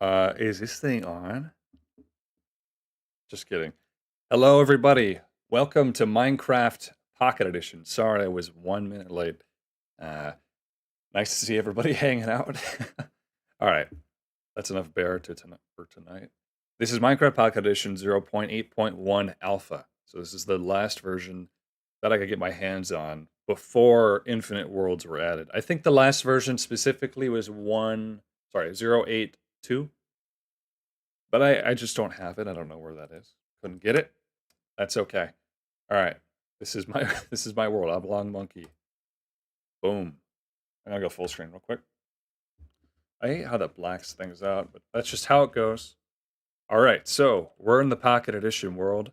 Is this thing on? Just kidding. Hello, everybody. Welcome to Minecraft Pocket Edition. Sorry I was 1 minute late. Uh, nice to see everybody hanging out. All right, that's enough bear for tonight. This is Minecraft Pocket Edition 0.8.1 Alpha. So this is the last version that I could get my hands on before Infinite Worlds were added. I think the last version specifically was 0.82. But I just don't have it. I don't know where that is. Couldn't get it. That's okay. All right. This is my this is my world. Oblong monkey. Boom. I'm gonna go full screen real quick. I hate how that blacks things out, but that's just how it goes. All right. So we're in the Pocket Edition world,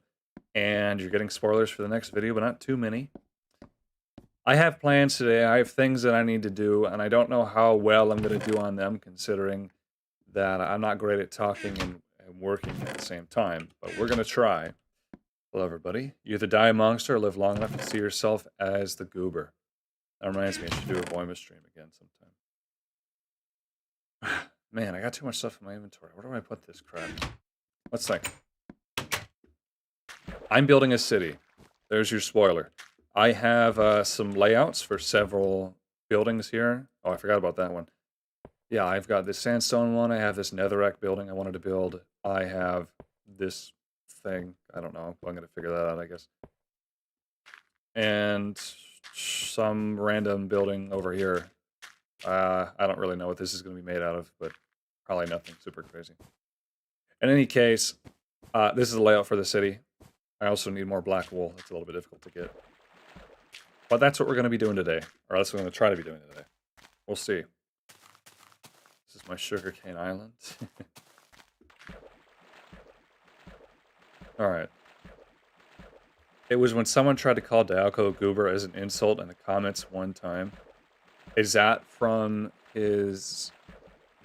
and you're getting spoilers for the next video, but not too many. I have plans today. I have things that I need to do, and I don't know how well I'm going to do on them, considering that I'm not great at talking and working at the same time. But we're going to try. Hello, everybody. You either die a monster or live long enough to see yourself as the goober. That reminds me, I should do a Voima stream again sometime. Man, I got too much stuff in my inventory. Where do I put this crap? Let's think. I'm building a city. There's your spoiler. I have some layouts for several buildings here. Oh, I forgot about that one. Yeah, I've got this sandstone one. I have this netherrack building I wanted to build. I have this thing. I don't know. I'm going to figure that out, I guess. And some random building over here. I don't really know what this is going to be made out of, but probably nothing super crazy. In any case, this is the layout for the city. I also need more black wool. It's a little bit difficult to get. But that's what we're going to be doing today. Or that's what we're going to try to be doing today. We'll see. This is my sugarcane island. Alright. It was when someone tried to call Dialco a goober as an insult in the comments one time. Is that from his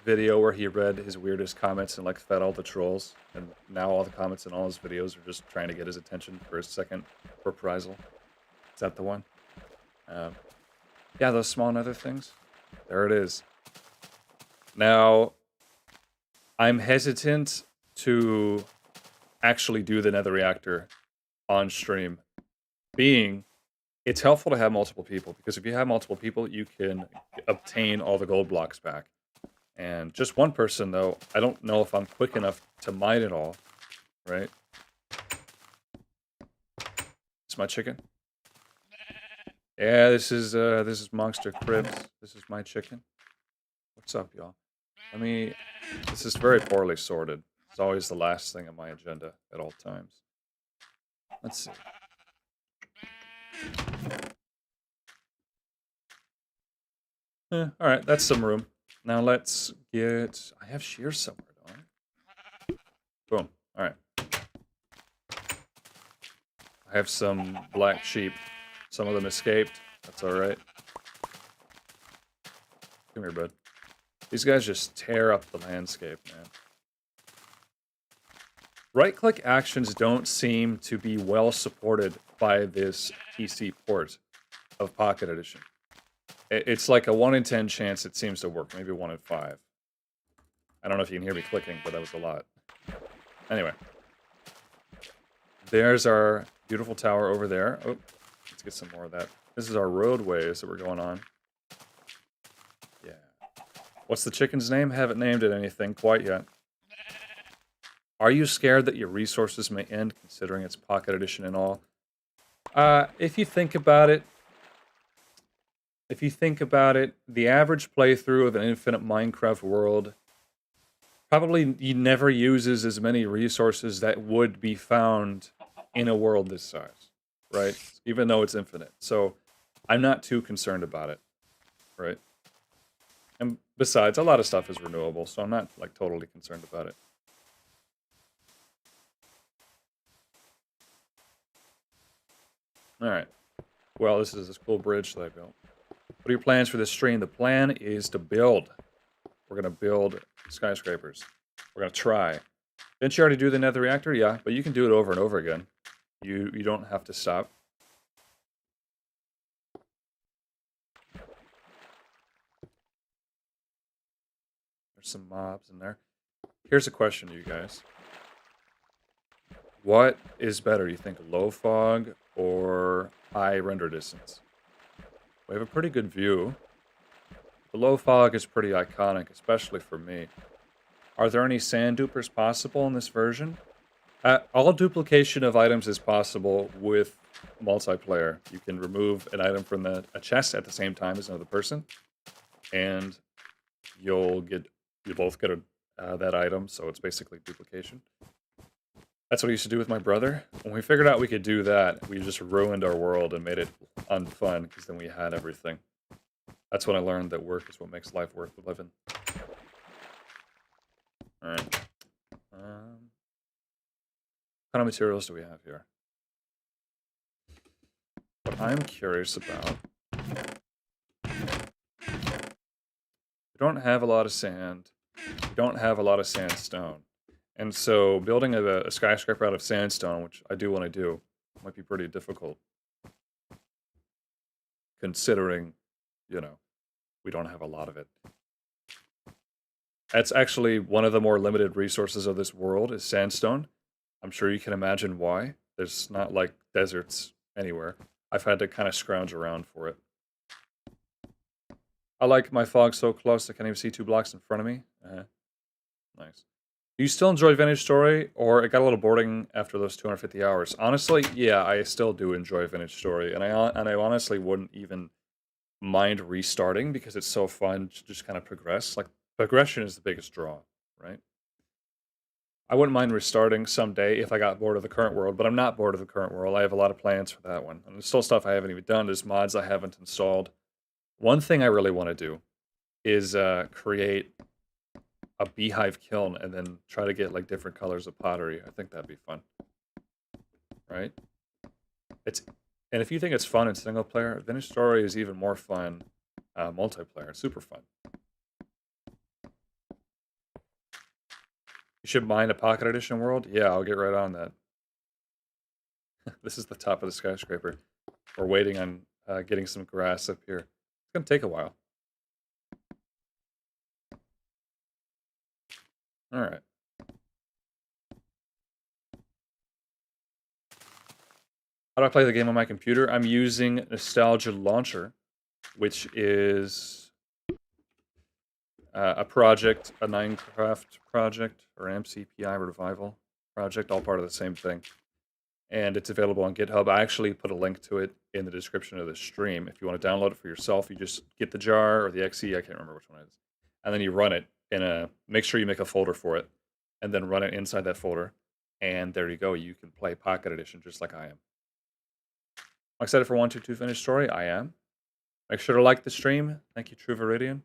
video where he read his weirdest comments and like fed all the trolls? And now all the comments in all his videos are just trying to get his attention for a second reprisal? Is that the one? Yeah, those small nether things. There it is. Now, I'm hesitant to actually do the nether reactor on stream. It's helpful to have multiple people, because if you have multiple people, you can obtain all the gold blocks back. And just one person, though, I don't know if I'm quick enough to mine it all, right? It's my chicken. Yeah, this is Monster Cribs. This is my chicken. What's up, y'all? This is very poorly sorted. It's always the last thing on my agenda at all times. Let's see. Alright, that's some room. Now let's get... I have shears somewhere, don't I? Boom. Alright. I have some black sheep. Some of them escaped. That's alright. Come here, bud. These guys just tear up the landscape, man. Right-click actions don't seem to be well supported by this PC port of Pocket Edition. It's like a 1 in 10 chance it seems to work. Maybe 1 in 5. I don't know if you can hear me clicking, but that was a lot. Anyway. There's our beautiful tower over there. Oh, let's get some more of that. This is our roadways that we're going on. Yeah. What's the chicken's name? Haven't named it anything quite yet. Are you scared that your resources may end, considering it's Pocket Edition and all? If you think about it, the average playthrough of an infinite Minecraft world probably never uses as many resources that would be found in a world this size, right? Even though it's infinite. So I'm not too concerned about it, right? And besides, a lot of stuff is renewable, so I'm not like totally concerned about it. Alright. Well, this is this cool bridge that I built. What are your plans for this stream? The plan is to build. We're going to build skyscrapers. We're going to try. Didn't you already do the nether reactor? Yeah, but you can do it over and over again. You don't have to stop. There's some mobs in there. Here's a question to you guys. What is better, you think, low fog or high render distance? We have a pretty good view. The low fog is pretty iconic, especially for me. Are there any sand dupers possible in this version? All duplication of items is possible with multiplayer. You can remove an item from a chest at the same time as another person, and you both get that item, so it's basically duplication. That's what I used to do with my brother. When we figured out we could do that, we just ruined our world and made it unfun, because then we had everything. That's when I learned that work is what makes life worth living. Alright. What kind of materials do we have here? What I'm curious about... We don't have a lot of sand. We don't have a lot of sandstone. And so building a skyscraper out of sandstone, which I do want to do, might be pretty difficult. Considering, you know, we don't have a lot of it. That's actually one of the more limited resources of this world, is sandstone. I'm sure you can imagine why. There's not, like, deserts anywhere. I've had to kind of scrounge around for it. I like my fog so close I can't even see 2 blocks in front of me. Nice. Do you still enjoy Vintage Story, or it got a little boring after those 250 hours? Honestly, yeah, I still do enjoy Vintage Story, and I honestly wouldn't even mind restarting, because it's so fun to just kind of progress. Like, progression is the biggest draw, right? I wouldn't mind restarting someday if I got bored of the current world, but I'm not bored of the current world. I have a lot of plans for that one. And there's still stuff I haven't even done. There's mods I haven't installed. One thing I really want to do is create a beehive kiln and then try to get, like, different colors of pottery. I think that'd be fun. Right? And if you think it's fun in single player, Vintage Story is even more fun multiplayer. It's super fun. You should mine a Pocket Edition world? Yeah, I'll get right on that. This is the top of the skyscraper. We're waiting on getting some grass up here. It's gonna take a while. Alright. How do I play the game on my computer? I'm using Nostalgia Launcher, which is a project, a Minecraft project, or MCPI Revival project, all part of the same thing. And it's available on GitHub. I actually put a link to it in the description of the stream. If you want to download it for yourself, you just get the jar or the XE, I can't remember which one it is. And then you run it make sure you make a folder for it, and then run it inside that folder. And there you go. You can play Pocket Edition just like I am. I'm excited for 122 Vintage Story. I am. Make sure to like the stream. Thank you, True Viridian.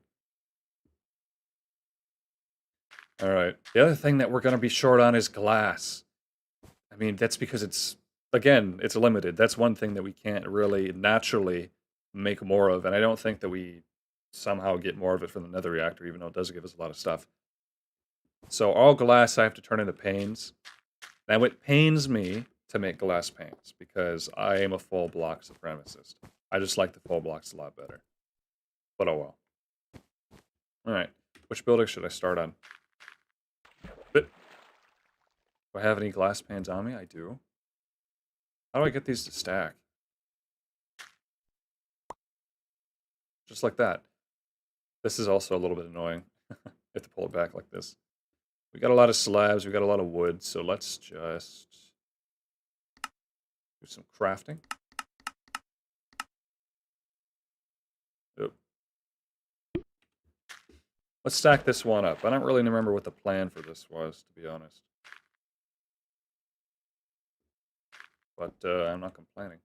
Alright. The other thing that we're going to be short on is glass. I mean, that's because it's limited. That's one thing that we can't really naturally make more of, and I don't think that we somehow get more of it from the Nether reactor, even though it does give us a lot of stuff. So all glass I have to turn into panes. Now it pains me to make glass panes, because I am a full block supremacist. I just like the full blocks a lot better. But oh well. Alright, which building should I start on? Do I have any glass panes on me? I do. How do I get these to stack? Just like that. This is also a little bit annoying. You have to pull it back like this. We got a lot of slabs, we got a lot of wood, so let's just do some crafting. Oh. Let's stack this one up. I don't really remember what the plan for this was, to be honest. But I'm not complaining.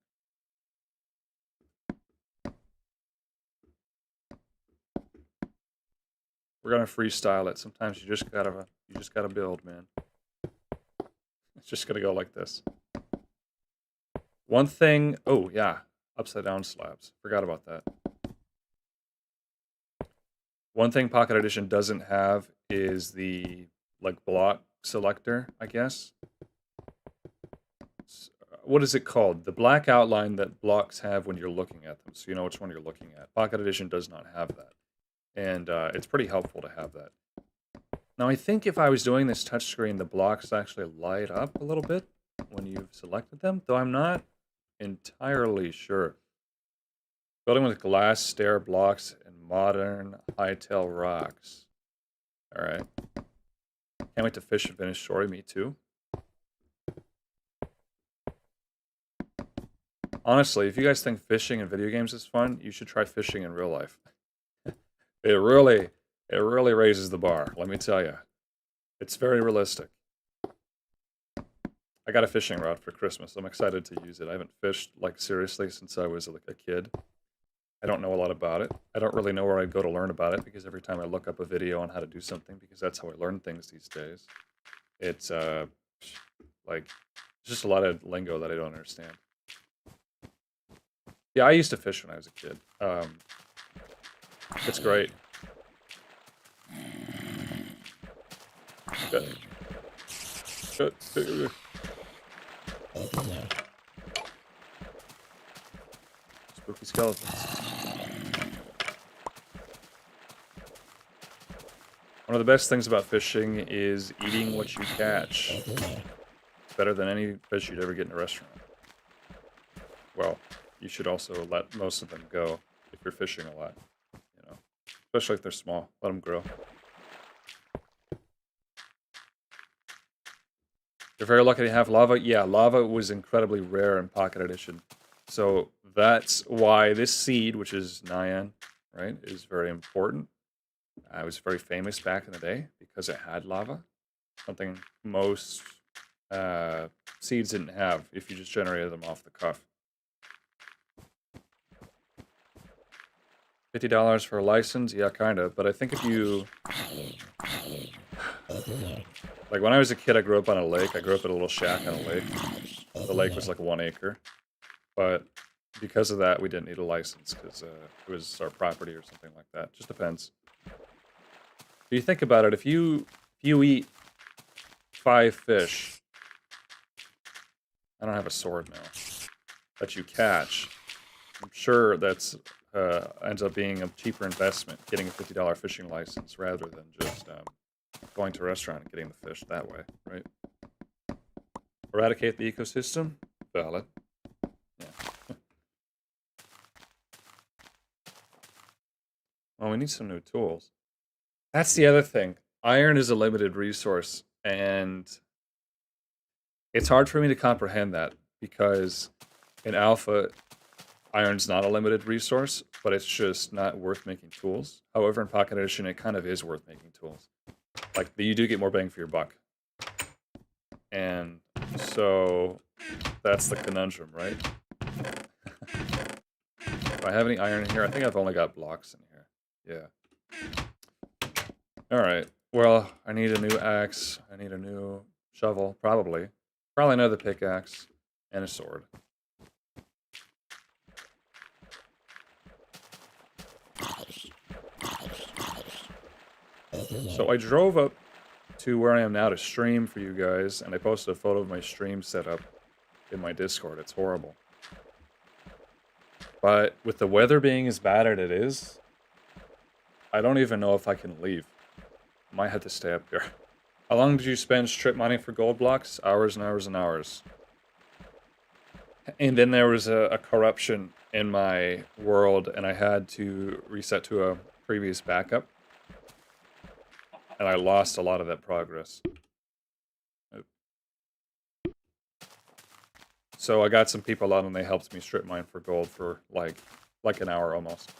We're gonna freestyle it. Sometimes you just gotta build, man. It's just gonna go like this. One thing, oh yeah, upside down slabs. Forgot about that. One thing Pocket Edition doesn't have is the, like, block selector, I guess. What is it called? The black outline that blocks have when you're looking at them, so you know which one you're looking at. Pocket Edition does not have that. And it's pretty helpful to have that. Now, I think if I was doing this touchscreen, the blocks actually light up a little bit when you've selected them, though I'm not entirely sure. Building with glass stair blocks and modern hightail rocks. Alright. Can't wait to fish and finish story, me too. Honestly, if you guys think fishing in video games is fun, you should try fishing in real life. It really raises the bar, let me tell you. It's very realistic. I got a fishing rod for Christmas. I'm excited to use it. I haven't fished, like, seriously since I was, like, a kid. I don't know a lot about it. I don't really know where I'd go to learn about it, because every time I look up a video on how to do something, because that's how I learn things these days, it's, like, just a lot of lingo that I don't understand. Yeah, I used to fish when I was a kid. It's great. Spooky skeletons. One of the best things about fishing is eating what you catch. It's better than any fish you'd ever get in a restaurant. Well, you should also let most of them go if you're fishing a lot, you know. Especially if they're small. Let them grow. You're very lucky to have lava. Yeah, lava was incredibly rare in Pocket Edition. So that's why this seed, which is Nyan, right, is very important. It was very famous back in the day because it had lava. Something most seeds didn't have if you just generated them off the cuff. $50 for a license? Yeah, kind of. But I think if you... Like, when I was a kid, I grew up on a lake. I grew up at a little shack on a lake. The lake was like 1 acre. But because of that, we didn't need a license because it was our property or something like that. Just depends. If you think about it, if you eat 5 fish... I don't have a sword now. That you catch, I'm sure that's ends up being a cheaper investment, getting a $50 fishing license rather than just going to a restaurant and getting the fish that way, right? Eradicate the ecosystem? Valid. Yeah. Well, we need some new tools. That's the other thing. Iron is a limited resource, and it's hard for me to comprehend that, because in Alpha, iron's not a limited resource, but it's just not worth making tools. However, in Pocket Edition, it kind of is worth making tools. Like, you do get more bang for your buck. And so, that's the conundrum, right? Do I have any iron in here? I think I've only got blocks in here. Yeah. Alright. Well, I need a new axe. I need a new shovel, probably. Probably another pickaxe. And a sword. So I drove up to where I am now to stream for you guys, and I posted a photo of my stream setup in my Discord. It's horrible. But with the weather being as bad as it is, I don't even know if I can leave. I might have to stay up here. How long did you spend strip mining for gold blocks? Hours and hours and hours. And then there was a corruption in my world, and I had to reset to a previous backup. And I lost a lot of that progress. So I got some people on and they helped me strip mine for gold for like an hour almost.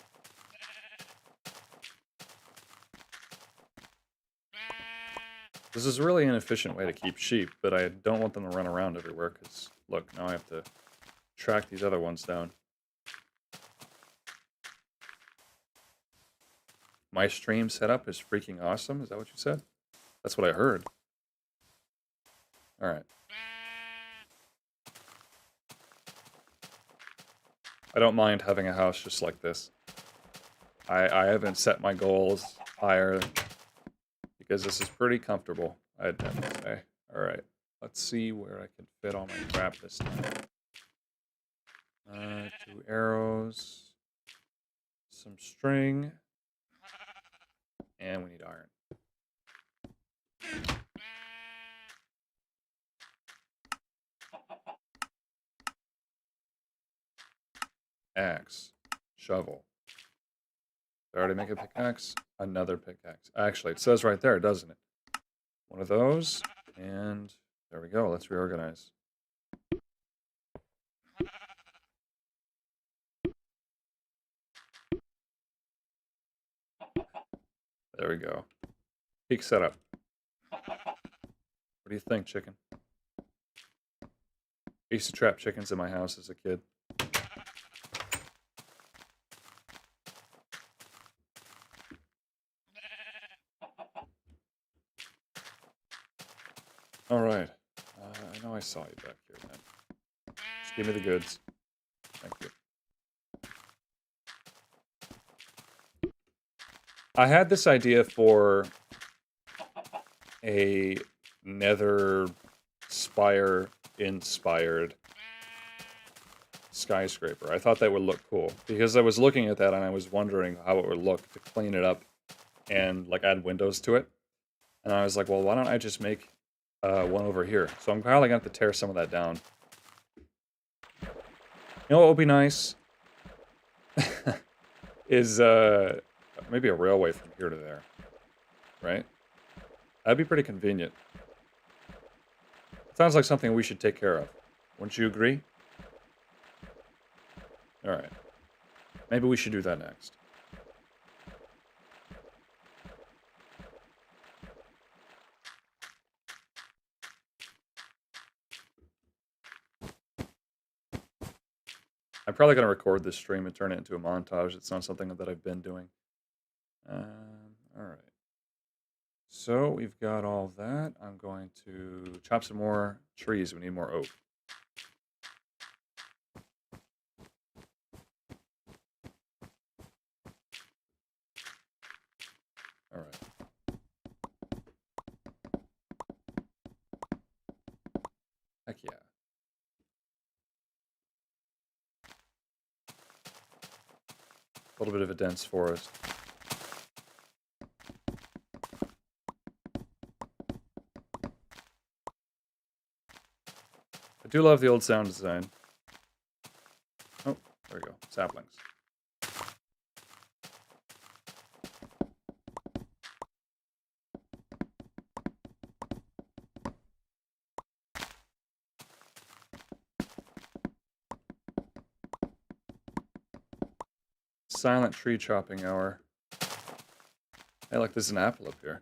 This is really an efficient way to keep sheep, but I don't want them to run around everywhere because, look, now I have to track these other ones down. My stream setup is freaking awesome. Is that what you said? That's what I heard. Alright. I don't mind having a house just like this. I haven't set my goals higher because this is pretty comfortable, I'd have to say. Alright. Let's see where I can fit all my crap this time. 2 arrows. Some string. And we need iron. axe, shovel. Did I already make a pickaxe? Another pickaxe. Actually, it says right there, doesn't it? One of those, and there we go. Let's reorganize. There we go. Peak setup. What do you think, chicken? I used to trap chickens in my house as a kid. Alright. I know I saw you back here, man. Just give me the goods. Thank you. I had this idea for a Nether Spire inspired skyscraper. I thought that would look cool because I was looking at that and I was wondering how it would look to clean it up and like add windows to it. And I was like, well, why don't I just make one over here? So I'm probably gonna have to tear some of that down. You know what would be nice is maybe a railway from here to there, right? That'd be pretty convenient. Sounds like something we should take care of. Wouldn't you agree? Alright. Maybe we should do that next. I'm probably going to record this stream and turn it into a montage. It's not something that I've been doing. Alright. So we've got all that. I'm going to chop some more trees. We need more oak. Alright. Heck yeah. A little bit of a dense forest. I do love the old sound design. Oh, there we go. Saplings. Silent tree chopping hour. Hey, look, there's an apple up here.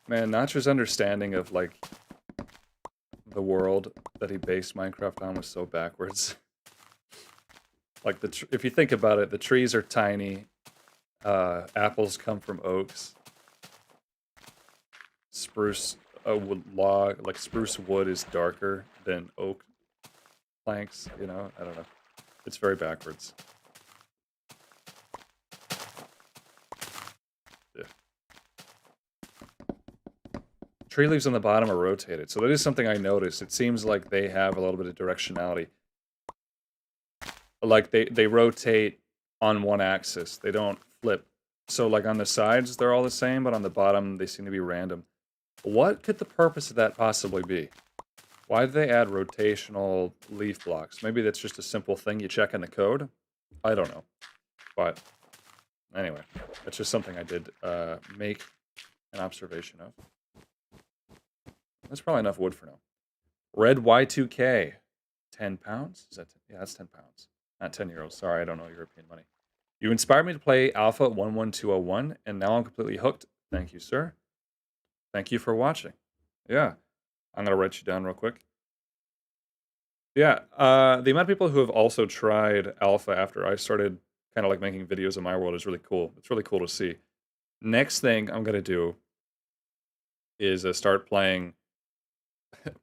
Man, Nacho's understanding of, like, the world that he based Minecraft on was so backwards. Like, if you think about it, the trees are tiny. Apples come from oaks. Spruce log, like spruce wood is darker than oak planks, you know? I don't know. It's very backwards. Yeah. Tree leaves on the bottom are rotated, so that is something I noticed. It seems like they have a little bit of directionality. Like, they rotate on one axis. They don't flip. So, like, on the sides, they're all the same, but on the bottom, they seem to be random. What could the purpose of that possibly be? Why did they add rotational leaf blocks? Maybe that's just a simple thing you check in the code? I don't know. But, anyway, that's just something I did make an observation of. That's probably enough wood for now. Red Y2K. 10 pounds? Is that yeah, that's 10 pounds. Not 10 euros. Sorry, I don't know European money. You inspired me to play Alpha 11201, and now I'm completely hooked. Thank you, sir. Thank you for watching. Yeah. I'm going to write you down real quick. Yeah, the amount of people who have also tried Alpha after I started kind of like making videos in my world is really cool. It's really cool to see. Next thing I'm going to do is start playing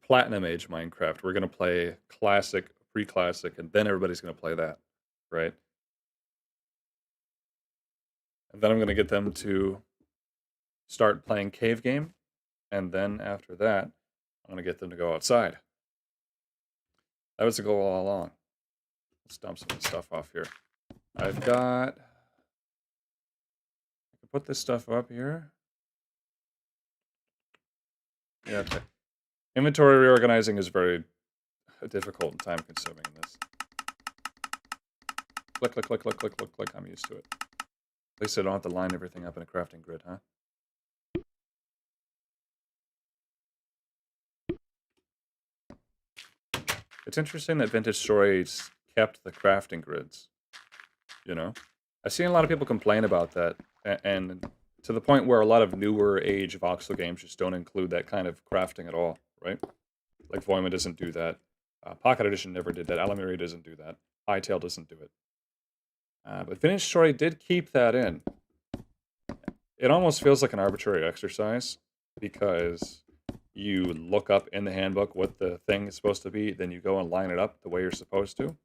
Platinum Age Minecraft. We're going to play Classic, Pre-Classic, and then everybody's going to play that, right? And then I'm going to get them to start playing Cave Game, and then after that, I'm going to get them to go outside. That was the goal all along. Let's dump some of the stuff off here. I've got... I can put this stuff up here. Yeah, okay. Inventory reorganizing is very difficult and time-consuming in this. Click, click, click, click, click, click, click. I'm used to it. At least I don't have to line everything up in a crafting grid, huh? It's interesting that Vintage Stories kept the crafting grids, you know? I've seen a lot of people complain about that, and to the point where a lot of newer age voxel games just don't include that kind of crafting at all, right? Like Voima doesn't do that. Pocket Edition never did that. Alamiri doesn't do that. Hytale doesn't do it. But Vintage Story did keep that in. It almost feels like an arbitrary exercise, because you look up in the handbook what the thing is supposed to be, then you go and line it up the way you're supposed to.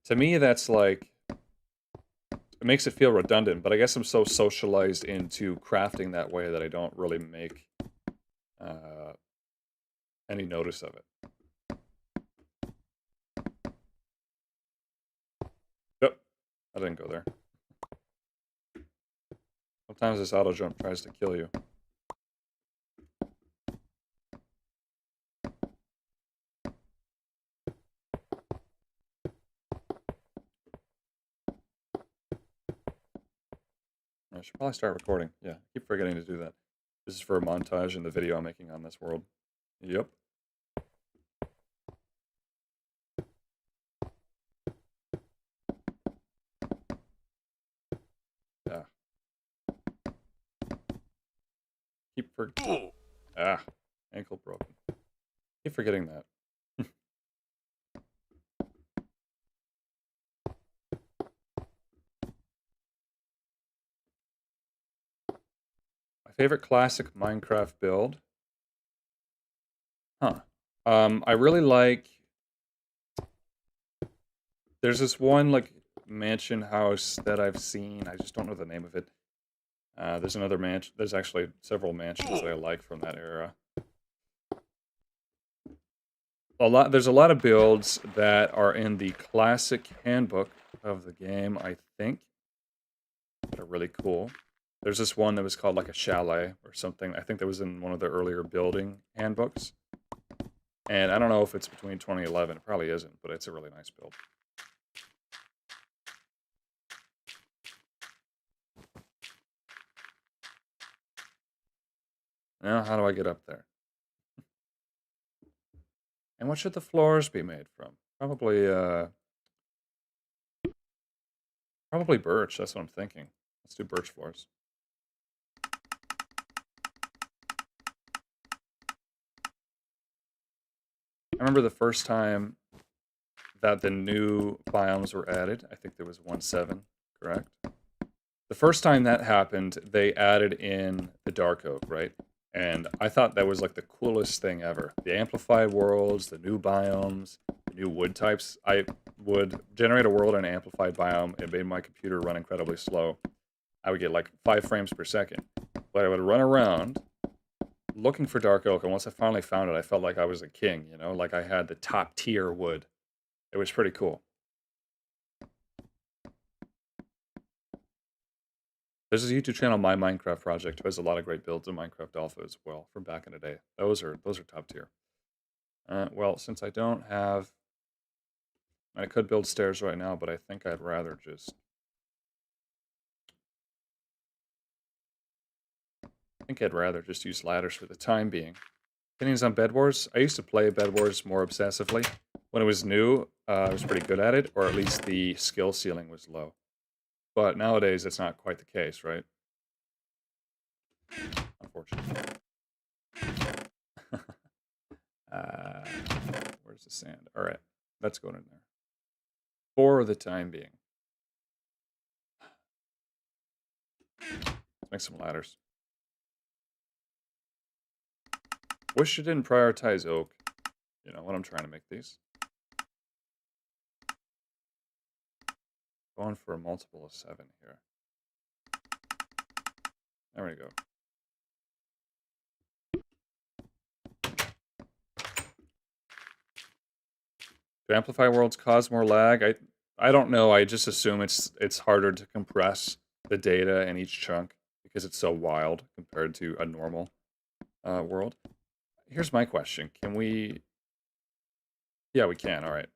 To me, that's like, it makes it feel redundant, but I guess I'm so socialized into crafting that way that I don't really make any notice of it. Yep, I didn't go there. Sometimes this auto jump tries to kill you. I should probably start recording. Yeah, I keep forgetting to do that. This is for a montage in the video I'm making on this world. Yep. Yeah. Ankle broken. Keep forgetting that. My favorite classic Minecraft build? Huh. I really like... There's this one, like, mansion house that I've seen. I just don't know the name of it. There's another mansion. There's actually several mansions that I like from that era. There's a lot of builds that are in the classic handbook of the game, I think, that are really cool. There's this one that was called like a chalet or something. I think that was in one of the earlier building handbooks. And I don't know if it's between 2011. It probably isn't, but it's a really nice build. Now, how do I get up there? And what should the floors be made from? Probably birch. That's what I'm thinking. Let's do birch floors. I remember the first time that the new biomes were added. I think there was 1.7, correct? The first time that happened, they added in the dark oak, right? And I thought that was like the coolest thing ever. The amplified worlds, the new biomes, the new wood types. I would generate a world in an amplified biome. It made my computer run incredibly slow. I would get like 5 frames per second. But I would run around looking for dark oak, and once I finally found it, I felt like I was a king, you know? Like I had the top tier wood. It was pretty cool. There's a YouTube channel, My Minecraft Project, who has a lot of great builds in Minecraft Alpha as well from back in the day. Those are top tier. Well, since I don't have... I could build stairs right now, but I think I'd rather just... use ladders for the time being. Opinions on Bed Wars? I used to play Bed Wars more obsessively. When it was new, I was pretty good at it, or at least the skill ceiling was low. But nowadays, it's not quite the case, right? Unfortunately. Where's the sand? All right, let's go in there. For the time being. Let's make some ladders. Wish you didn't prioritize oak. You know, when I'm trying to make these. Going for a multiple of 7 here. There we go. Do amplify worlds cause more lag? I don't know. I just assume it's harder to compress the data in each chunk because it's so wild compared to a normal world. Here's my question. Can we... Yeah, we can. All right.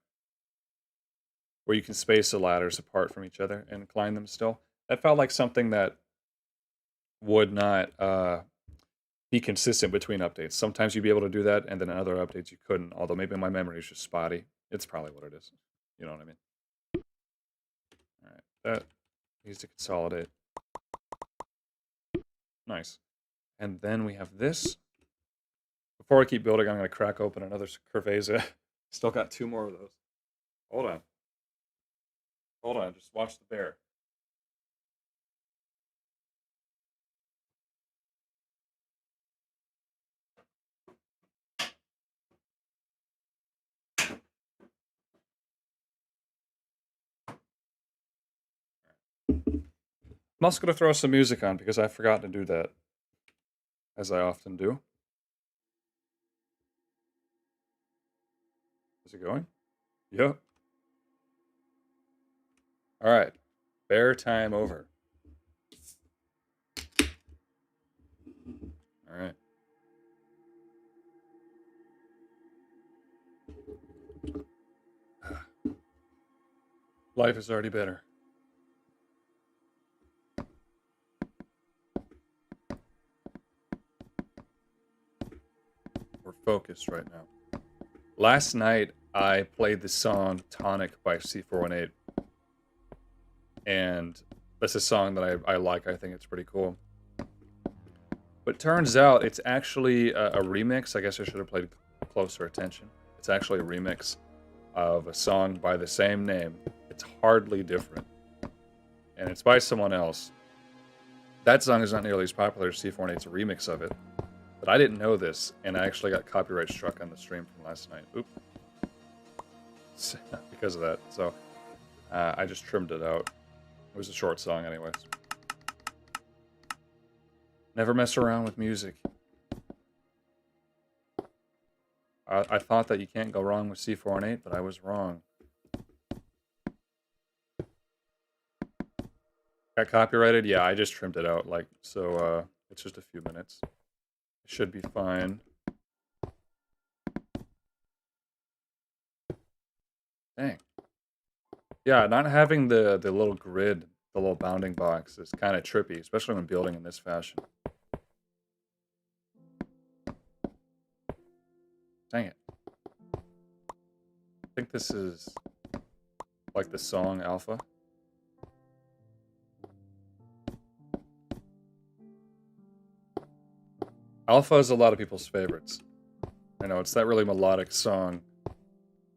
Where you can space the ladders apart from each other and climb them still. That felt like something that would not be consistent between updates. Sometimes you'd be able to do that, and then in other updates you couldn't. Although maybe my memory is just spotty. It's probably what it is. You know what I mean? All right. That needs to consolidate. Nice. And then we have this. Before I keep building, I'm going to crack open another Cerveza. Still got 2 more of those. Hold on. Hold on. Just watch the bear. I'm also going to throw some music on because I forgot to do that, as I often do. Is it going? Yep. All right. Bear time over. All right. Life is already better. We're focused right now. Last night, I played the song Tonic by C418. And that's a song that I like. I think it's pretty cool. But turns out it's actually a remix. I guess I should have played closer attention. It's actually a remix of a song by the same name. It's hardly different. And it's by someone else. That song is not nearly as popular as C418's remix of it. But I didn't know this, and I actually got copyright struck on the stream from last night. Oop. Because of that. So I just trimmed it out. It was a short song anyways. Never mess around with music. I thought that you can't go wrong with C418, but I was wrong. Got copyrighted? Yeah, I just trimmed it out, like, so, it's just a few minutes. It should be fine. Dang. Yeah, not having the little grid, the little bounding box is kind of trippy, especially when building in this fashion. Dang it. I think this is like the song Alpha. Alpha is a lot of people's favorites. I know, it's that really melodic song.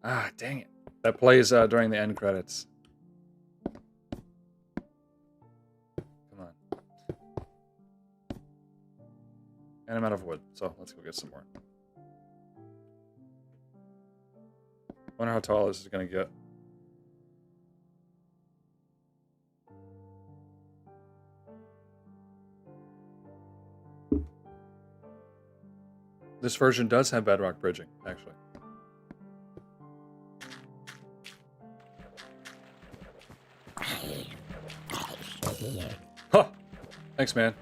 Ah, dang it. That plays during the end credits. Come on. And I'm out of wood, so let's go get some more. Wonder how tall this is gonna get. This version does have bedrock bridging, actually. Huh! Thanks, man.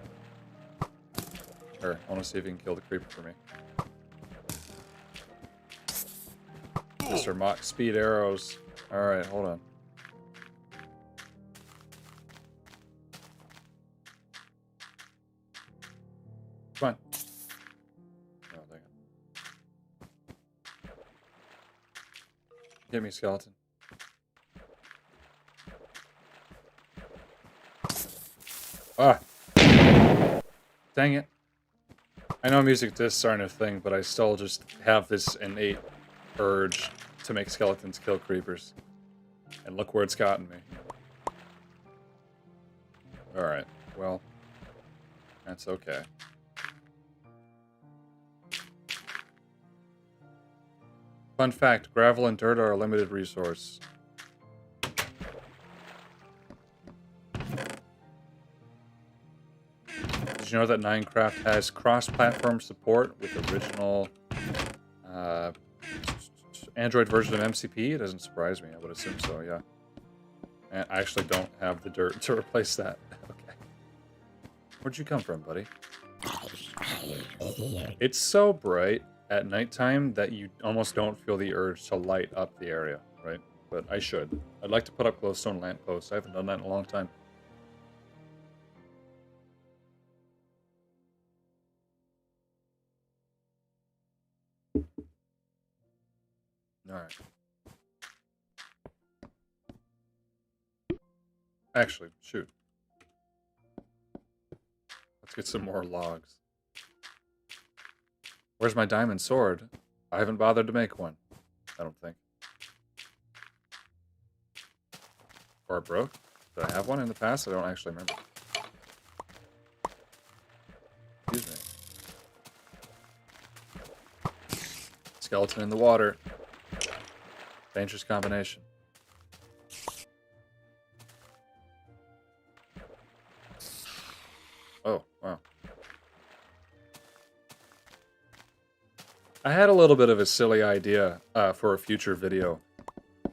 Here, I want to see if you can kill the creeper for me. Mr. Mach speed arrows. Alright, hold on. Come on. Oh, dang it. Get me, skeleton. Ah! Dang it. I know music discs aren't a thing, but I still just have this innate urge to make skeletons kill creepers. And look where it's gotten me. Alright, well, that's okay. Fun fact, gravel and dirt are a limited resource. Did you know that Minecraft has cross-platform support with original Android version of MCP? It doesn't surprise me. I would assume so, yeah. And I actually don't have the dirt to replace that. Okay. Where'd you come from, buddy? It's so bright. at nighttime that you almost don't feel the urge to light up the area, right? But I should. I'd like to put up glowstone lampposts. I haven't done that in a long time. Alright. Actually, shoot. Let's get some more logs. Where's my diamond sword? I haven't bothered to make one. I don't think. Or it broke? Did I have one in the past? I don't actually remember. Excuse me. Skeleton in the water. Dangerous combination. Oh, wow. I had a little bit of a silly idea for a future video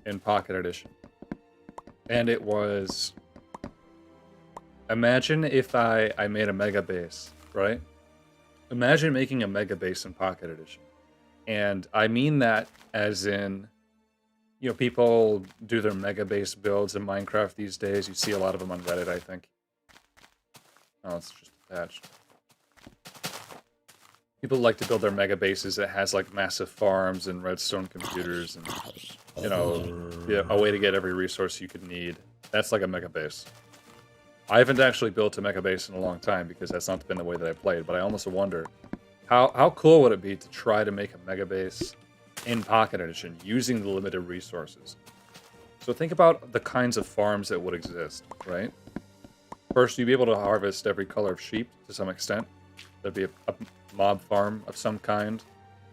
in Pocket Edition. And it was... Imagine if I made a mega base, right? Imagine making a mega base in Pocket Edition. And I mean that as in... You know, people do their mega base builds in Minecraft these days. You see a lot of them on Reddit, I think. Oh, it's just attached. People like to build their mega bases that has, like, massive farms and redstone computers and, you know, yeah, a way to get every resource you could need. That's like a mega base. I haven't actually built a mega base in a long time because that's not been the way that I played, but I almost wonder, how cool would it be to try to make a mega base in Pocket Edition using the limited resources? So think about the kinds of farms that would exist, right? First, you'd be able to harvest every color of sheep to some extent. There'd be a mob farm of some kind,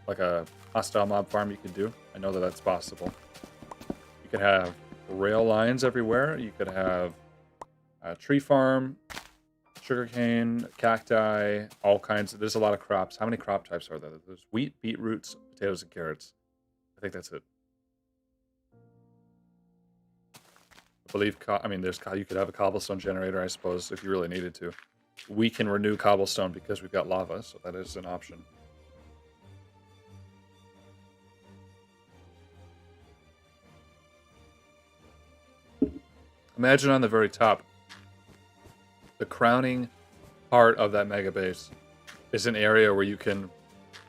like a hostile mob farm you could do. I know that that's possible. You could have rail lines everywhere. You could have a tree farm, sugarcane, cacti, all kinds of... There's a lot of crops. How many crop types are there? There's wheat, beetroots, potatoes, and carrots. I think that's it. I believe... I mean, there's... You could have a cobblestone generator, I suppose, if you really needed to. We can renew cobblestone because we've got lava, so that is an option. Imagine on the very top, the crowning part of that mega base is an area where you can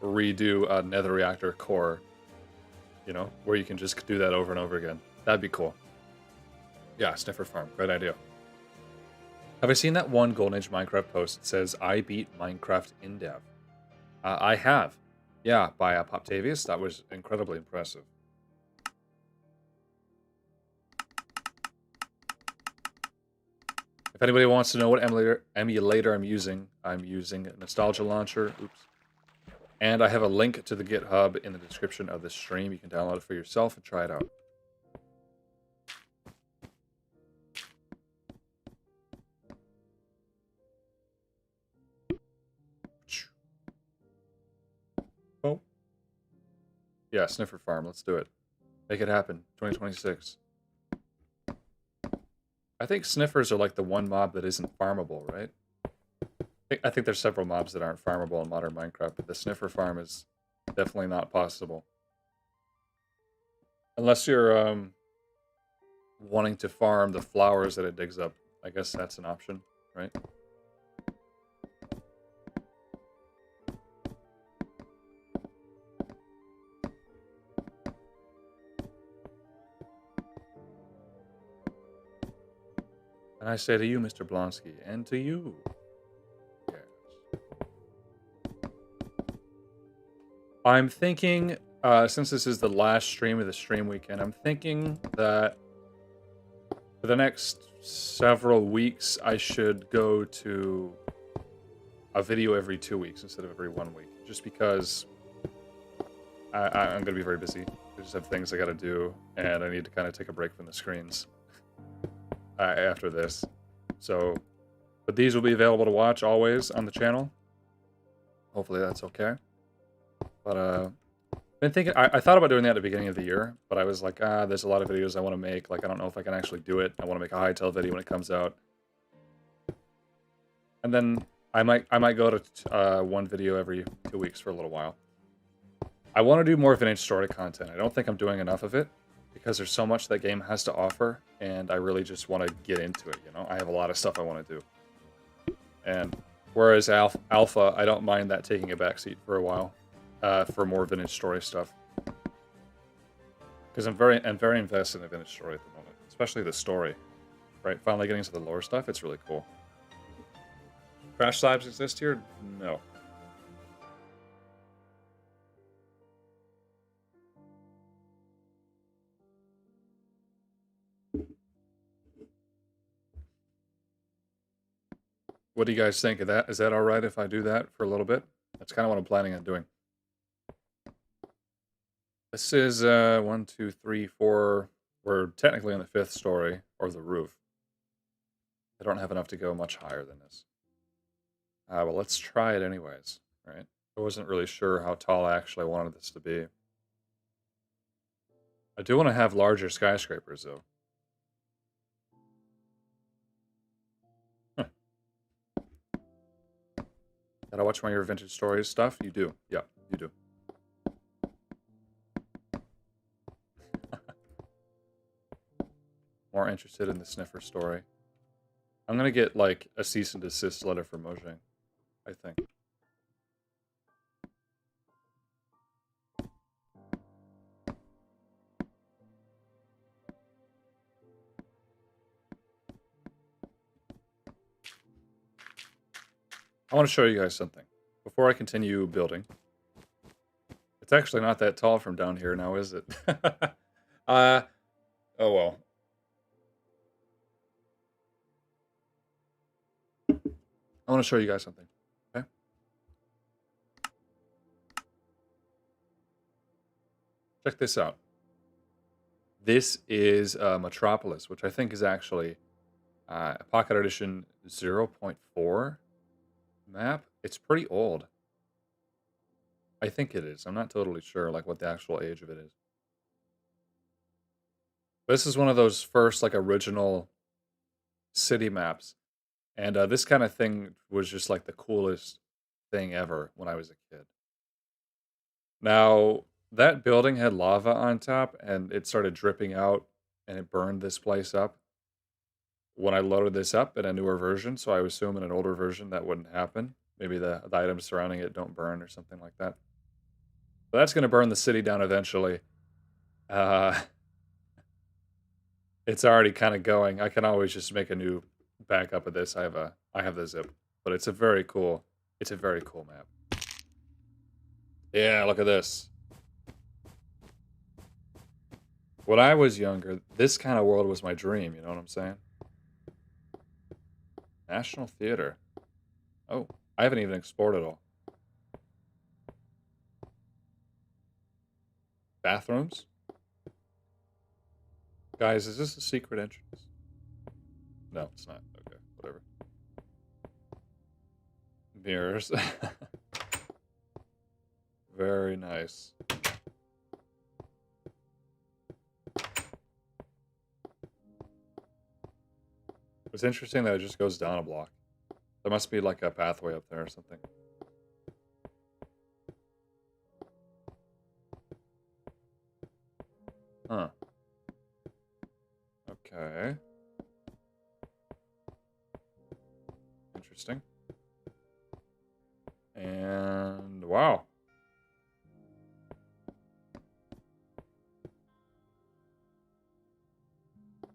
redo a Nether reactor core. You know, where you can just do that over and over again. That'd be cool. Yeah, Sniffer Farm. Great idea. Have I seen that one Golden Age Minecraft post that says, I beat Minecraft in dev? I have. Yeah, by Poptavius. That was incredibly impressive. If anybody wants to know what emulator I'm using a Nostalgia Launcher. Oops. And I have a link to the GitHub in the description of this stream. You can download it for yourself and try it out. Oh. Yeah, Sniffer Farm. Let's do it. Make it happen. 2026. I think Sniffers are like the one mob that isn't farmable, right? I think there's several mobs that aren't farmable in modern Minecraft, but the Sniffer Farm is definitely not possible. Unless you're wanting to farm the flowers that it digs up. I guess that's an option, right? And I say to you, Mr. Blonsky, and to you. Yes. I'm thinking, since this is the last stream of the stream weekend, I'm thinking that for the next several weeks, I should go to a video every 2 weeks instead of every 1 week. Just because I'm going to be very busy. I just have things I got to do, and I need to kind of take a break from the screens. After this. So, but these will be available to watch always on the channel. Hopefully that's okay. But, been thinking, I thought about doing that at the beginning of the year, but I was like, there's a lot of videos I want to make. Like, I don't know if I can actually do it. I want to make a Hytale video when it comes out. And then I might go to one video every 2 weeks for a little while. I want to do more vintage story content. I don't think I'm doing enough of it because there's so much that game has to offer, and I really just want to get into it, you know? I have a lot of stuff I want to do. And whereas Alpha, I don't mind that taking a backseat for a while for more vintage story stuff. Because I'm very invested in vintage story at the moment, especially the story. Right, finally getting to the lore stuff, it's really cool. Crash slabs exist here? No. What do you guys think of that? Is that alright if I do that for a little bit? That's kind of what I'm planning on doing. This is 1, 2, 3, 4. We're technically on the 5th story, or the roof. I don't have enough to go much higher than this. Well, let's try it anyways, right? I wasn't really sure how tall I actually wanted this to be. I do want to have larger skyscrapers, though. Huh. Gotta watch my vintage stories stuff? You do. Yeah, you do. More interested in the sniffer story. I'm gonna get, like, a cease and desist letter from Mojang, I think. I want to show you guys something before I continue building. It's actually not that tall from down here now, is it? Oh well. I want to show you guys something, okay? Check this out. This is Metropolis, which I think is actually Pocket Edition 0.4 map. It's pretty old. I think it is. I'm not totally sure, like, what the actual age of it is. This is one of those first, like, original city maps. And this kind of thing was just, like, the coolest thing ever when I was a kid. Now, that building had lava on top, and it started dripping out, and it burned this place up. When I loaded this up in a newer version, so I would assume in an older version that wouldn't happen. Maybe the items surrounding it don't burn or something like that. But that's going to burn the city down eventually. Uh, it's already kind of going. I can always just make a new backup of this. I have the zip, but it's a very cool map. Yeah, look at this. When I was younger, this kind of world was my dream, you know what I'm saying? National Theater. Oh, I haven't even explored it all. Bathrooms? Guys, is this a secret entrance? No, it's not. Okay, whatever. Mirrors. Very nice. It's interesting that it just goes down a block. There must be like a pathway up there or something. Huh. Okay. Interesting. And wow.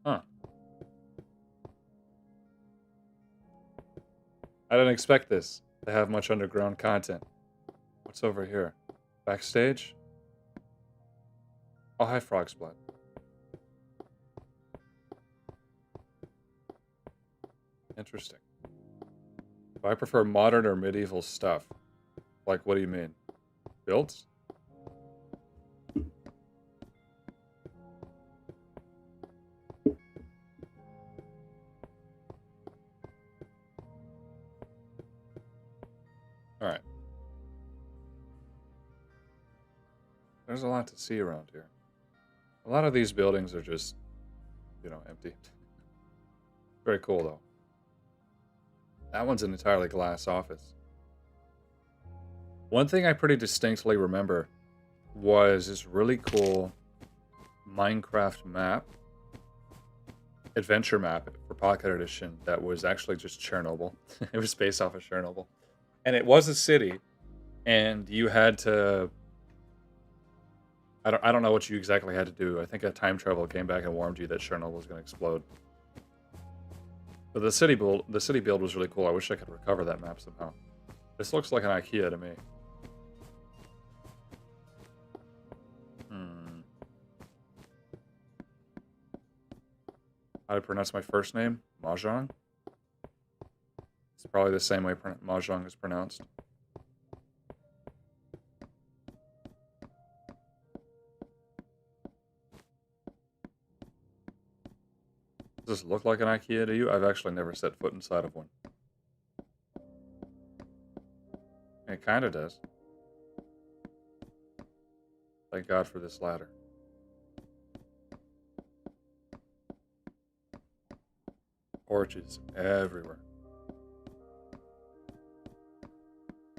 Huh. I didn't expect this to have much underground content. What's over here? Backstage? Oh, hi, Frog's Blood. Interesting. Do I prefer modern or medieval stuff? Like, what do you mean? Builds? Alright. There's a lot to see around here. A lot of these buildings are just, you know, empty. Very cool, though. That one's an entirely glass office. One thing I pretty distinctly remember was this really cool Minecraft map, adventure map for Pocket Edition that was actually just Chernobyl. It was based off of Chernobyl. And it was a city, and you had to... I don't know what you exactly had to do. I think a time travel came back and warned you that Chernobyl was going to explode. But the city build was really cool. I wish I could recover that map somehow. This looks like an IKEA to me. How to pronounce my first name? Mahjong? It's probably the same way Mahjong is pronounced. Does this look like an IKEA to you? I've actually never set foot inside of one. It kind of does. Thank God for this ladder. Torches everywhere.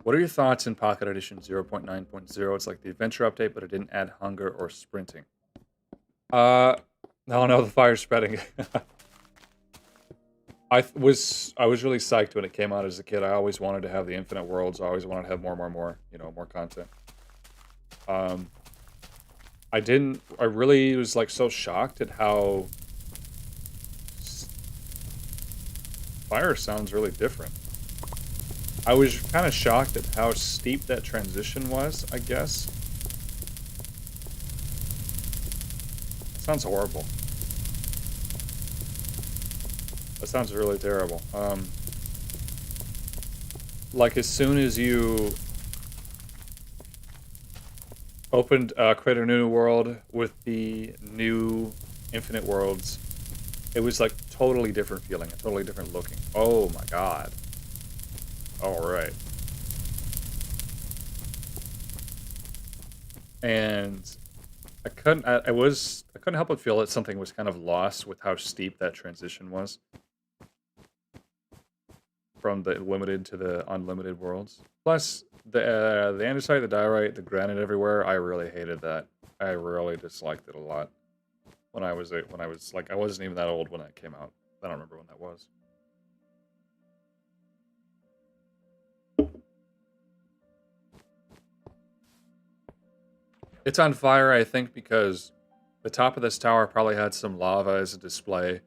What are your thoughts in Pocket Edition 0.9.0? It's like the adventure update, but it didn't add hunger or sprinting. No, the fire's spreading. I was really psyched when it came out as a kid. I always wanted to have the infinite worlds. I always wanted to have more, you know, more content. I really was like so shocked at how Spire sounds really different. I was kind of shocked at how steep that transition was, I guess. That sounds horrible. That sounds really terrible. Like as soon as you create a new world with the new infinite worlds, it was like totally different feeling, and totally different looking. Oh my god. Alright. And I couldn't help but feel that something was kind of lost with how steep that transition was. From the limited to the unlimited worlds. Plus, the andesite, the diorite, the granite everywhere, I really hated that. I really disliked it a lot. When I was like, I wasn't even that old when that came out. I don't remember when that was. It's on fire, I think, because the top of this tower probably had some lava as a display,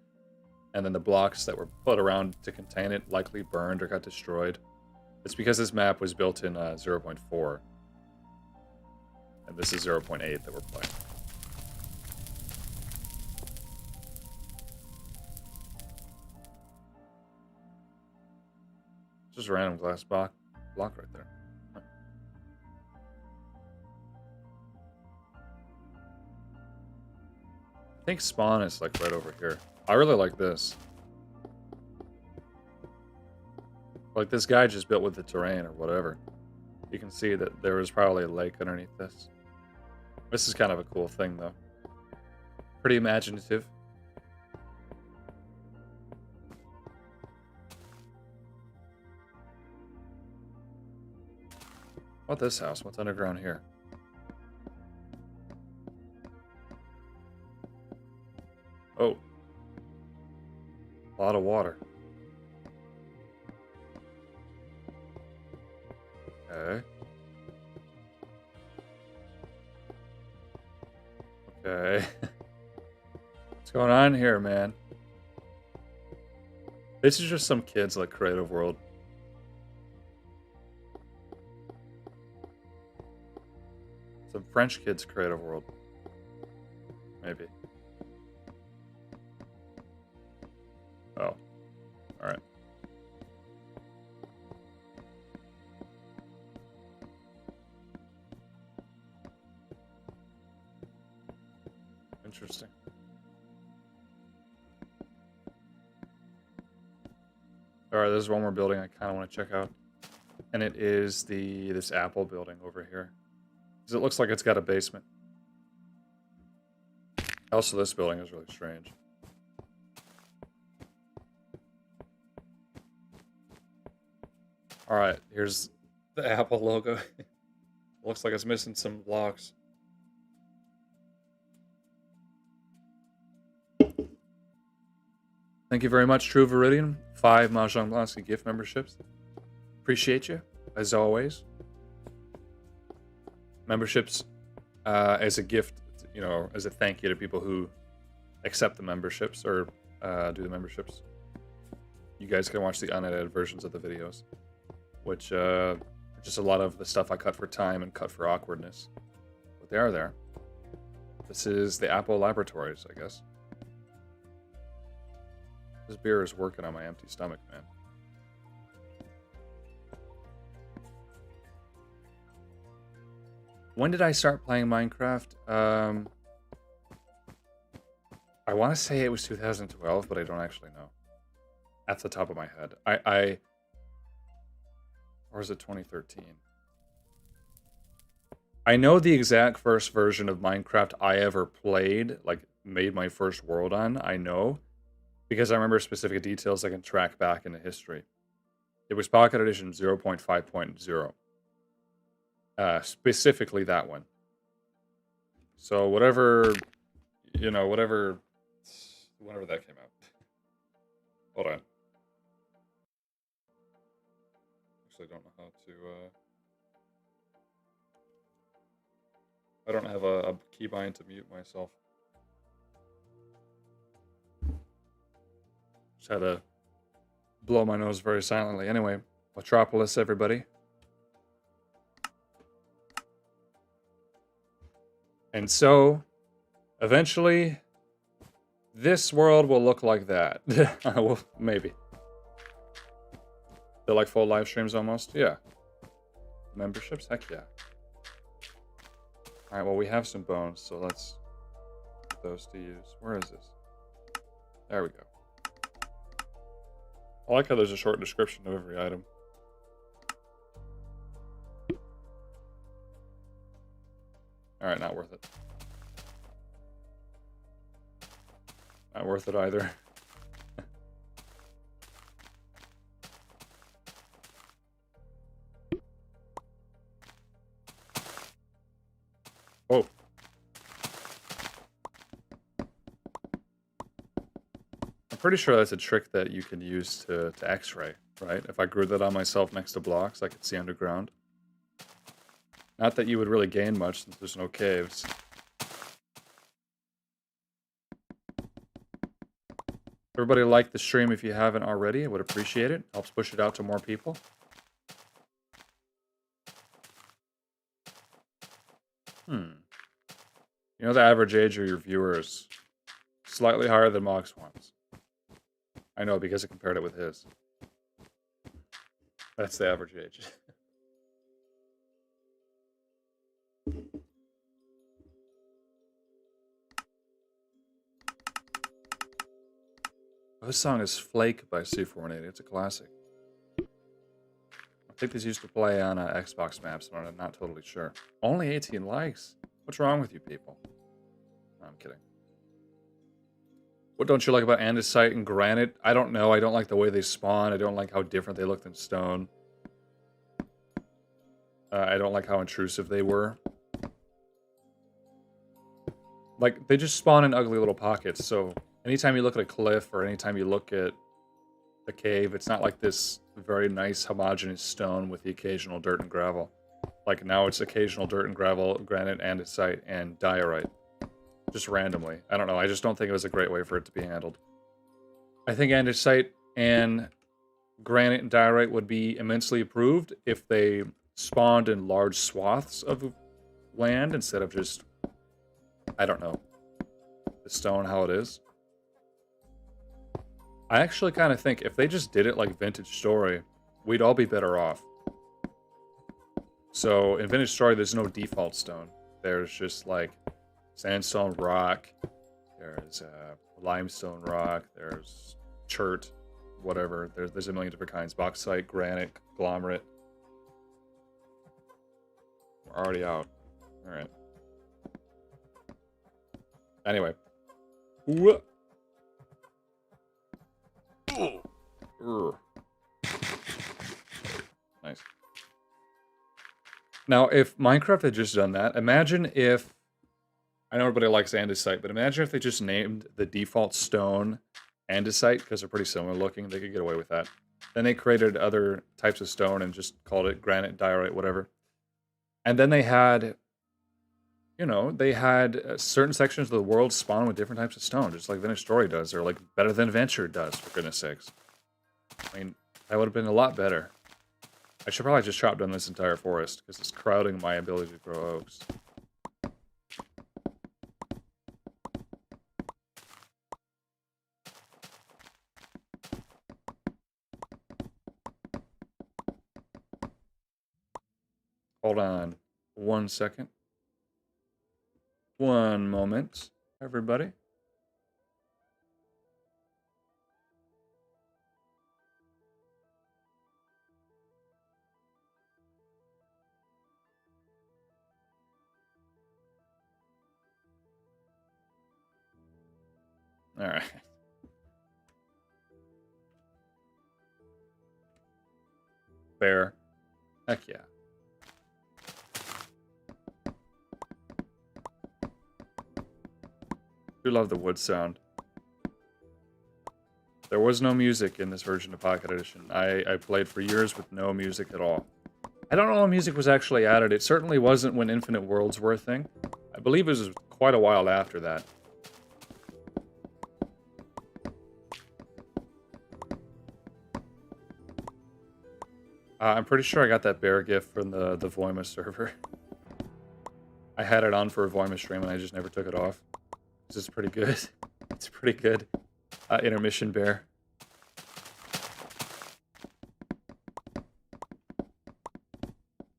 and then the blocks that were put around to contain it likely burned or got destroyed. It's because this map was built in 0.4, and this is 0.8 that we're playing. Just a random glass block right there. I think spawn is like right over here. I really like this. Like this guy just built with the terrain or whatever. You can see that there was probably a lake underneath this. This is kind of a cool thing though. Pretty imaginative. What this house? What's underground here? Oh. A lot of water. Okay. Okay. What's going on here, man? This is just some kids like Creative World. Some French kids Creative World. Maybe. Oh. Alright. Interesting. Alright, there's one more building I kind of want to check out. And it is this Apple building over here. Because it looks like it's got a basement. Also, this building is really strange. Alright, here's the Apple logo. Looks like it's missing some blocks. Thank you very much, True Viridian. 5 Mahjong Blonsky gift memberships. Appreciate you, as always. Memberships as a gift, you know, as a thank you to people who accept the memberships or do the memberships. You guys can watch the unedited versions of the videos, which just a lot of the stuff I cut for time and cut for awkwardness. But they are there. This is the Apple Laboratories, I guess. This beer is working on my empty stomach, man. When did I start playing Minecraft? I want to say it was 2012, but I don't actually know. At the top of my head. Or is it 2013? I know the exact first version of Minecraft I ever played, like made my first world on, I know. Because I remember specific details I can track back into history. It was Pocket Edition 0.5.0. Specifically that one. So whatever, you know, whenever that came out. Hold on. Actually, I don't know how to, I don't have a keybind to mute myself. Just had to blow my nose very silently. Anyway, Metropolis, everybody. And so, eventually, this world will look like that. Well, maybe. They're like full live streams almost? Yeah. Memberships? Heck yeah. Alright, well, we have some bones, so let's put those to use. Where is this? There we go. I like how there's a short description of every item. Alright, not worth it. Not worth it either. Whoa. I'm pretty sure that's a trick that you can use to X-ray, right? If I grew that on myself next to blocks, I could see underground. Not that you would really gain much since there's no caves. Everybody like the stream if you haven't already. I would appreciate it. Helps push it out to more people. You know the average age of your viewers slightly higher than Mox wants. I know because I compared it with his. That's the average age. This song is Flake by C418. It's a classic. I think this used to play on Xbox maps, but I'm not totally sure. Only 18 likes? What's wrong with you people? No, I'm kidding. What don't you like about andesite and granite? I don't know. I don't like the way they spawn. I don't like how different they look than stone. I don't like how intrusive they were. Like, they just spawn in ugly little pockets, so anytime you look at a cliff or anytime you look at a cave, it's not like this very nice homogeneous stone with the occasional dirt and gravel. Like, now it's occasional dirt and gravel, granite, andesite, and diorite. Just randomly. I don't know, I just don't think it was a great way for it to be handled. I think andesite and granite and diorite would be immensely improved if they spawned in large swaths of land instead of just, I don't know, the stone how it is. I actually kind of think if they just did it like Vintage Story, we'd all be better off. So in Vintage Story, there's no default stone. There's just like sandstone rock, there's limestone rock, there's chert, whatever. There's a million different kinds. Bauxite, granite, conglomerate. We're already out. Alright. Anyway. Whoa. Nice. Now, if Minecraft had just done that, imagine if... I know everybody likes andesite, but imagine if they just named the default stone andesite because they're pretty similar looking. They could get away with that. Then they created other types of stone and just called it granite, diorite, whatever. And then they had, you know, they had certain sections of the world spawn with different types of stone, just like Vintage Story does, or like Better Than Venture does, for goodness sakes. I mean, that would have been a lot better. I should probably just chop down this entire forest, because it's crowding my ability to grow oaks. Hold on 1 second. 1 moment, everybody. All right. Fair. Heck yeah. Do love the wood sound. There was no music in this version of Pocket Edition. I played for years with no music at all. I don't know when music was actually added. It certainly wasn't when Infinite Worlds were a thing. I believe it was quite a while after that. I'm pretty sure I got that bear gift from the Voima server. I had it on for a Voima stream and I just never took it off. This is pretty good. It's pretty good. Intermission bear.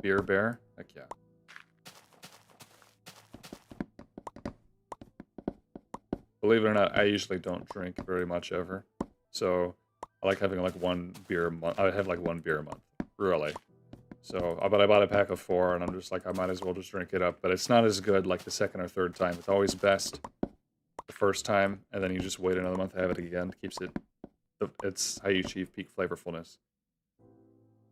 Beer bear? Heck yeah. Believe it or not, I usually don't drink very much ever. So I like having like 1 beer a month. I have like 1 beer a month. Really. So, but I bought a pack of 4 and I'm just like, I might as well just drink it up. But it's not as good like the second or third time. It's always best the first time, and then you just wait another month to have it again. Keeps it, it's how you achieve peak flavorfulness.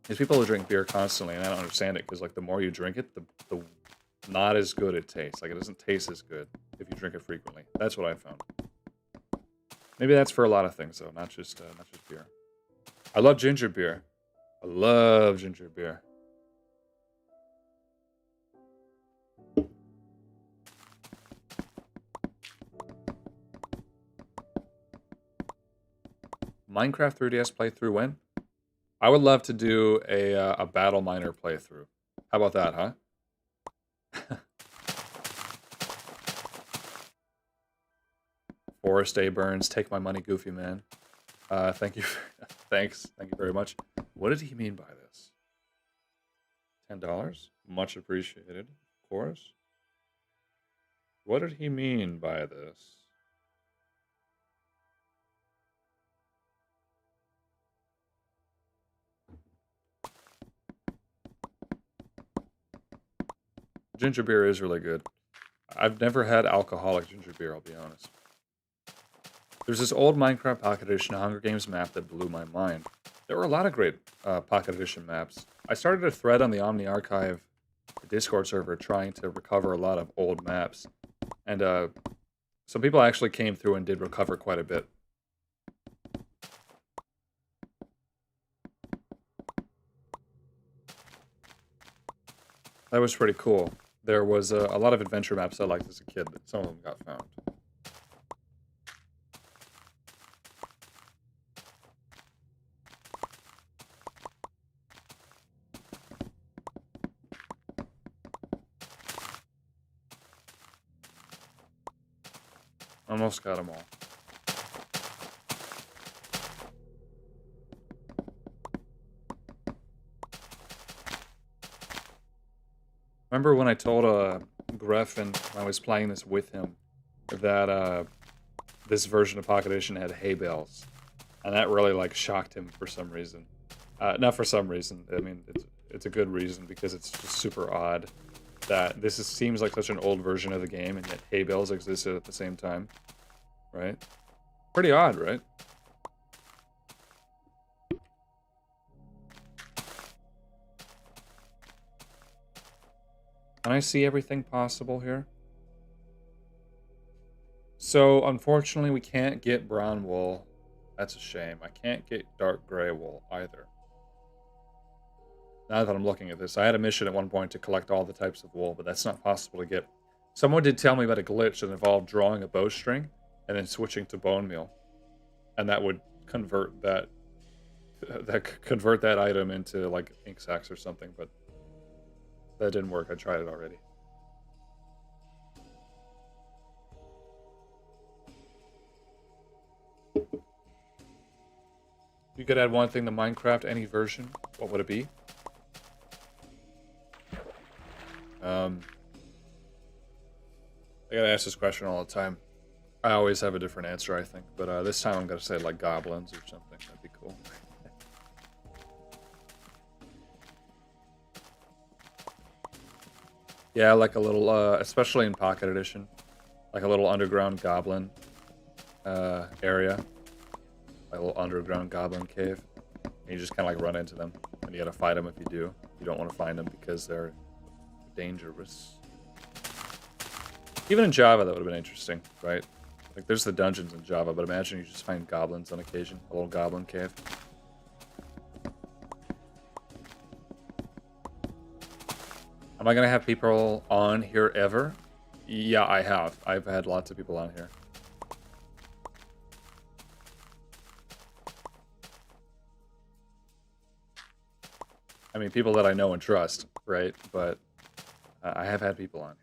There's people who drink beer constantly, and I don't understand it, because like the more you drink it, the not as good it tastes. Like it doesn't taste as good if you drink it frequently. That's what I found. Maybe that's for a lot of things though, not just beer. I love ginger beer. I love ginger beer. Minecraft 3DS playthrough when? I would love to do a Battle Miner playthrough. How about that, huh? Forest A Burns, take my money, Goofy Man. Thank you. Thanks. Thank you very much. What did he mean by this? $10? Much appreciated, of course. What did he mean by this? Ginger beer is really good. I've never had alcoholic ginger beer, I'll be honest. There's this old Minecraft Pocket Edition Hunger Games map that blew my mind. There were a lot of great Pocket Edition maps. I started a thread on the Omni Archive Discord server trying to recover a lot of old maps. And some people actually came through and did recover quite a bit. That was pretty cool. There was a lot of adventure maps I liked as a kid, but some of them got found. Almost got them all. Remember when I told Greffen, when I was playing this with him, that this version of Pocket Edition had hay bales, and that really like shocked him for some reason. Not for some reason. I mean, it's a good reason, because it's just super odd that seems like such an old version of the game, and yet hay bales existed at the same time, right? Pretty odd, right? Can I see everything possible here? So, unfortunately, we can't get brown wool That's a shame. I can't get dark gray wool either. Now that I'm looking at this, I had a mission at one point to collect all the types of wool, but that's not possible to get. Someone did tell me about a glitch that involved drawing a bowstring and then switching to bone meal, and that would convert that item into like ink sacks or something, but that didn't work. I tried it already. You could add one thing to Minecraft, any version. What would it be? I gotta ask this question all the time. I always have a different answer, I think. But this time I'm gonna say like goblins or something. That'd be cool. Yeah, like a little, especially in Pocket Edition, like a little underground goblin area. Like a little underground goblin cave. And you just kind of like run into them. And you gotta fight them if you do. You don't want to find them because they're dangerous. Even in Java, that would have been interesting, right? Like, there's the dungeons in Java, but imagine you just find goblins on occasion. A little goblin cave. Am I going to have people on here ever? Yeah, I have. I've had lots of people on here. I mean, people that I know and trust, right? But I have had people on here.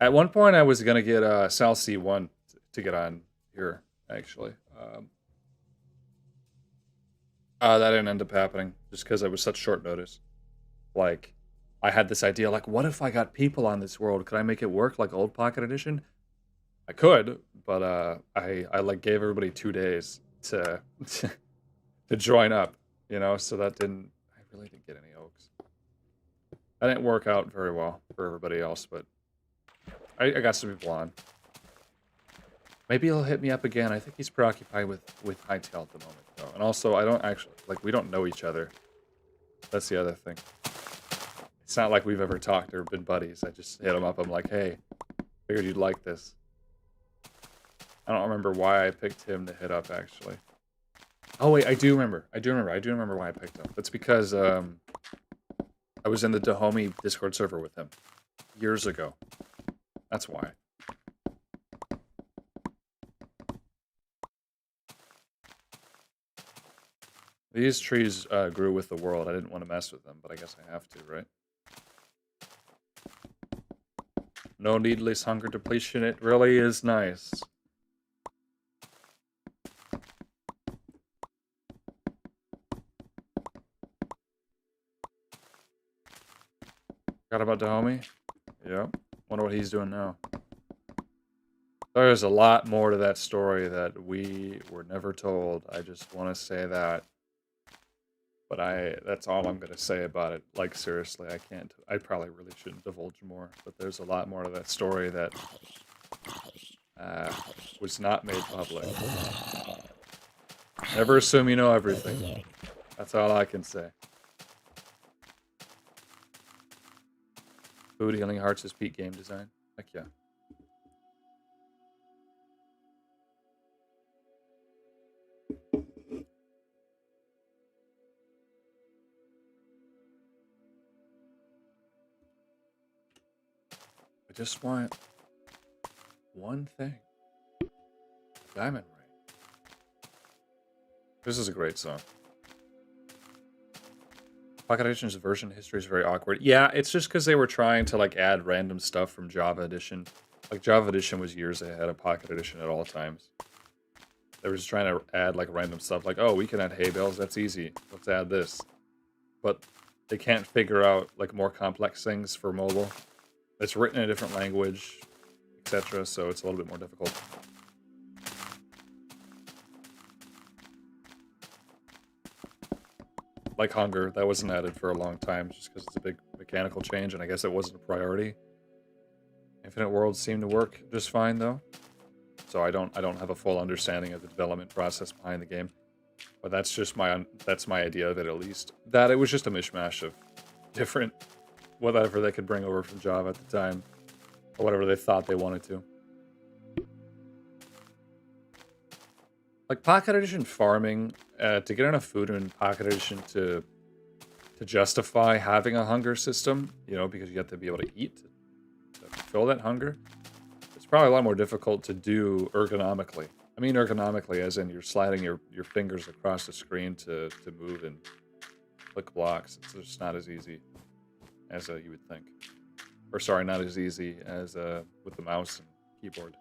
At one point, I was going to get Sal C1 to get on here, actually. That didn't end up happening, just because it was such short notice. Like, I had this idea, like, what if I got people on this world? Could I make it work like old Pocket Edition? I could, but I like gave everybody 2 days to to join up, you know, so that didn't, I really didn't get any oaks. That didn't work out very well for everybody else, but I got some people on. Maybe he'll hit me up again. I think he's preoccupied with Hightail at the moment, though. And also, I don't actually, like, we don't know each other. That's the other thing. It's not like we've ever talked or been buddies. I just hit him up. I'm like, hey, figured you'd like this. I don't remember why I picked him to hit up, actually. Oh, wait, I do remember. I do remember why I picked him. That's because I was in the Dahomey Discord server with him years ago. That's why. These trees grew with the world. I didn't want to mess with them, but I guess I have to, right? No needless hunger depletion. It really is nice. Forgot about Dahomey? Yep. Wonder what he's doing now. There's a lot more to that story that we were never told. I just want to say that. But that's all I'm going to say about it. Like, seriously, I probably really shouldn't divulge more. But there's a lot more to that story that was not made public. Never assume you know everything. That's all I can say. Food Healing Hearts is peak game design. Heck yeah. I just want one thing. Diamond Ring. This is a great song. Pocket Edition's version history is very awkward. Yeah, it's just because they were trying to like add random stuff from Java Edition. Like Java Edition was years ahead of Pocket Edition at all times. They were just trying to add like random stuff like, oh, we can add hay bales, that's easy. Let's add this. But they can't figure out like more complex things for mobile. It's written in a different language, etc., so it's a little bit more difficult. Like hunger, that wasn't added for a long time just because it's a big mechanical change, and I guess it wasn't a priority. Infinite Worlds seem to work just fine though, so I don't have a full understanding of the development process behind the game, but that's just that's my idea of it at least. That it was just a mishmash of different whatever they could bring over from Java at the time, or whatever they thought they wanted to. Like Pocket Edition farming, to get enough food in Pocket Edition to justify having a hunger system, you know, because you have to be able to eat to fulfill that hunger. It's probably a lot more difficult to do ergonomically. I mean ergonomically as in you're sliding your fingers across the screen to move and click blocks. It's just not as easy as you would think. Or sorry, not as easy as with the mouse and keyboard.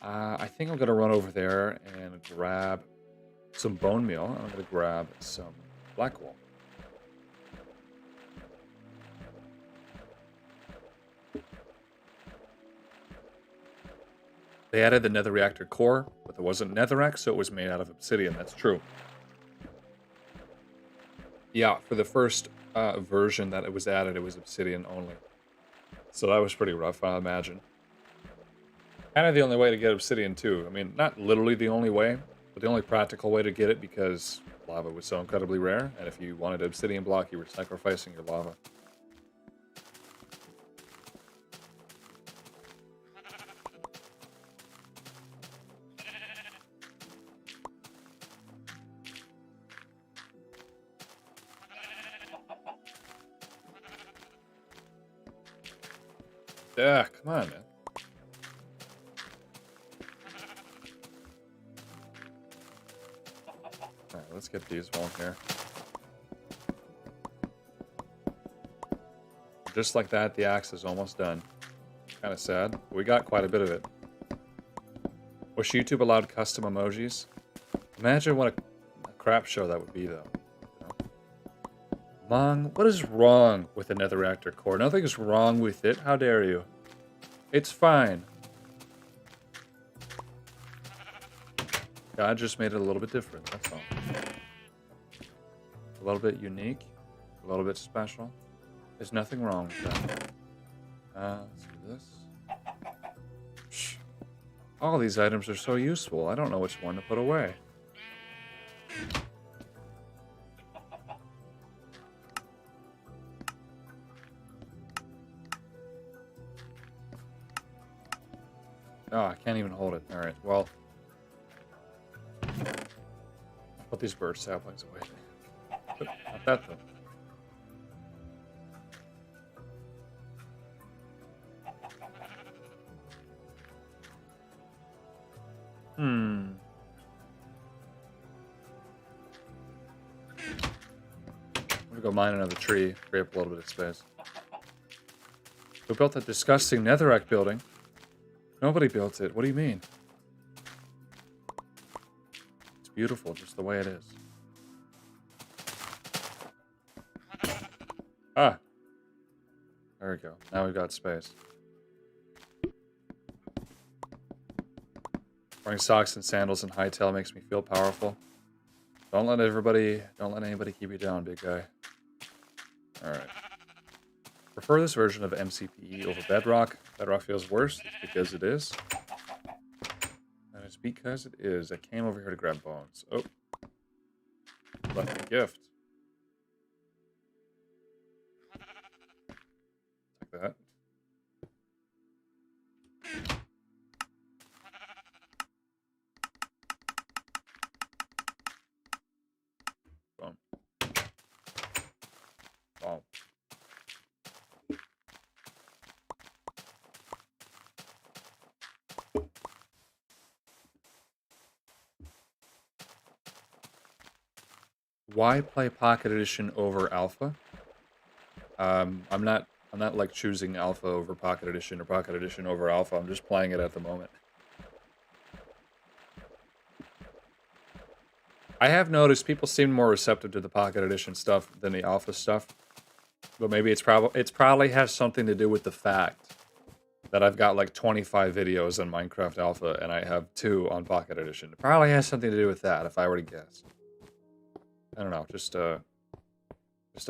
I think I'm gonna run over there and grab some bone meal. I'm gonna grab some black wool. They added the Nether reactor core, but there wasn't Netherrack, so it was made out of obsidian. That's true. Yeah, for the first version that it was added, it was obsidian only. So that was pretty rough, I imagine. Kind of the only way to get obsidian, too. I mean, not literally the only way, but the only practical way to get it because lava was so incredibly rare, and if you wanted an obsidian block, you were sacrificing your lava. Yeah, come on, man. Alright, let's get these one here. Just like that, the axe is almost done. Kind of sad, but we got quite a bit of it. Wish YouTube allowed custom emojis. Imagine what a crap show that would be, though. You know? Mong, what is wrong with the Nether reactor core? Nothing's wrong with it. How dare you? It's fine. God just made it a little bit different, that's all. A little bit unique, a little bit special. There's nothing wrong with that. Let's do this. Shh. All these items are so useful, I don't know which one to put away. Oh, I can't even hold it. Alright, well. I'll put these birch saplings away. Not that, though. I'm gonna go mine another tree, free up a little bit of space. Who built that disgusting netherrack building? Nobody built it. What do you mean? It's beautiful, just the way it is. Ah! There we go. Now we've got space. Wearing socks and sandals and hightail makes me feel powerful. Don't let anybody keep you down, big guy. Alright. Prefer this version of MCPE over Bedrock. Bedrock feels worse because it is. And it's because it is. I came over here to grab bones. Oh. Left me a gift. Take that. Boom. Wow. Why play Pocket Edition over Alpha? I'm not like choosing Alpha over Pocket Edition or Pocket Edition over Alpha. I'm just playing it at the moment. I have noticed people seem more receptive to the Pocket Edition stuff than the Alpha stuff. But maybe it's probably has something to do with the fact that I've got like 25 videos on Minecraft Alpha and I have 2 on Pocket Edition. It probably has something to do with that, if I were to guess. I don't know, just a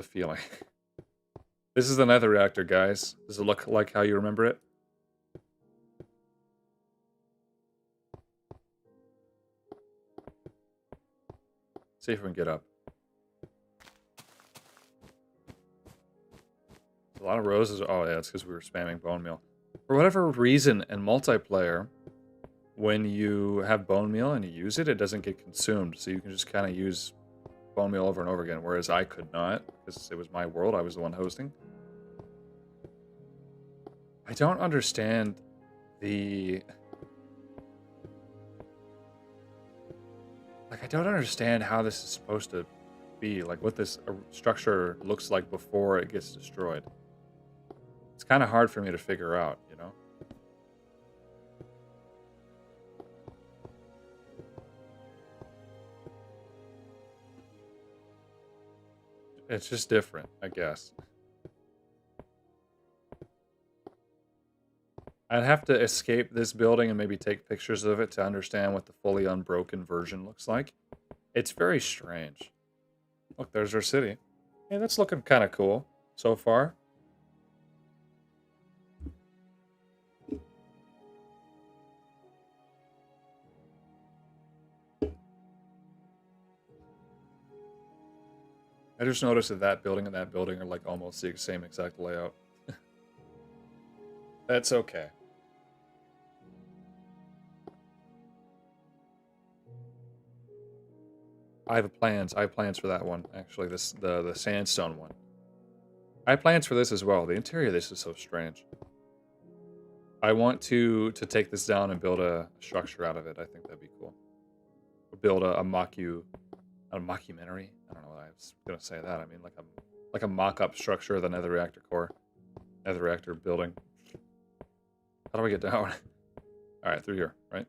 feeling. This is the Nether reactor, guys. Does it look like how you remember it? See if we can get up. A lot of roses. Oh yeah, it's because we were spamming bone meal. For whatever reason in multiplayer, when you have bone meal and you use it, it doesn't get consumed. So you can just kind of use bone meal over and over again, whereas I could not because it was my world. I was the one hosting. I don't understand the... Like, I don't understand how this is supposed to be. Like, what this structure looks like before it gets destroyed. It's kind of hard for me to figure out, you know? It's just different, I guess. I'd have to escape this building and maybe take pictures of it to understand what the fully unbroken version looks like. It's very strange. Look, there's our city. Hey, that's looking kind of cool so far. I just noticed that that building and that building are like almost the same exact layout. That's okay. I have plans. I have plans for that one, actually. The sandstone one. I have plans for this as well. The interior of this is so strange. I want to take this down and build a structure out of it. I think that'd be cool. Build a mockumentary. I don't know what I was gonna say that. I mean like a mock-up structure of the Nether reactor core, Nether reactor building. How do we get down? All right, through here, right?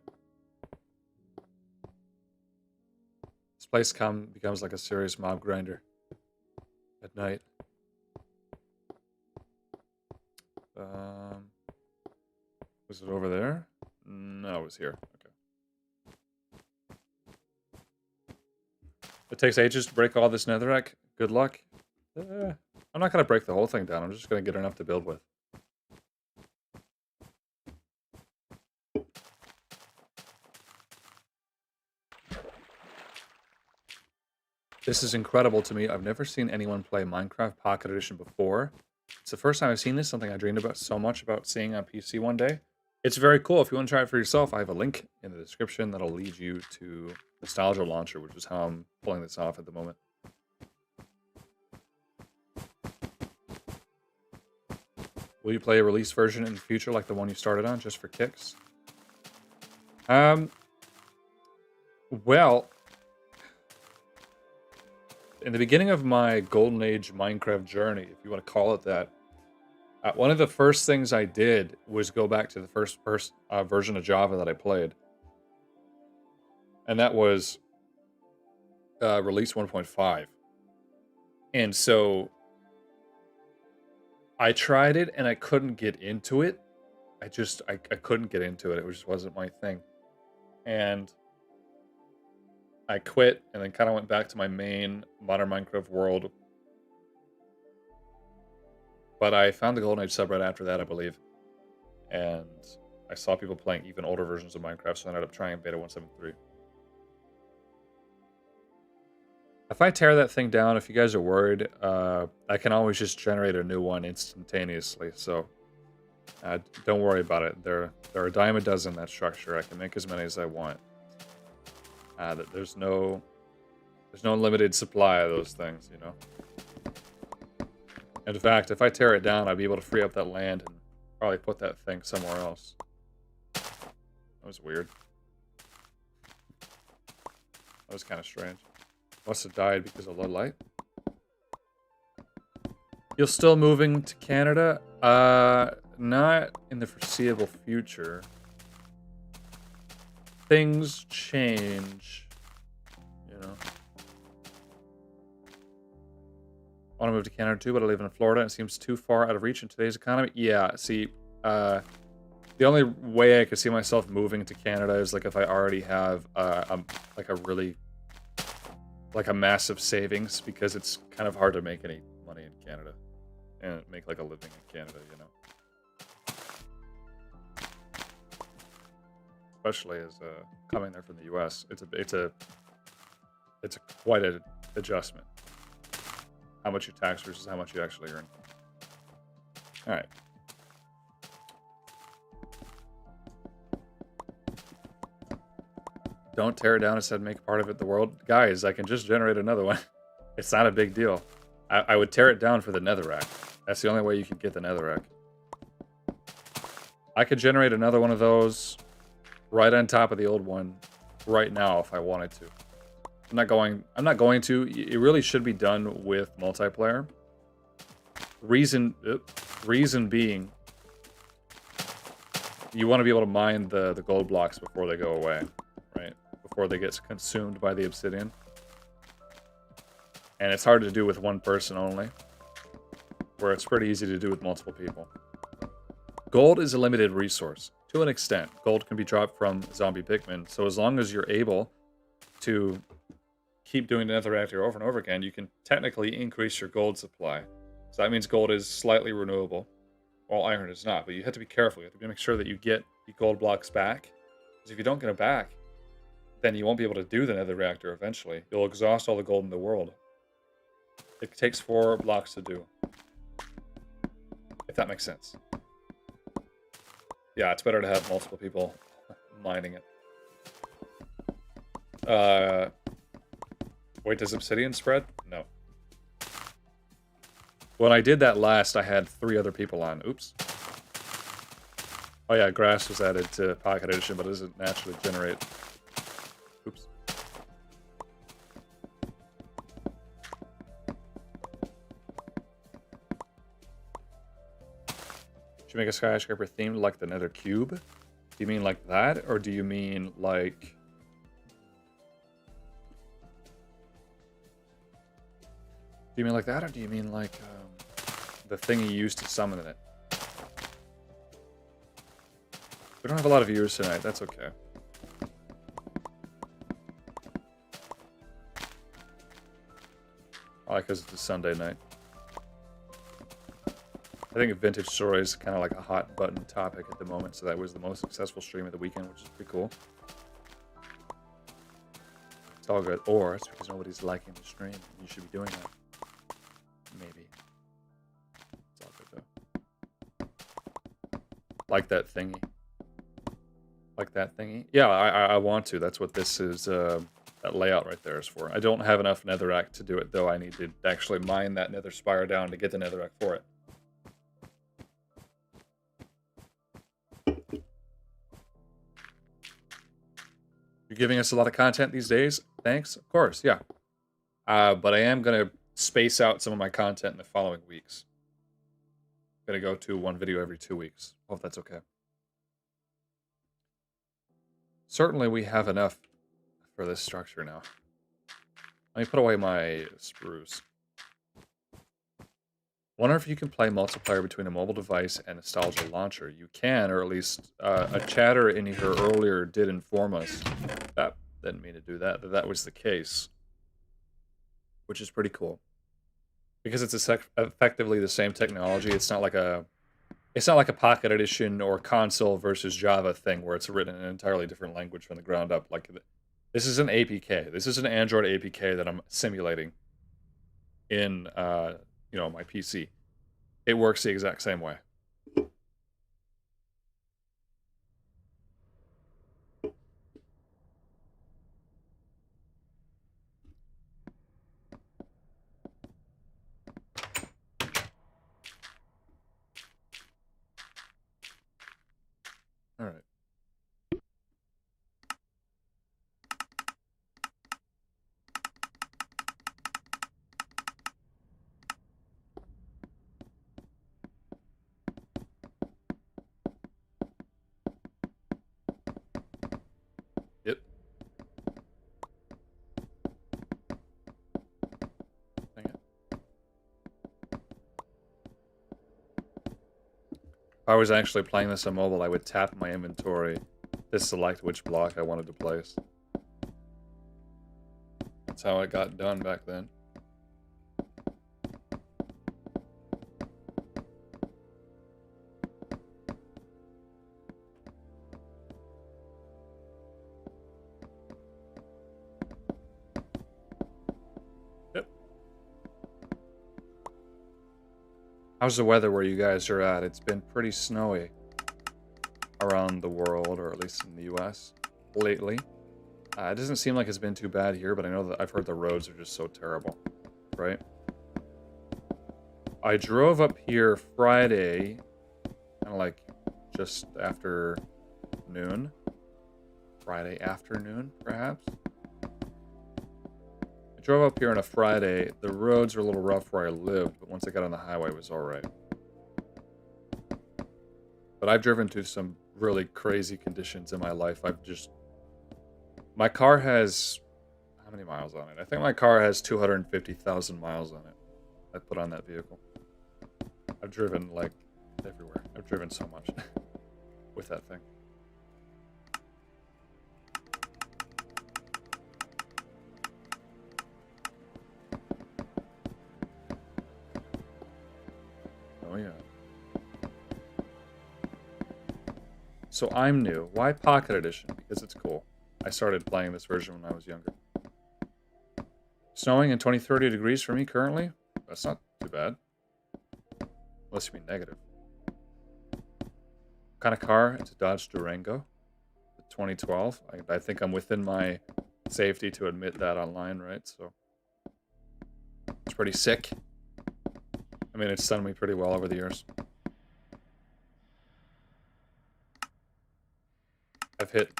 This place becomes like a serious mob grinder at night. Was it over there? No, it was here. Okay. It takes ages to break all this netherrack. Good luck. I'm not going to break the whole thing down. I'm just going to get enough to build with. This is incredible to me. I've never seen anyone play Minecraft Pocket Edition before. It's the first time I've seen this, something I dreamed about so much about seeing on PC one day. It's very cool. If you want to try it for yourself, I have a link in the description that'll lead you to Nostalgia Launcher, which is how I'm pulling this off at the moment. Will you play a release version in the future like the one you started on, just for kicks? Well, in the beginning of my Golden Age Minecraft journey, if you want to call it that, one of the first things I did was go back to the first version of Java that I played. And that was release 1.5. And so I tried it and I couldn't get into it. I couldn't get into it. It just wasn't my thing. And I quit and then kind of went back to my main modern Minecraft world. But I found the Golden Age subreddit after that, I believe. And I saw people playing even older versions of Minecraft, so I ended up trying beta 1.7.3. If I tear that thing down, if you guys are worried, I can always just generate a new one instantaneously, so don't worry about it. There are a dime a dozen in that structure. I can make as many as I want. There's no limited supply of those things, you know? In fact, if I tear it down, I'd be able to free up that land and probably put that thing somewhere else. That was weird. That was kind of strange. Must have died because of low light. You're still moving to Canada? Not in the foreseeable future. Things change, you know. I want to move to Canada too, but I live in Florida and it seems too far out of reach in today's economy. Yeah, see, the only way I could see myself moving to Canada is like if I already have like a massive savings, because it's kind of hard to make any money in Canada and make like a living in Canada, you know. Especially as coming there from the U.S., it's quite an adjustment. How much you tax versus how much you actually earn. All right. Don't tear it down instead, make part of it the world. Guys, I can just generate another one. It's not a big deal. I would tear it down for the netherrack. That's the only way you can get the netherrack. I could generate another one of those right on top of the old one right now if I wanted to. I'm not going to. It really should be done with multiplayer. Reason being, you want to be able to mine the gold blocks before they go away, right? Before they get consumed by the obsidian. And it's hard to do with one person only, where it's pretty easy to do with multiple people. Gold is a limited resource, to an extent. Gold can be dropped from zombie Pikmin, so as long as you're able to keep doing the nether reactor over and over again, you can technically increase your gold supply. So that means gold is slightly renewable, while iron is not. But you have to be careful. You have to make sure that you get the gold blocks back. Because if you don't get them back, then you won't be able to do the nether reactor eventually. You'll exhaust all the gold in the world. It takes 4 blocks to do. If that makes sense. Yeah, it's better to have multiple people mining it. Wait, does obsidian spread? No. When I did that last, I had 3 other people on. Oops. Oh yeah, grass was added to Pocket Edition, but it doesn't naturally generate. Oops. Should make a skyscraper themed like the Nether Cube? Do you mean like that, or do you mean like... Do you mean like that, or do you mean like the thing you used to summon it? We don't have a lot of viewers tonight, that's okay. I like because it's a Sunday night. I think vintage story is kind of like a hot button topic at the moment, so that was the most successful stream of the weekend, which is pretty cool. It's all good. Or it's because nobody's liking the stream. You should be doing that. Maybe. It's all good though. Like that thingy. Like that thingy. Yeah, I want to. That's what this is. That layout right there is for. I don't have enough netherrack to do it though. I need to actually mine that nether spire down to get the netherrack for it. You're giving us a lot of content these days. Thanks. Of course, yeah. But I am going to space out some of my content in the following weeks. I'm going to go to 1 video every 2 weeks. Hope that's okay. Certainly we have enough for this structure now. Let me put away my spruce. Wonder if you can play multiplayer between a mobile device and Nostalgia Launcher. You can, or at least a chatter in here earlier did inform us. That didn't mean to do that, that was the case. Which is pretty cool. Because it's effectively the same technology. It's not like a Pocket Edition or console versus Java thing where it's written in an entirely different language from the ground up. Like this is an APK. This is an Android APK that I'm simulating in you know, my PC. It works the exact same way. All right. Yep. Dang it. If I was actually playing this on mobile, I would tap my inventory to select which block I wanted to place. That's how it got done back then. Yep. How's the weather where you guys are at? It's been pretty snowy around the world, or at least in the US, lately. It doesn't seem like it's been too bad here, but I know that I've heard the roads are just so terrible, right? I drove up here Friday, kind of like just after noon. Friday afternoon, perhaps? I drove up here on a Friday. The roads are a little rough where I lived, but once I got on the highway, it was alright. But I've driven through some really crazy conditions in my life. My car has... How many miles on it? I think my car has 250,000 miles on it. I put on that vehicle. I've driven, like, everywhere. I've driven so much with that thing. Oh, yeah. So I'm new. Why Pocket Edition? Because it's cool. I started playing this version when I was younger. Snowing and 20-30 degrees for me currently? That's not too bad. Unless you mean negative. What kind of car? It's a Dodge Durango. 2012. I think I'm within my safety to admit that online, right? So it's pretty sick. I mean, it's done me pretty well over the years. I've hit...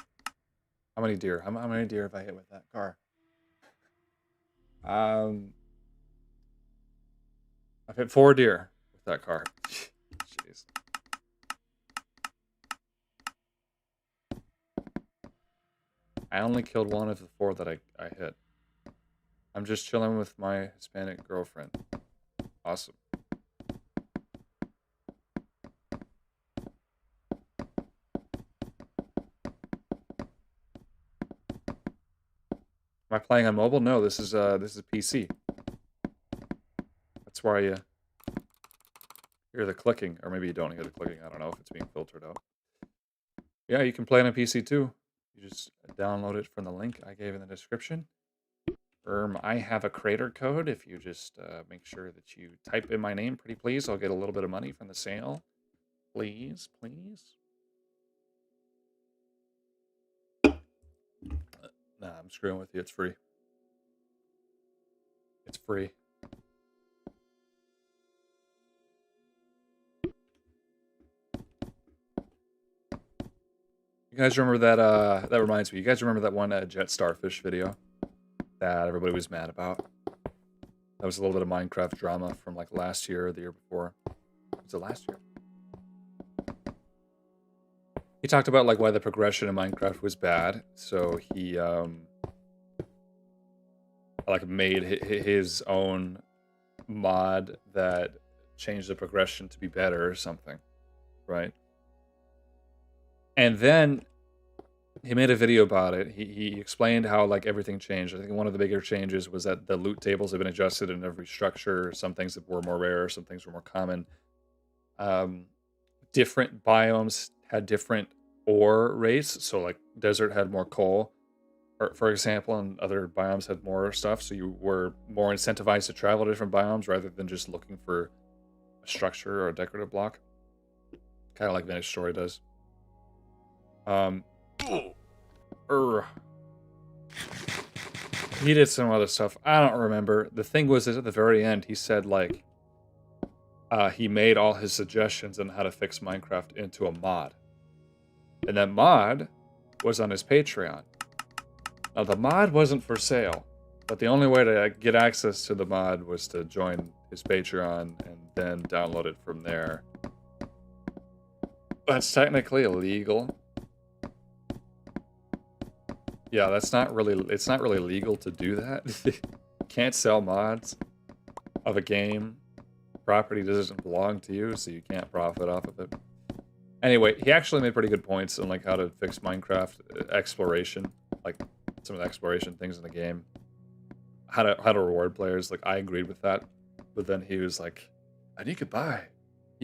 How many deer? How many deer have I hit with that car? I've hit 4 deer with that car. Jeez. I only killed 1 of the 4 that I hit. I'm just chilling with my Hispanic girlfriend. Awesome. Am I playing on mobile? No, this is PC. That's why you hear the clicking, or maybe you don't hear the clicking. I don't know if it's being filtered out. Yeah, you can play on a PC too. You just download it from the link I gave in the description. I have a creator code. If you just make sure that you type in my name, pretty please, I'll get a little bit of money from the sale. Please, please. Nah, I'm screwing with you. It's free. It's free. You guys remember that, that reminds me, you guys remember that one Jet Starfish video that everybody was mad about? That was a little bit of Minecraft drama from like last year or the year before. Was it last year? He talked about like why the progression in Minecraft was bad, so he like made his own mod that changed the progression to be better or something, right? And then he made a video about it. He explained how like everything changed. I think one of the bigger changes was that the loot tables have been adjusted in every structure. Some things that were more rare, some things were more common. Different biomes had different ore rates. So like desert had more coal, for example, and other biomes had more stuff. So you were more incentivized to travel to different biomes rather than just looking for a structure or a decorative block. Kind of like Vintage Story does. He did some other stuff. I don't remember. The thing was that at the very end, he said, like, he made all his suggestions on how to fix Minecraft into a mod. And that mod was on his Patreon. Now, the mod wasn't for sale, but the only way to get access to the mod was to join his Patreon and then download it from there. That's technically illegal. Yeah, it's not really legal to do that. You can't sell mods of a game. Property doesn't belong to you, so you can't profit off of it. Anyway, he actually made pretty good points on like how to fix Minecraft exploration, like some of the exploration things in the game. How to reward players. Like I agreed with that, but then he was like, and you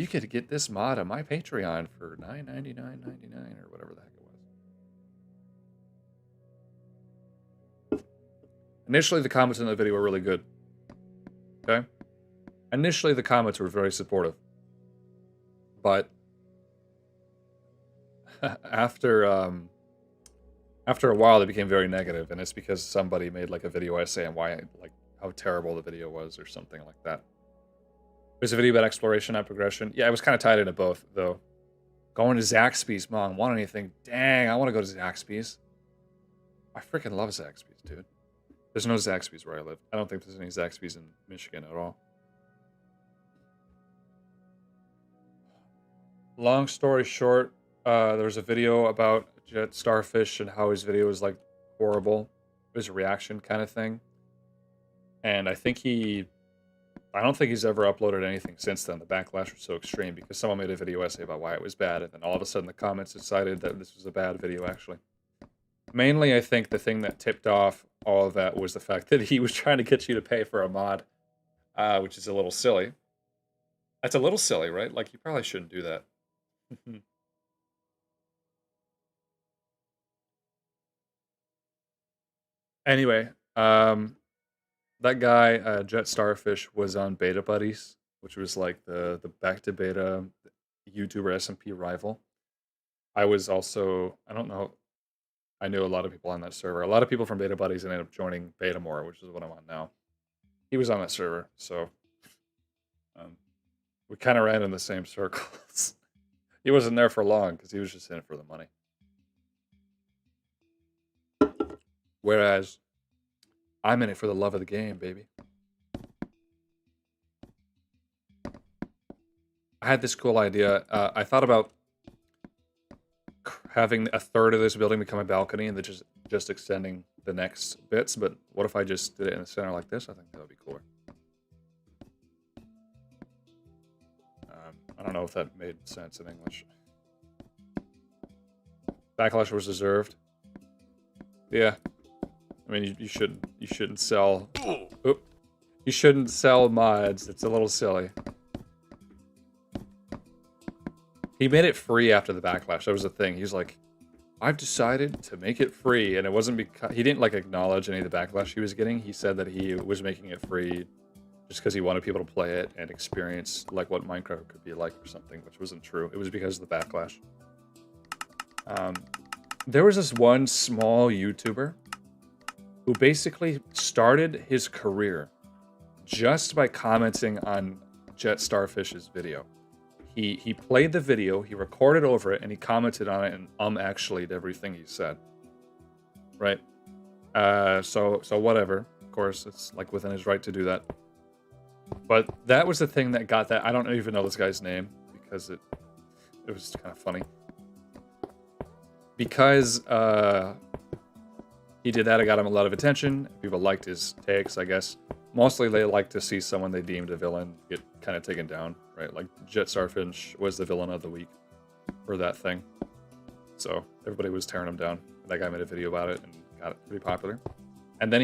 could get this mod on my Patreon for $9.99.99 or whatever the heck it was. Initially, the comments in the video were really good. Okay? Initially, the comments were very supportive. But after After a while, it became very negative, and it's because somebody made like a video essay on why, like, how terrible the video was or something like that. There's a video about exploration, not progression. Yeah, it was kind of tied into both, though. Going to Zaxby's, Mom. Want anything? Dang, I want to go to Zaxby's. I freaking love Zaxby's, dude. There's no Zaxby's where I live. I don't think there's any Zaxby's in Michigan at all. Long story short, there was a video about Jet Starfish and how his video was like horrible. It was a reaction kind of thing. And I don't think he's ever uploaded anything since then. The backlash was so extreme because someone made a video essay about why it was bad, and then all of a sudden the comments decided that this was a bad video, actually. Mainly, I think the thing that tipped off all of that was the fact that he was trying to get you to pay for a mod, which is a little silly. That's a little silly, right? Like, you probably shouldn't do that. Anyway, that guy, Jet Starfish, was on Beta Buddies, which was like the back to beta YouTuber SMP rival. I was also, I don't know, I knew a lot of people on that server. A lot of people from Beta Buddies ended up joining Beta More, which is what I'm on now. He was on that server, so we kind of ran in the same circles. He wasn't there for long because he was just in it for the money. Whereas I'm in it for the love of the game, baby. I had this cool idea. I thought about having a third of this building become a balcony and then just extending the next bits, but what if I just did it in the center like this? I think that would be cooler. I don't know if that made sense in English. Backlash was deserved. Yeah. I mean, you shouldn't sell... Oop. You shouldn't sell mods. It's a little silly. He made it free after the backlash. That was the thing. He's like, I've decided to make it free. And it wasn't because... He didn't, like, acknowledge any of the backlash he was getting. He said that he was making it free just because he wanted people to play it and experience, like, what Minecraft could be like or something, which wasn't true. It was because of the backlash. There was this one small YouTuber who basically started his career just by commenting on Jet Starfish's video. He played the video, he recorded over it, and he commented on it and actually everything he said. Right? So whatever. Of course, it's like within his right to do that. But that was the thing that got that. I don't even know this guy's name because it was kind of funny. Because he did that, it got him a lot of attention. People liked his takes, I guess. Mostly they liked to see someone they deemed a villain get kind of taken down, right? Like Jet Starfish was the villain of the week for that thing. So everybody was tearing him down. That guy made a video about it and got it pretty popular. And then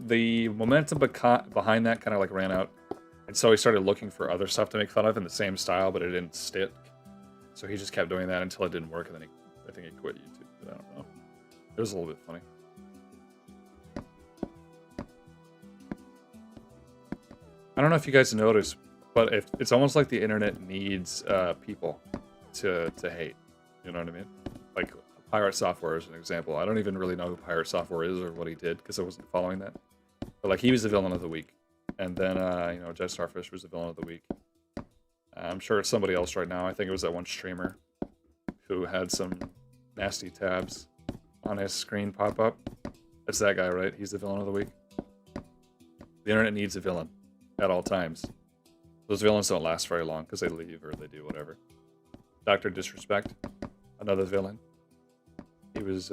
the momentum behind that kind of like ran out. And so he started looking for other stuff to make fun of in the same style, but it didn't stick. So he just kept doing that until it didn't work, and then I think he quit YouTube, but I don't know. It was a little bit funny. I don't know if you guys noticed, but it's almost like the internet needs people to hate. You know what I mean? Like Pirate Software is an example. I don't even really know who Pirate Software is or what he did because I wasn't following that. But like he was the villain of the week, and then you know, Jet Starfish was the villain of the week. I'm sure it's somebody else right now. I think it was that one streamer who had some nasty tabs on his screen pop up. That's that guy, right? He's the villain of the week. The internet needs a villain at all times. Those villains don't last very long because they leave or they do whatever. Dr. Disrespect, another villain. He was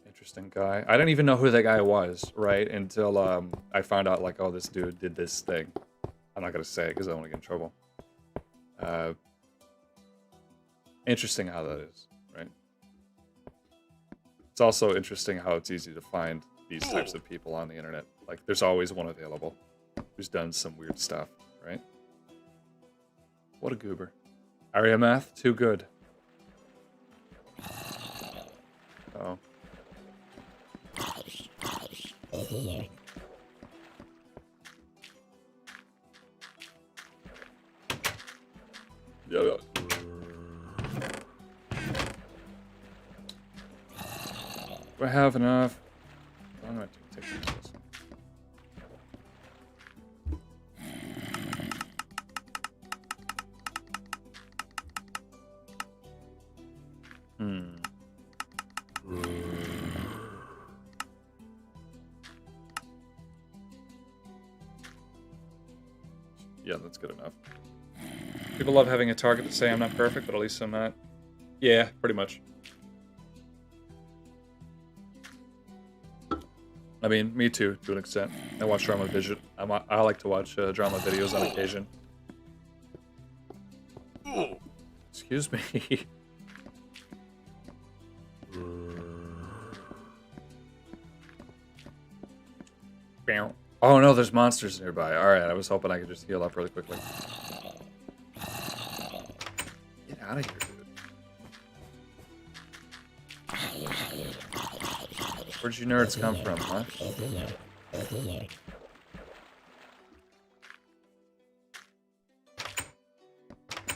interesting guy. I didn't even know who that guy was, right? Until I found out, like, oh, this dude did this thing. I'm not going to say it because I don't want to get in trouble. Interesting how that is, right? It's also interesting how it's easy to find these types of people on the internet. Like, there's always one available who's done some weird stuff, right? What a goober. Area math, too good. Oh. Yeah. Do I have enough? I'm going to take this. Yeah, that's good enough. People love having a target to say I'm not perfect, but at least I'm not. Yeah, pretty much. I mean, me too, to an extent. I watch drama vision. I like to watch drama videos on occasion. Excuse me. Oh no, there's monsters nearby. Alright, I was hoping I could just heal up really quickly. Get out of here, dude. Where'd you nerds come from, huh?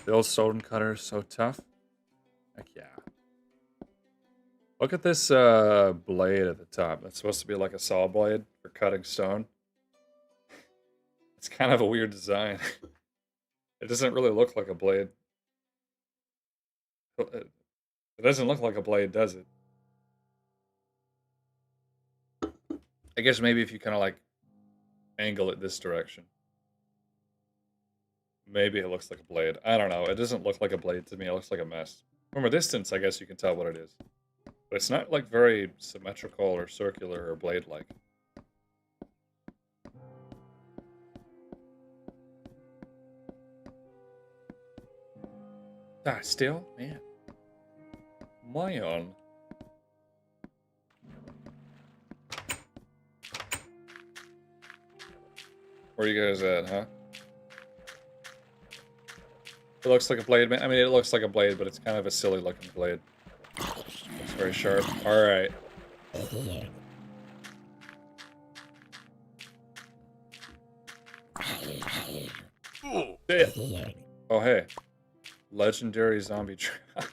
The old stone cutter is so tough. Heck yeah. Look at this blade at the top. That's supposed to be like a saw blade for cutting stone. It's kind of a weird design. It doesn't really look like a blade. It doesn't look like a blade, does it? I guess maybe if you kind of like angle it this direction. Maybe it looks like a blade. I don't know. It doesn't look like a blade to me. It looks like a mess. From a distance, I guess you can tell what it is. But it's not like very symmetrical or circular or blade-like. Ah, still? Man. Mayon. Where are you guys at, huh? It looks like a blade, man. I mean, it looks like a blade, but it's kind of a silly looking blade. Looks very sharp. Alright. Oh, hey. Legendary zombie trap.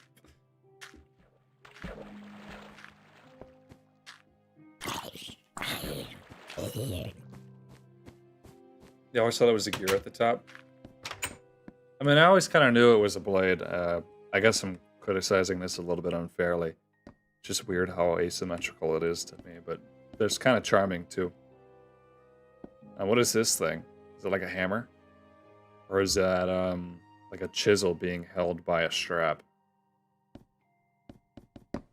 Yeah, I always thought it was a gear at the top. I mean, I always kind of knew it was a blade. I guess I'm criticizing this a little bit unfairly. Just weird how asymmetrical it is to me, but there's kind of charming too. And what is this thing? Is it like a hammer? Or is that like a chisel being held by a strap? What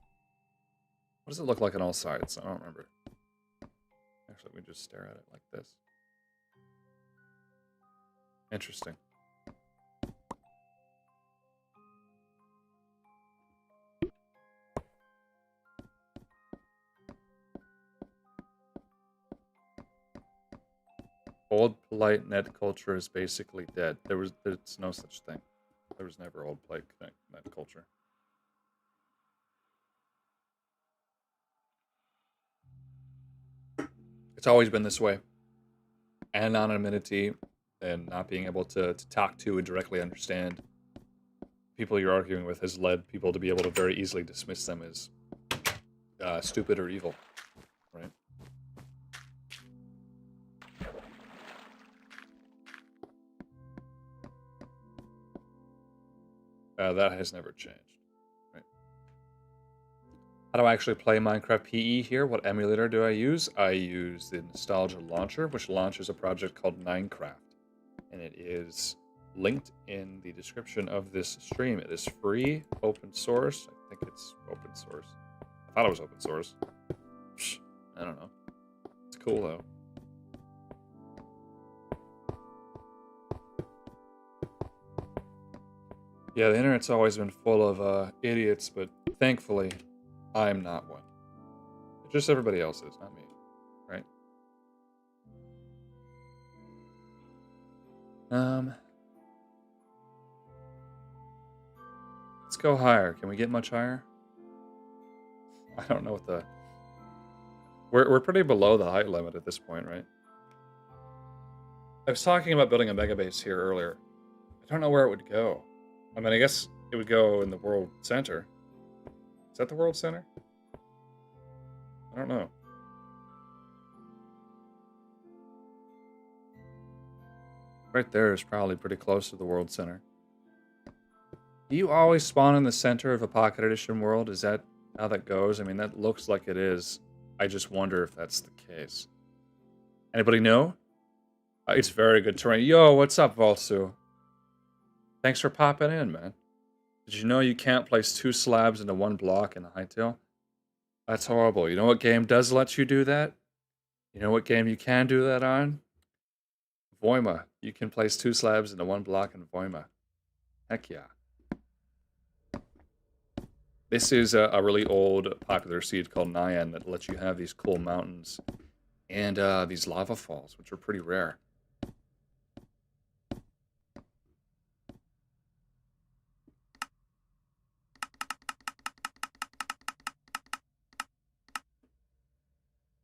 does it look like on all sides? I don't remember. Actually, we just stare at it like this. Interesting. Old polite net culture is basically dead. There's no such thing. There was never old polite net culture. It's always been this way. Anonymity and not being able to talk to and directly understand people you're arguing with has led people to be able to very easily dismiss them as stupid or evil, right? That has never changed, right? How do I actually play Minecraft PE here? What emulator do I use? I use the Nostalgia Launcher, which launches a project called Minecraft. And it is linked in the description of this stream. It is free, open source. I think it's open source. I thought it was open source. I don't know. It's cool, though. Yeah, the internet's always been full of idiots, but thankfully, I'm not one. Just everybody else is, not me, right? Let's go higher. Can we get much higher? I don't know what the... We're pretty below the height limit at this point, right? I was talking about building a mega base here earlier. I don't know where it would go. I mean, I guess it would go in the world center. Is that the world center? I don't know. Right there is probably pretty close to the world center. Do you always spawn in the center of a Pocket Edition world? Is that how that goes? I mean, that looks like it is. I just wonder if that's the case. Anybody know? It's very good terrain. Yo, what's up, Volsu? Thanks for popping in, man. Did you know you can't place 2 slabs into 1 block in a Hytale? That's horrible. You know what game does let you do that? You know what game you can do that on? Voima. You can place 2 slabs into 1 block in Voima. Heck yeah. This is a really old popular seed called Nyan that lets you have these cool mountains and these lava falls, which are pretty rare.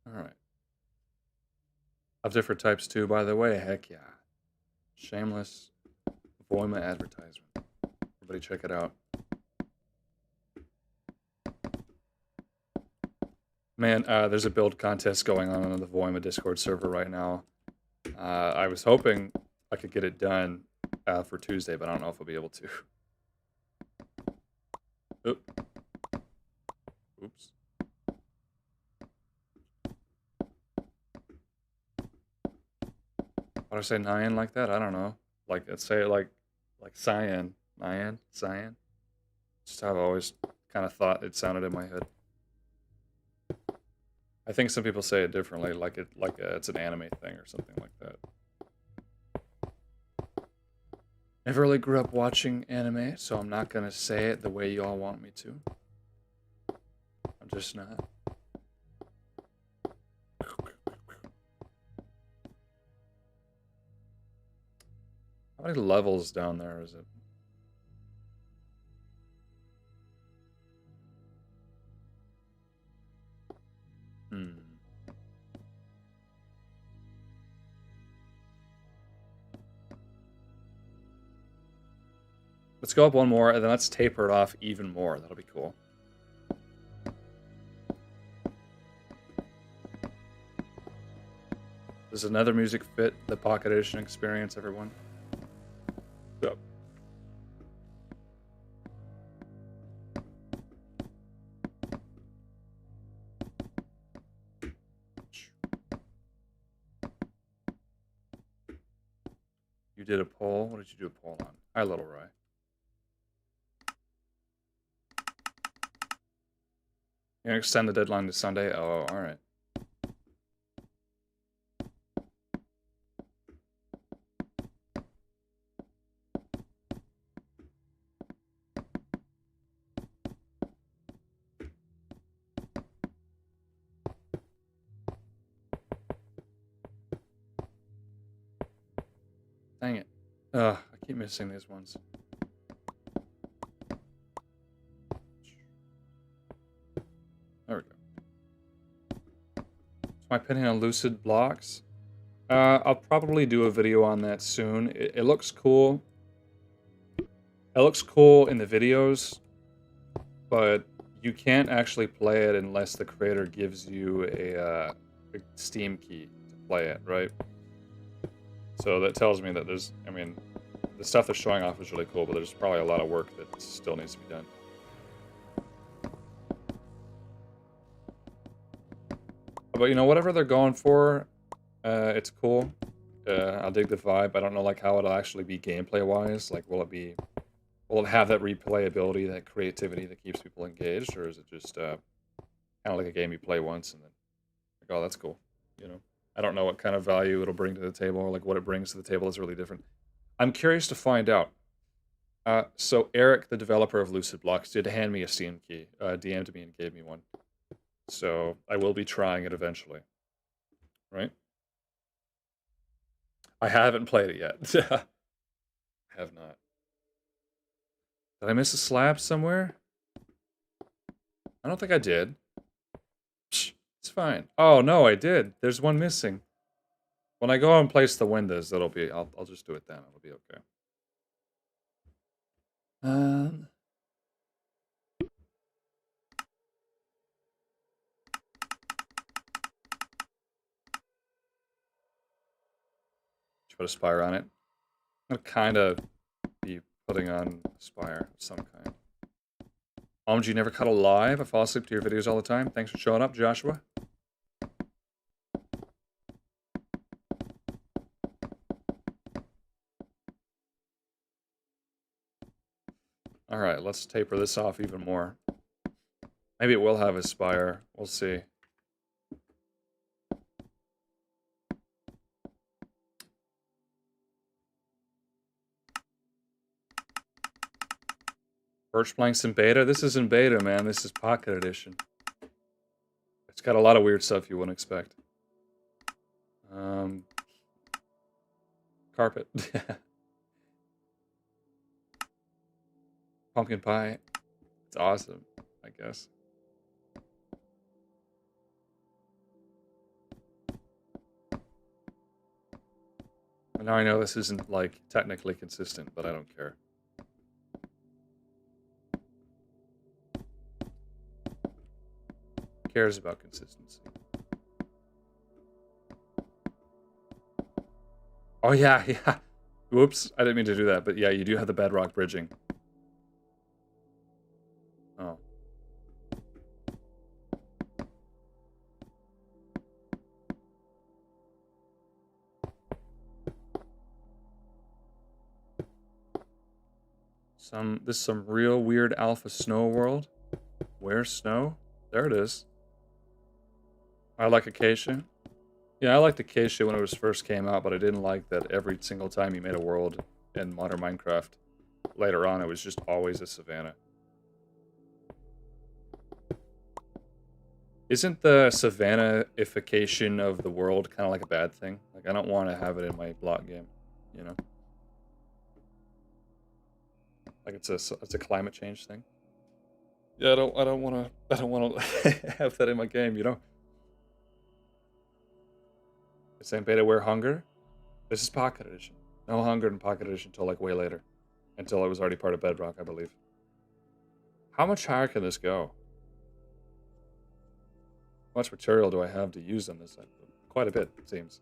Alright. Of different types too, by the way. Heck yeah. Shameless Voima advertisement. Everybody check it out. Man, there's a build contest going on the Voima Discord server right now. I was hoping I could get it done for Tuesday, but I don't know if I'll be able to. Oop. Oops. Why do I say Nyan like that? I don't know. Like, let's say it like Cyan. Nyan? Cyan? Just how I've always kind of thought it sounded in my head. I think some people say it differently, like it's an anime thing or something like that. Never really grew up watching anime, so I'm not gonna say it the way you all want me to. I'm just not. How many levels down there is it? Let's go up one more, and then let's taper it off even more. That'll be cool. Does another music fit the Pocket Edition experience, everyone? Yep. You did a poll? What did you do a poll on? Hi, Little Roy. You're gonna extend the deadline to Sunday? Oh, alright. Dang it. Ugh, I keep missing these ones. There we go. So my opinion on lucid blocks? I'll probably do a video on that soon. It looks cool. It looks cool in the videos, but you can't actually play it unless the creator gives you a Steam key to play it, right? So that tells me that there's, I mean, the stuff they're showing off is really cool, but there's probably a lot of work that still needs to be done. But, you know, whatever they're going for, it's cool. I'll dig the vibe. I don't know, like, how it'll actually be gameplay-wise. Like, will it have that replayability, that creativity that keeps people engaged, or is it just kind of like a game you play once and then, like, oh, that's cool, you know? I don't know what kind of value it'll bring to the table, or like what it brings to the table is really different. I'm curious to find out. So Eric, the developer of Lucid Blocks, did hand me a Steam key, DM'd me and gave me one. So I will be trying it eventually. Right? I haven't played it yet. I have not. Did I miss a slab somewhere? I don't think I did. Psh, it's fine. Oh, no, I did. There's one missing. When I go and place the windows, that'll be... I'll just do it then. It'll be okay. Put a Spire on it. I'm gonna kind of be putting on a Spire of some kind. OMG never cut alive. I fall asleep to your videos all the time. Thanks for showing up, Joshua. Alright, let's taper this off even more. Maybe it will have a Spire. We'll see. Birch Planks in beta? This isn't beta, man. This is Pocket Edition. It's got a lot of weird stuff you wouldn't expect. Carpet. Pumpkin pie. It's awesome, I guess. And now I know this isn't, like, technically consistent, but I don't care. Who cares about consistency? Oh, yeah, yeah. Whoops, I didn't mean to do that, but yeah, you do have the bedrock bridging. Oh. This is some real weird alpha snow world. Where's snow? There it is. I like Acacia. Yeah, I liked Acacia when it was first came out, but I didn't like that every single time you made a world in modern Minecraft, later on it was just always a savanna. Isn't the savanna-ification of the world kind of like a bad thing? Like, I don't want to have it in my block game, you know? Like, it's a climate change thing. Yeah, I don't want to have that in my game, you know? Same beta where hunger? This is Pocket Edition. No hunger in Pocket Edition until like way later. Until it was already part of Bedrock, I believe. How much higher can this go? How much material do I have to use on this? Quite a bit, it seems.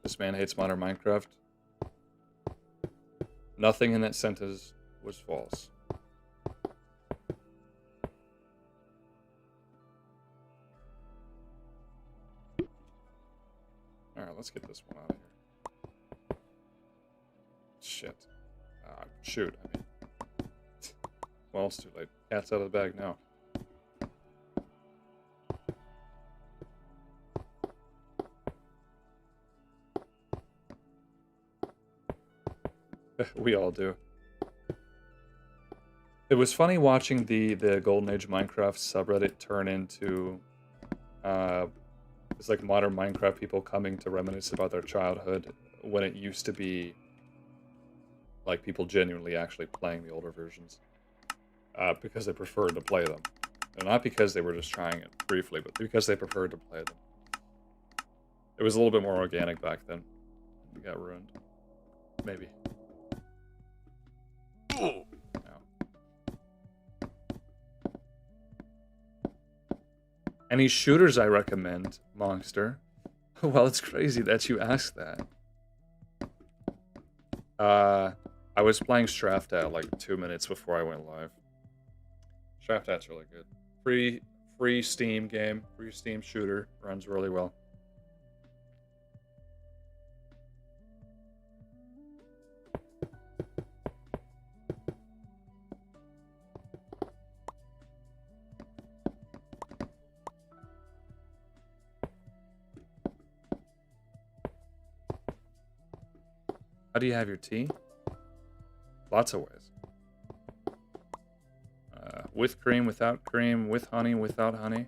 This man hates modern Minecraft. Nothing in that sentence was false. Alright, let's get this one out of here. Shit. Shoot, I mean. Well, it's too late. Cat's out of the bag now. We all do. It was funny watching the Golden Age Minecraft subreddit turn into it's like modern Minecraft people coming to reminisce about their childhood when it used to be like people genuinely actually playing the older versions because they preferred to play them. And not because they were just trying it briefly, but because they preferred to play them. It was a little bit more organic back then. It got ruined. Maybe. No. Any shooters I recommend, Monster? Well, it's crazy that you asked that. I was playing Straftat like 2 minutes before I went live. Straftat's really good. Free Steam game, free Steam shooter, runs really well. How do you have your tea? Lots of ways. With cream, without cream, with honey, without honey.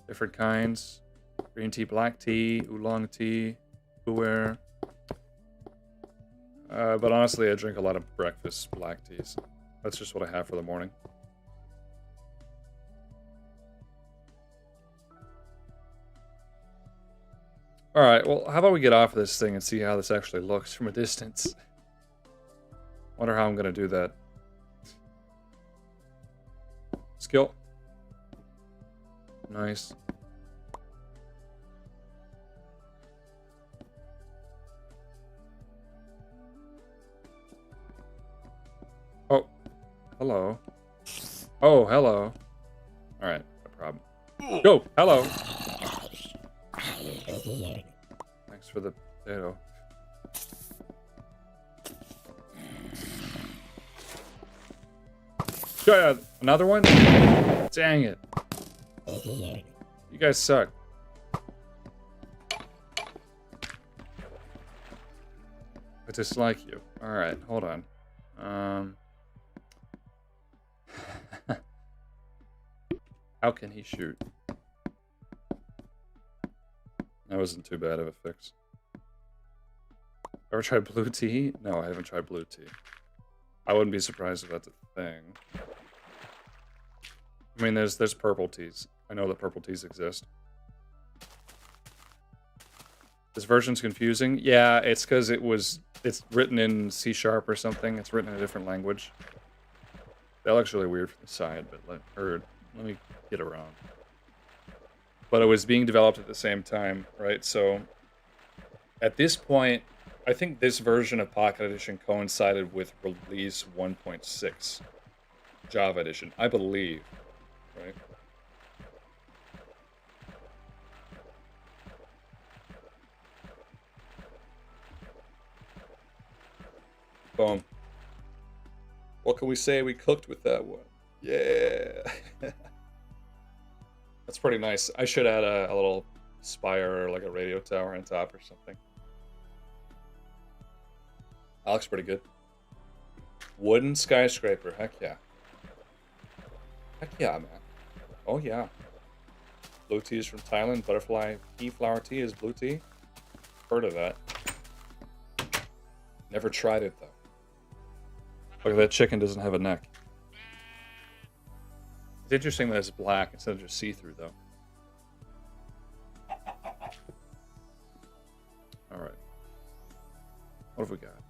Different kinds. Green tea, black tea, oolong tea, pu'er. But honestly, I drink a lot of breakfast black teas. That's just what I have for the morning. Alright, well, how about we get off this thing and see how this actually looks from a distance? Wonder how I'm gonna do that. Skill. Nice. Oh. Hello. Oh, hello. Alright, no problem. Go! Hello! Thanks for the potato. God, another one? Dang it. You guys suck. I dislike you. Alright, hold on. How can he shoot? That wasn't too bad of a fix. Ever tried blue tea? No, I haven't tried blue tea. I wouldn't be surprised if that's a thing. I mean, there's purple teas. I know that purple teas exist. This version's confusing. Yeah, it's because it's written in C# or something. It's written in a different language. That looks really weird from the side, but let me get around. But it was being developed at the same time, right? So at this point, I think this version of Pocket Edition coincided with release 1.6 Java Edition, I believe, right? Boom. What can we say we cooked with that one? Yeah. That's pretty nice. I should add a little spire or like a radio tower on top or something. That looks pretty good. Wooden skyscraper. Heck yeah. Heck yeah, man. Oh yeah. Blue tea is from Thailand. Butterfly pea flower tea is blue tea. Heard of that. Never tried it though. Look, that chicken doesn't have a neck. It's interesting that it's black instead of just see-through, though. Alright. What have we got?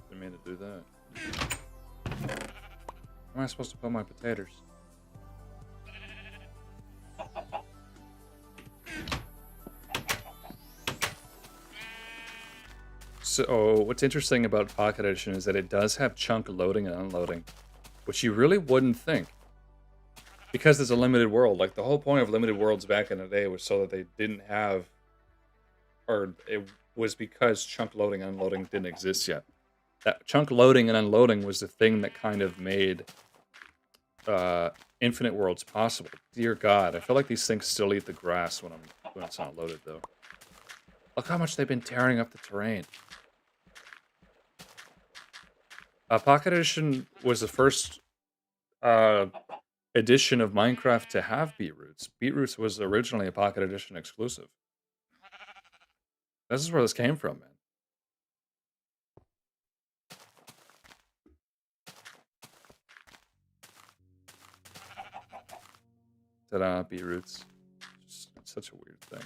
Didn't mean to do that. Where am I supposed to put my potatoes? So, what's interesting about Pocket Edition is that it does have chunk loading and unloading, which you really wouldn't think. Because it's a limited world. Like, the whole point of limited worlds back in the day was so that they didn't have... Or, it was because chunk loading and unloading didn't exist yet. That chunk loading and unloading was the thing that kind of made infinite worlds possible. Dear God, I feel like these things still eat the grass when it's not loaded, though. Look how much they've been tearing up the terrain. Pocket Edition was the first edition of Minecraft to have beetroots. Beetroots was originally a Pocket Edition exclusive. This is where this came from, man. Ta-da, beetroots. It's such a weird thing.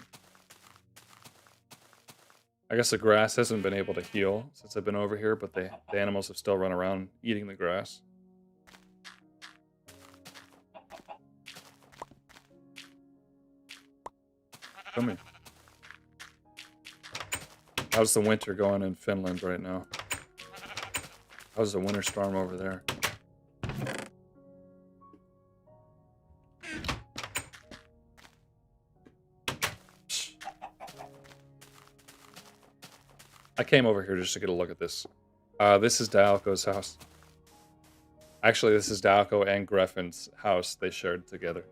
I guess the grass hasn't been able to heal since I've been over here, but the animals have still run around eating the grass. Come here. How's the winter going in Finland right now? How's the winter storm over there? I came over here just to get a look at this. This is Dalco's house. Actually, this is Dalco and Greffin's house they shared together.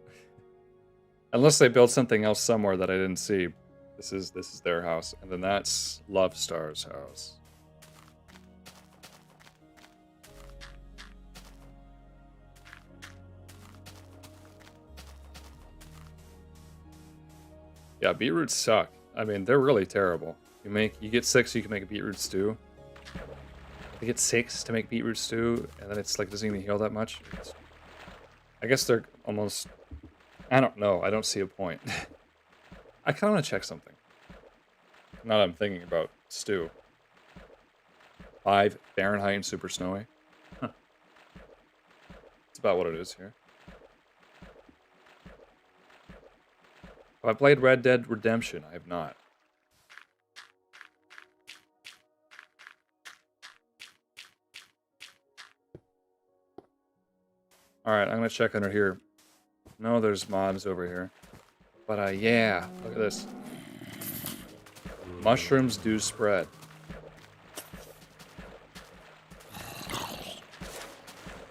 Unless they built something else somewhere that I didn't see. This is their house. And then that's Love Star's house. Yeah, beetroots suck. I mean, they're really terrible. You get 6, you can make a beetroot stew. You get 6 to make beetroot stew, and then it's like doesn't even heal that much. I guess they're almost... I don't know. I don't see a point. I kind of want to check something. Now that I'm thinking about stew. 5 Fahrenheit and super snowy. Huh. That's about what it is here. Have I played Red Dead Redemption? I have not. Alright, I'm gonna check under here. No, there's mobs over here. But, yeah. Look at this. Mushrooms do spread.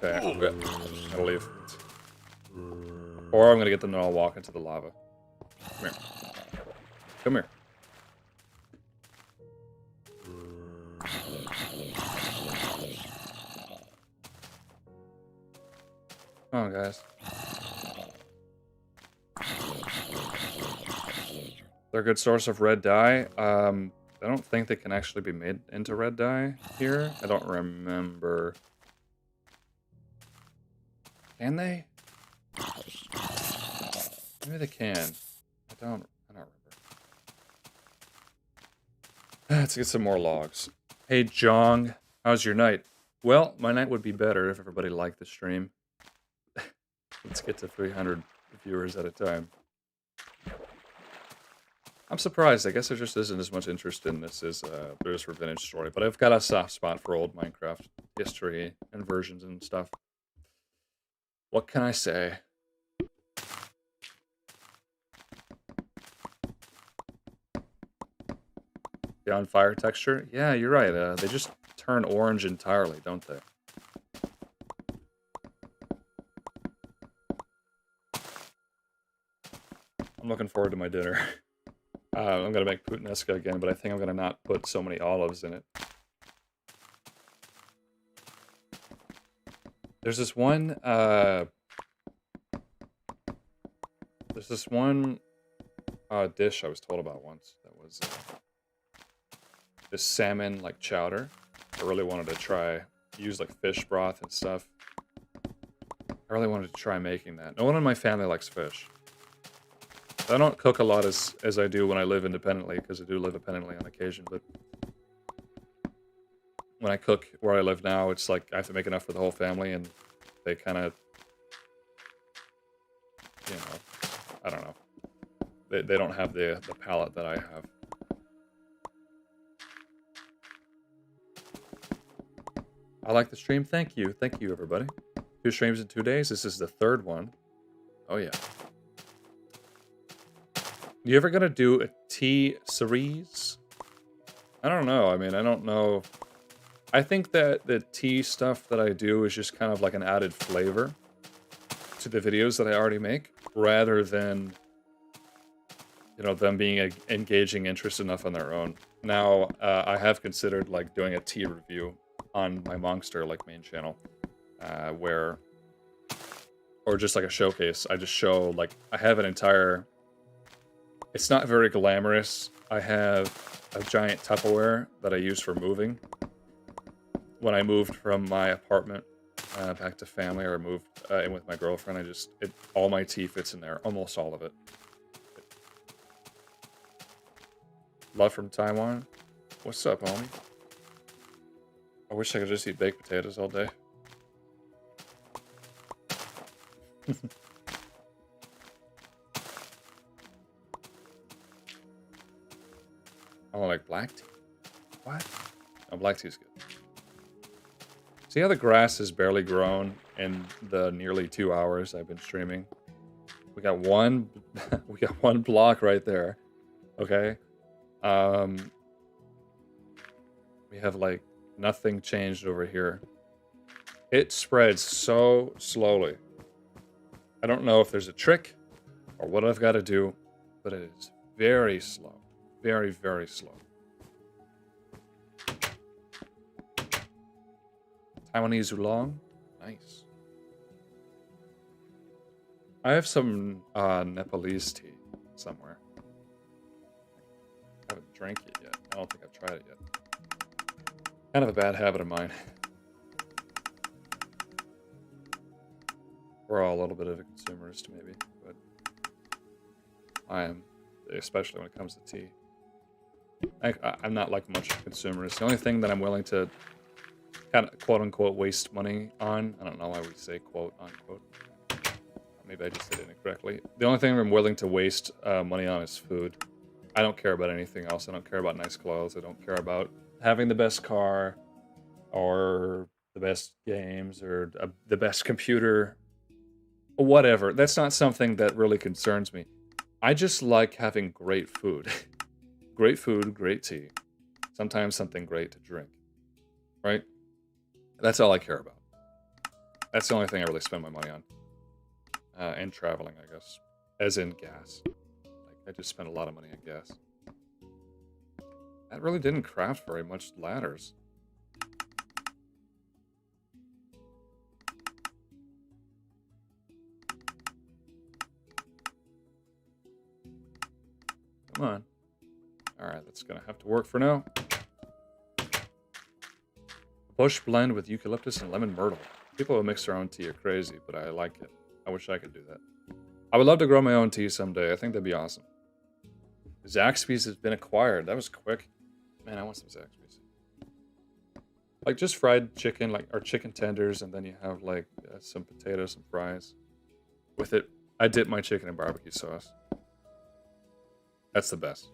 Okay, I'm gonna leave. Or I'm gonna get them to all walk into the lava. Come here. Come here. Come on, guys. They're a good source of red dye. I don't think they can actually be made into red dye here. I don't remember. Can they? Maybe they can. I don't remember. Let's get some more logs. Hey, Jong, how's your night? Well, my night would be better if everybody liked the stream. Let's get to 300 viewers at a time. I'm surprised. I guess there just isn't as much interest in this as there is for Vintage Story. But I've got a soft spot for old Minecraft history and versions and stuff. What can I say? The on fire texture? Yeah, you're right. They just turn orange entirely, don't they? I'm looking forward to my dinner. I'm gonna make puttanesca again, but I think I'm gonna not put so many olives in it. There's this one, dish I was told about once that was this salmon like chowder. I really wanted to try. Use like fish broth and stuff. I really wanted to try making that. No one in my family likes fish. I don't cook a lot as I do when I live independently, because I do live independently on occasion, but when I cook where I live now, it's like I have to make enough for the whole family, and they kind of, you know, I don't know. They don't have the palate that I have. I like the stream. Thank you. Thank you, everybody. 2 streams in 2 days. This is the 3rd one. Oh, yeah. You ever gonna do a tea series? I don't know. I mean, I don't know. I think that the tea stuff that I do is just kind of like an added flavor to the videos that I already make, rather than, you know, them being engaging interest enough on their own. Now, I have considered like doing a tea review on my Monster like main channel, where, or just like a showcase. I just show like I have an entire. It's not very glamorous. I have a giant Tupperware that I use for moving. When I moved from my apartment back to family, or moved in with my girlfriend, all my tea fits in there, almost all of it. Love from Taiwan. What's up, homie? I wish I could just eat baked potatoes all day. I don't like black tea. What? No, black tea is good. See how the grass has barely grown in the nearly 2 hours I've been streaming? We got one, we got one block right there. Okay. We have like nothing changed over here. It spreads so slowly. I don't know if there's a trick or what I've got to do, but it is very slow. Very, very slow. Taiwanese oolong. Nice. I have some Nepalese tea somewhere. I haven't drank it yet. I don't think I've tried it yet. Kind of a bad habit of mine. We're all a little bit of a consumerist, maybe, but time, especially when it comes to tea. I'm not like much of a consumer. It's the only thing that I'm willing to kind of quote unquote waste money on. I don't know why we say quote unquote. Maybe I just said it incorrectly. The only thing I'm willing to waste money on is food. I don't care about anything else. I don't care about nice clothes. I don't care about having the best car or the best games or the best computer. Whatever. That's not something that really concerns me. I just like having great food. Great food, great tea. Sometimes something great to drink. Right? That's all I care about. That's the only thing I really spend my money on. And traveling, I guess. As in gas. Like, I just spent a lot of money on gas. That really didn't craft very much ladders. Come on. Alright, that's gonna have to work for now. Bush blend with eucalyptus and lemon myrtle. People who mix their own tea are crazy, but I like it. I wish I could do that. I would love to grow my own tea someday. I think that'd be awesome. Zaxby's has been acquired. That was quick. Man, I want some Zaxby's. Like just fried chicken, like or chicken tenders, and then you have like some potatoes, some fries. With it, I dip my chicken in barbecue sauce. That's the best.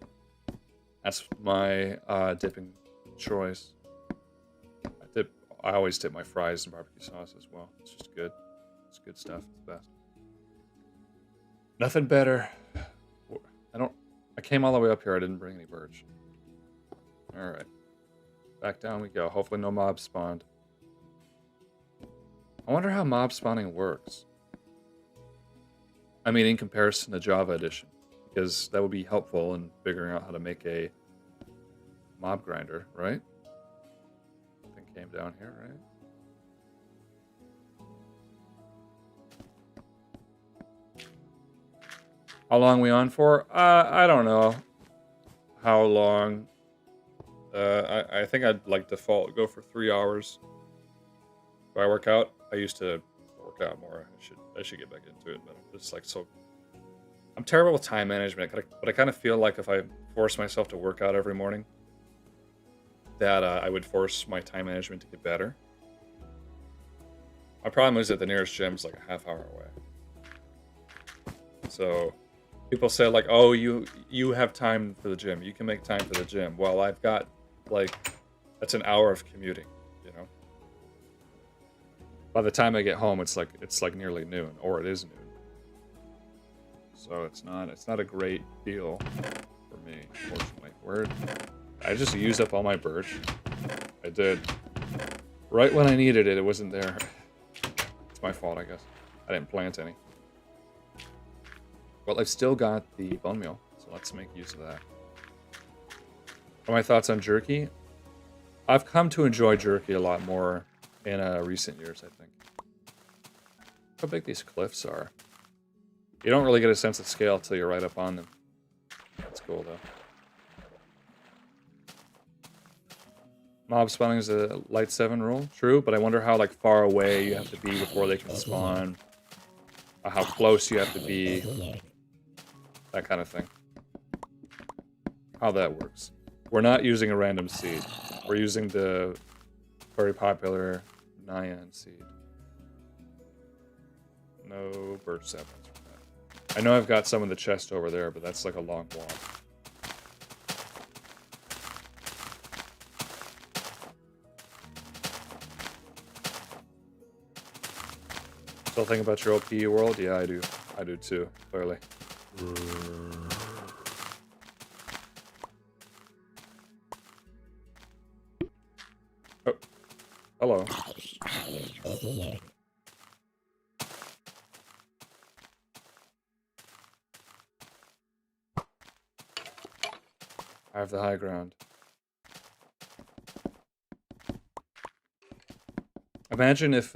That's my dipping choice. I always dip my fries in barbecue sauce as well. It's just good. It's good stuff. It's the best. Nothing better. I came all the way up here. I didn't bring any birch. All right. Back down we go. Hopefully no mobs spawned. I wonder how mob spawning works. I mean, in comparison to Java Edition. Because that would be helpful in figuring out how to make a mob grinder, right? Something came down here, right? How long we on for? I don't know how long. I think I'd like default go for 3 hours. If I work out, I used to work out more. I should get back into it, but I'm just like so. I'm terrible with time management, but I kind of feel like if I force myself to work out every morning, that I would force my time management to get better. My problem is that the nearest gym is like a half hour away. So people say like, oh, you have time for the gym. You can make time for the gym. Well, I've got like, that's an hour of commuting, you know? By the time I get home, it's like nearly noon, or it is noon. So it's not a great deal for me, unfortunately. I just used up all my birch. I did. Right when I needed it, it wasn't there. It's my fault, I guess. I didn't plant any. Well, I've still got the bone meal, so let's make use of that. What are my thoughts on jerky? I've come to enjoy jerky a lot more in recent years, I think. Look how big these cliffs are. You don't really get a sense of scale until you're right up on them. That's cool, though. Mob spawning is a light 7 rule. True, but I wonder how like far away you have to be before they can spawn. How close you have to be. That kind of thing. How that works. We're not using a random seed. We're using the very popular Nyan seed. No birch saplings from that. I know I've got some in the chest over there, but that's like a long walk. Still think about your OP world? Yeah, I do. I do too, clearly. Oh. Hello. I have the high ground. Imagine if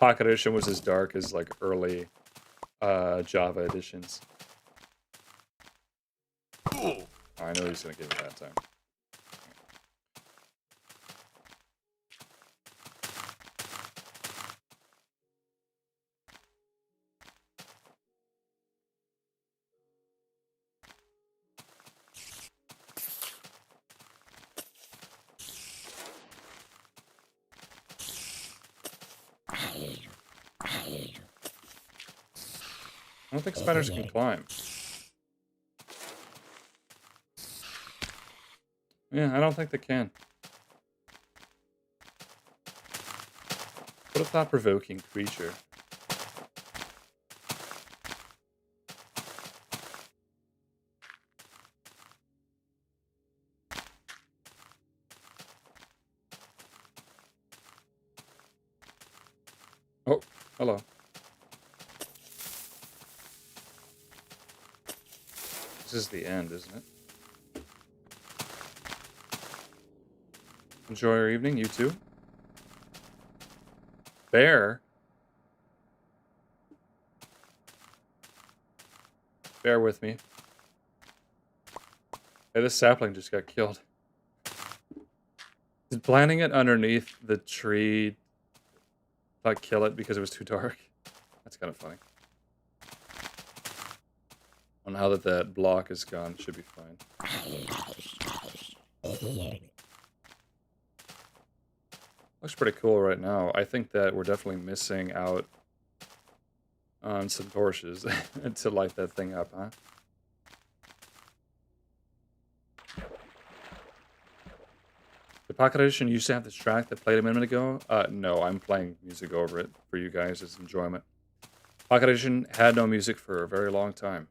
Pocket Edition was as dark as like early Java editions. Oh, I know he's gonna give it that time. I don't think spiders can climb. Yeah, I don't think they can. What a thought-provoking creature. Oh, hello. This is the end, isn't it? Enjoy your evening, you too. Bear? Bear with me. Hey, this sapling just got killed. Did planting it underneath the tree not kill it because it was too dark? That's kind of funny. Well, now that that block is gone, it should be fine. Looks pretty cool right now. I think that we're definitely missing out on some torches to light that thing up, huh? The Pocket Edition used to have this track that played a minute ago. No, I'm playing music over it for you guys' as enjoyment. Pocket Edition had no music for a very long time.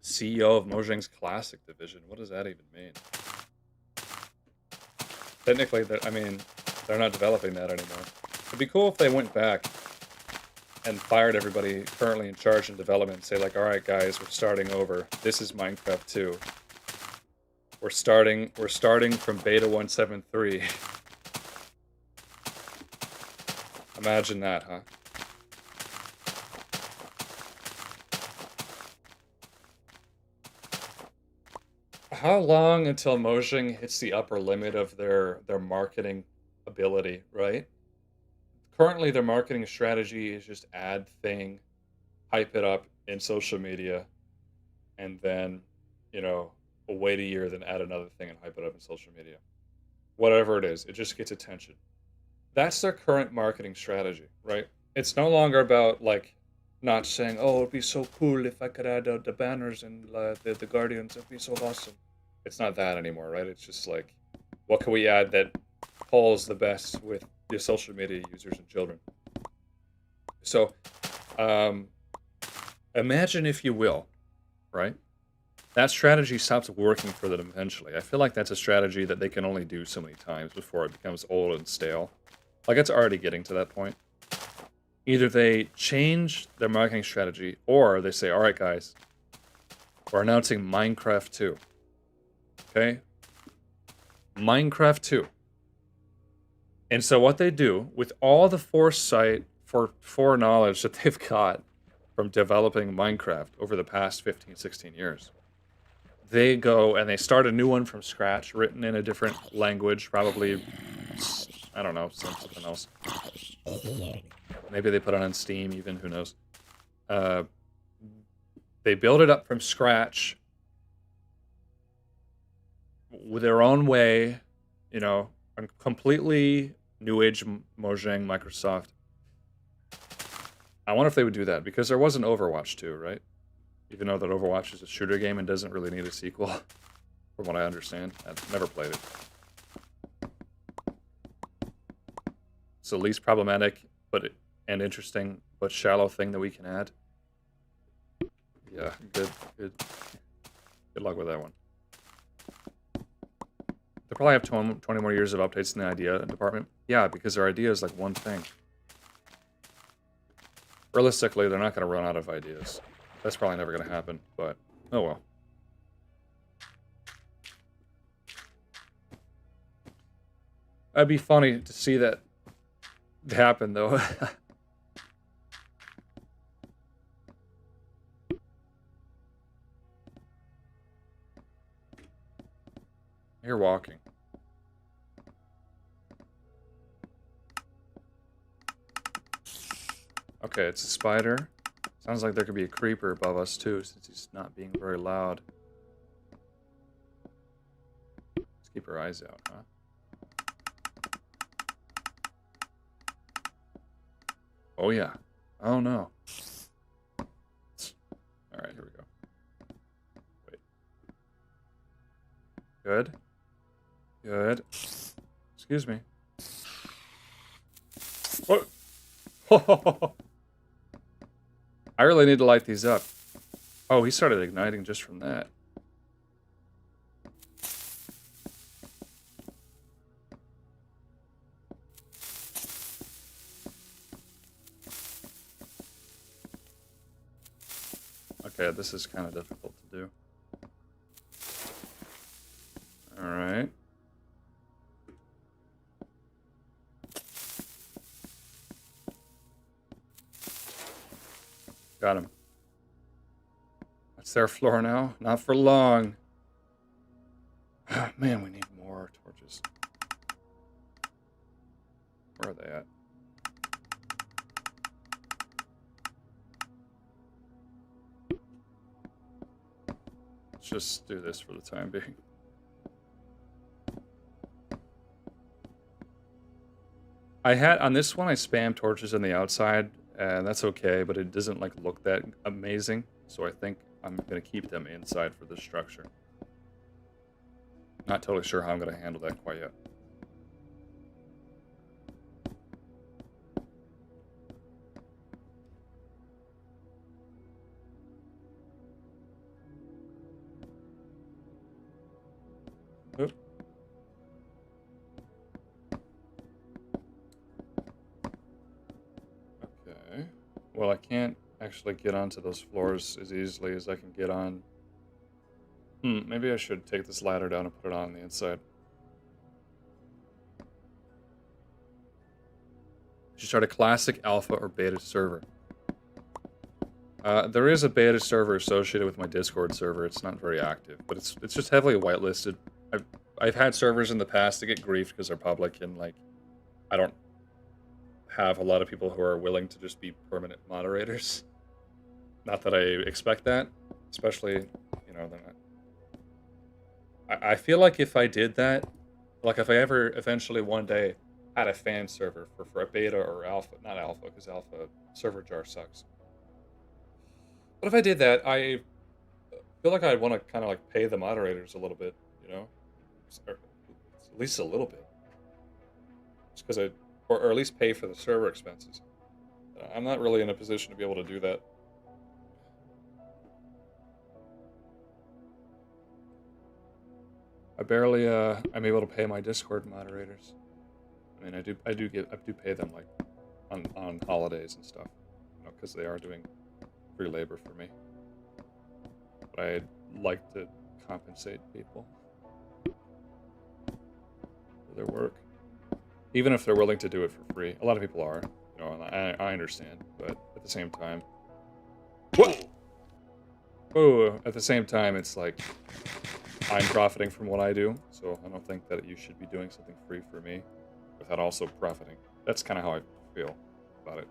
CEO of Mojang's Classic Division. What does that even mean? Technically, I mean, they're not developing that anymore. It'd be cool if they went back and fired everybody currently in charge in development and say, like, alright guys, we're starting over. This is Minecraft 2. We're starting from beta 173. Imagine that, huh? How long until Mojang hits the upper limit of their marketing ability, right? Currently, their marketing strategy is just add thing, hype it up in social media, and then, you know, wait a year, then add another thing and hype it up in social media. Whatever it is, it just gets attention. That's their current marketing strategy, right? It's no longer about, like, not saying, oh, it'd be so cool if I could add the banners and the Guardians, it'd be so awesome. It's not that anymore, right? It's just like, what can we add that polls the best with the social media users and children? So, imagine, if you will, right? That strategy stops working for them eventually. I feel like that's a strategy that they can only do so many times before it becomes old and stale. Like, it's already getting to that point. Either they change their marketing strategy, or they say, alright guys, we're announcing Minecraft 2. Okay? Minecraft 2. And so what they do, with all the foresight, foreknowledge that they've got from developing Minecraft over the past 15, 16 years, they go and they start a new one from scratch, written in a different language, probably, I don't know, something else. Maybe they put it on Steam even, who knows. They build it up from scratch with their own way, you know, completely new age Mojang Microsoft. I wonder if they would do that, because there was an Overwatch 2, right? Even though that Overwatch is a shooter game and doesn't really need a sequel, from what I understand. I've never played it. It's the least problematic and interesting but shallow thing that we can add. Yeah, good luck with that one. They probably have 20 more years of updates in the idea department. Yeah, because their idea is like one thing. Realistically, they're not going to run out of ideas. That's probably never going to happen, but oh well. That'd be funny to see that happen, though. You're walking. Okay, it's a spider. Sounds like there could be a creeper above us, too, since he's not being very loud. Let's keep our eyes out, huh? Oh, yeah. Oh, no. All right, here we go. Wait. Good. Good. Excuse me. What? I really need to light these up. Oh, he started igniting just from that. Okay, this is kind of difficult to do. Alright. Got him. That's their floor now. Not for long. Man, we need more torches. Where are they at? Let's just do this for the time being. I had, on this one, I spam torches on the outside, and that's okay, but it doesn't, like, look that amazing, so I think I'm gonna keep them inside for this structure. Not totally sure how I'm gonna handle that quite yet. Oop. Okay. Well, I can't actually get onto those floors as easily as I can get on. Maybe I should take this ladder down and put it on the inside. Should start a classic alpha or beta server. There is a beta server associated with my Discord server. It's not very active, but it's just heavily whitelisted. I've had servers in the past that get griefed because they're public, and like I don't have a lot of people who are willing to just be permanent moderators. Not that I expect that, especially, you know, I feel like if I did that, like if I ever eventually one day had a fan server for a beta or alpha, not alpha, because alpha server jar sucks. But if I did that, I feel like I'd want to kind of like pay the moderators a little bit, you know, or at least a little bit, just because or at least pay for the server expenses. I'm not really in a position to be able to do that. I barely I'm able to pay my Discord moderators. I mean, I do pay them like on holidays and stuff, you know, because they are doing free labor for me. But I'd like to compensate people for their work, even if they're willing to do it for free. A lot of people are, you know, and I understand, but at the same time, what? Oh, at the same time, it's like I'm profiting from what I do, so I don't think that you should be doing something free for me without also profiting. That's kind of how I feel about it.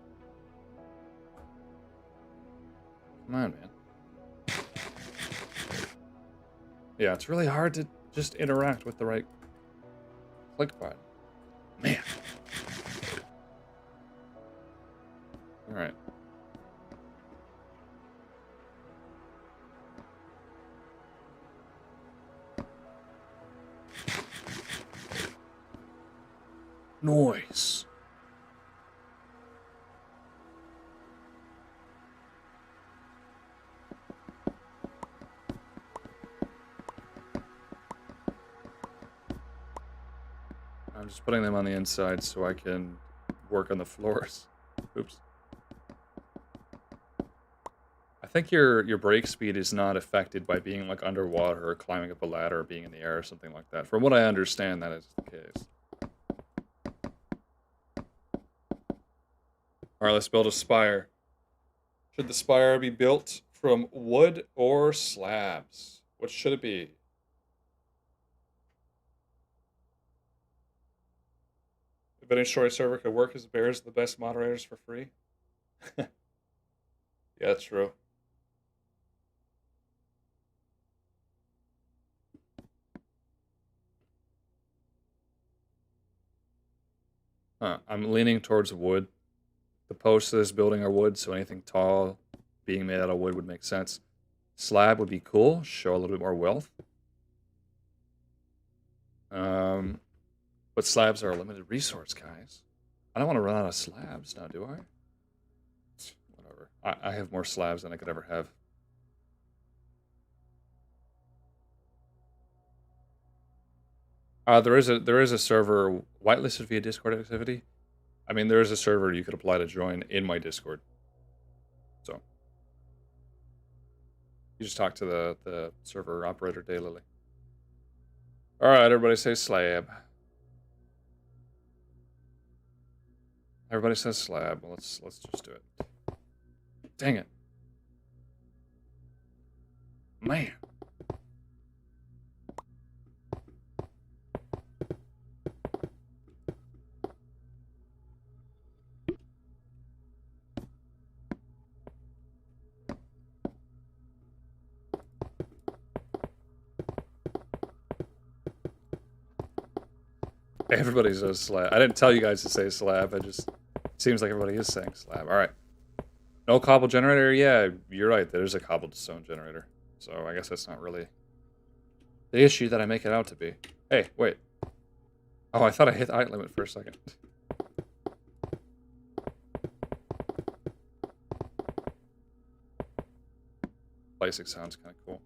Come on, man. Yeah, it's really hard to just interact with the right click button. Man. Alright. Noise. I'm just putting them on the inside so I can work on the floors. Oops. I think your break speed is not affected by being like underwater or climbing up a ladder or being in the air or something like that. From what I understand, that is the case. Alright, let's build a spire. Should the spire be built from wood or slabs? What should it be? If any story server could work as bears the best moderators for free? Yeah, that's true. I'm leaning towards wood. The posts of this building are wood, so anything tall being made out of wood would make sense. Slab would be cool, show a little bit more wealth. But slabs are a limited resource, guys. I don't want to run out of slabs now, do I? Whatever. I have more slabs than I could ever have. There is a server whitelisted via Discord activity. I mean, there is a server you could apply to join in my Discord. So you just talk to the server operator daily. All right, everybody say slab. Everybody says slab. Well, let's just do it. Dang it, man. Everybody says slab. I didn't tell you guys to say slab. It just seems like everybody is saying slab. All right. No cobble generator? Yeah, you're right. There's a cobblestone generator. So I guess that's not really the issue that I make it out to be. Hey, wait. Oh, I thought I hit the height limit for a second. Basic sounds kind of cool.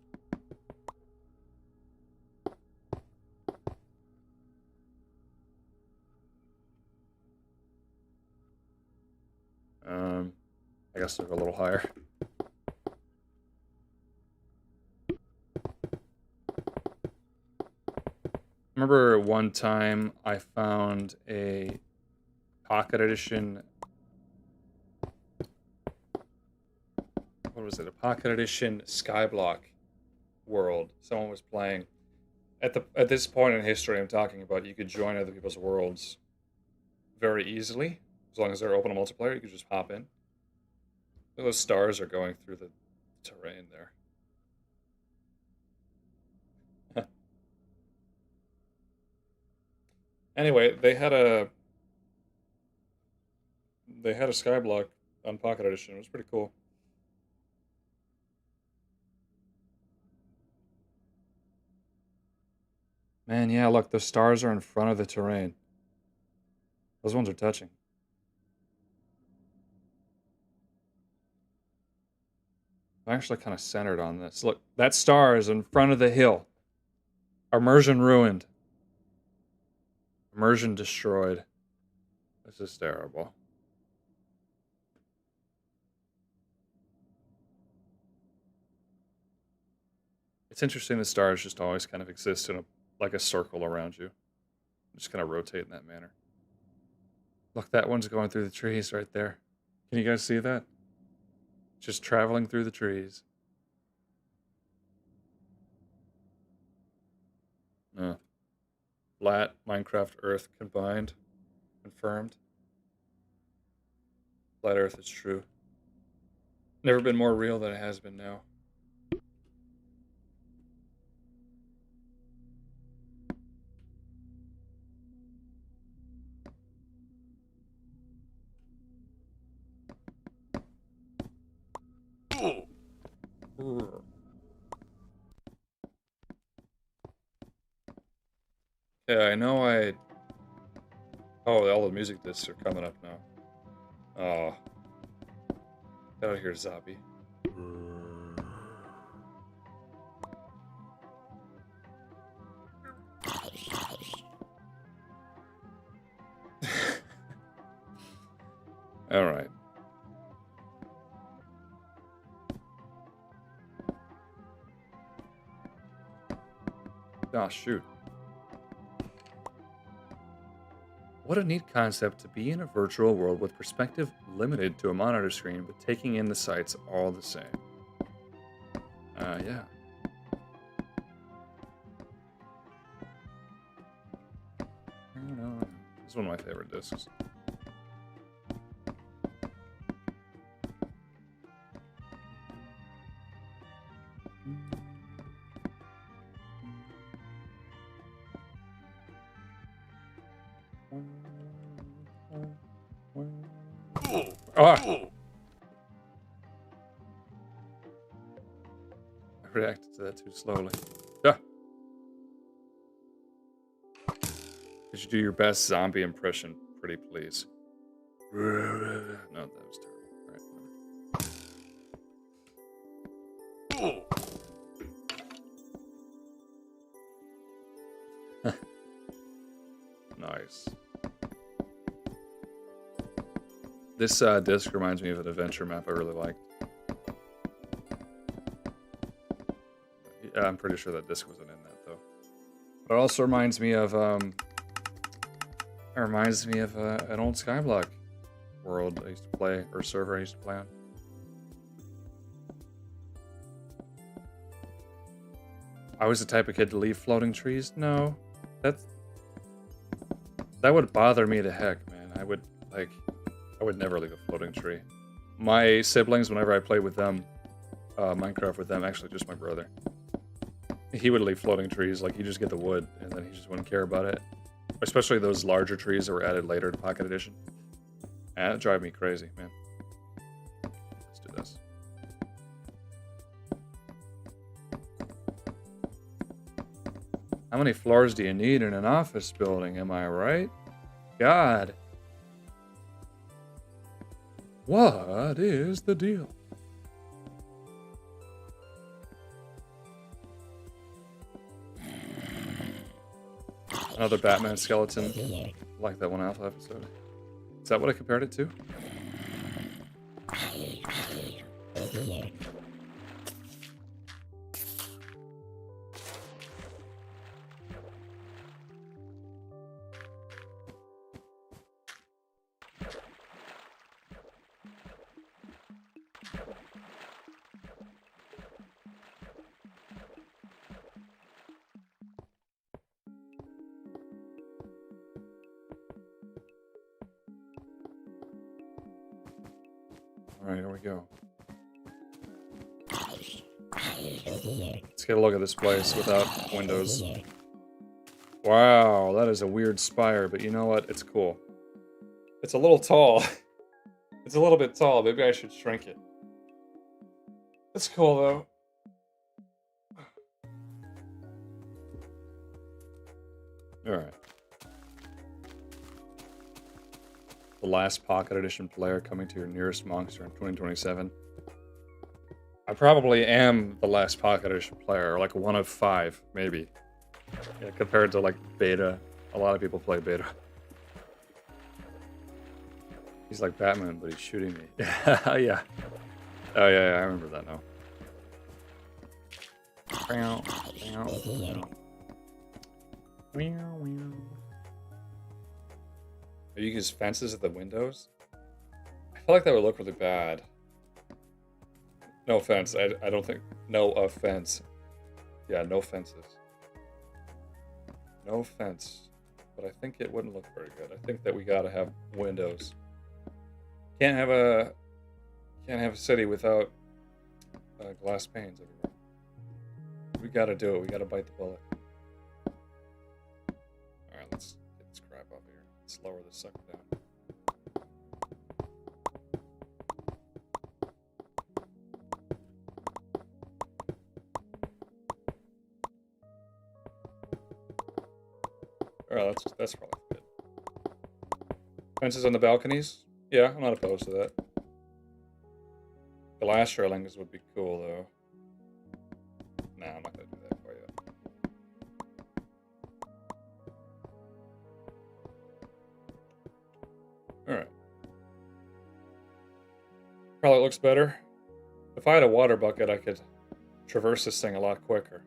I guess they're a little higher. Remember one time I found a Pocket Edition. What was it? A Pocket Edition Skyblock world. Someone was playing. At this point in history I'm talking about, you could join other people's worlds very easily. As long as they're open to multiplayer, you could just hop in. Those stars are going through the terrain there. Anyway, they had a Skyblock on Pocket Edition. It was pretty cool. Man, yeah, look, the stars are in front of the terrain. Those ones are touching. I'm actually kind of centered on this. Look, that star is in front of the hill. Immersion ruined. Immersion destroyed. This is terrible. It's interesting the stars just always kind of exist in like a circle around you. Just kind of rotate in that manner. Look, that one's going through the trees right there. Can you guys see that? Just traveling through the trees. Flat, Minecraft, Earth combined. Confirmed. Flat Earth is true. Never been more real than it has been now. Yeah, I know I... Oh, all the music discs are coming up now. Oh. Get out of here, zombie. Alright. Oh, shoot. What a neat concept to be in a virtual world with perspective limited to a monitor screen, but taking in the sights all the same. Yeah. This is one of my favorite discs. Ah! I reacted to that too slowly. Ah! Could you do your best zombie impression, pretty please? No, that was terrible. Alright. Nice. This disc reminds me of an adventure map I really liked. Yeah, I'm pretty sure that disc wasn't in that though. But it also reminds me of an old Skyblock world I used to play, or server I used to play on. I was the type of kid to leave floating trees. No, that would bother me to heck, man. I would never leave a floating tree. My siblings, whenever I played with them, Minecraft with them, actually just my brother, he would leave floating trees. Like, he'd just get the wood, and then he just wouldn't care about it. Especially those larger trees that were added later to Pocket Edition. And that'd drive me crazy, man. Let's do this. How many floors do you need in an office building, am I right? God. What is the deal? Another Batman skeleton, like that one Alpha episode. Is that what I compared it to? Alright, here we go. Let's get a look at this place without windows. Wow, that is a weird spire, but you know what? It's cool. It's a little tall. It's a little bit tall. Maybe I should shrink it. It's cool, though. Alright. The last Pocket Edition player coming to your nearest monster in 2027. I probably am the last Pocket Edition player, like one of 5, maybe. Yeah, compared to like beta. A lot of people play beta. He's like Batman, but he's shooting me. Yeah. Oh yeah, I remember that now. You use fences at the windows? I feel like that would look really bad. No offense, I don't think... No offense. Yeah, no fences. No fence. But I think it wouldn't look very good. I think that we gotta have windows. Can't have a city without glass panes everywhere. We gotta do it. We gotta bite the bullet. Alright, let's get this crap up here. Let's lower this sucker down. Alright, that's probably good. Fences on the balconies? Yeah, I'm not opposed to that. Glass railings would be cool, though. Nah, I'm not gonna do that for you. Alright. Probably looks better. If I had a water bucket, I could traverse this thing a lot quicker.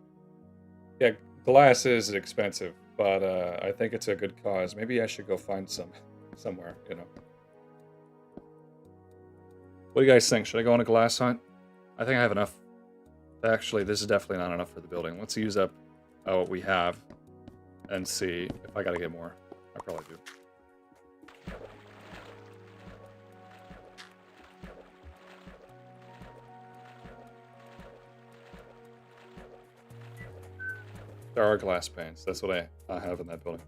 Yeah, glass is expensive, but I think it's a good cause. Maybe I should go find some somewhere, you know. What do you guys think? Should I go on a glass hunt? I think I have enough. Actually, this is definitely not enough for the building. Let's use up what we have and see if I gotta get more. I probably do. There are glass panes. That's what I have in that building.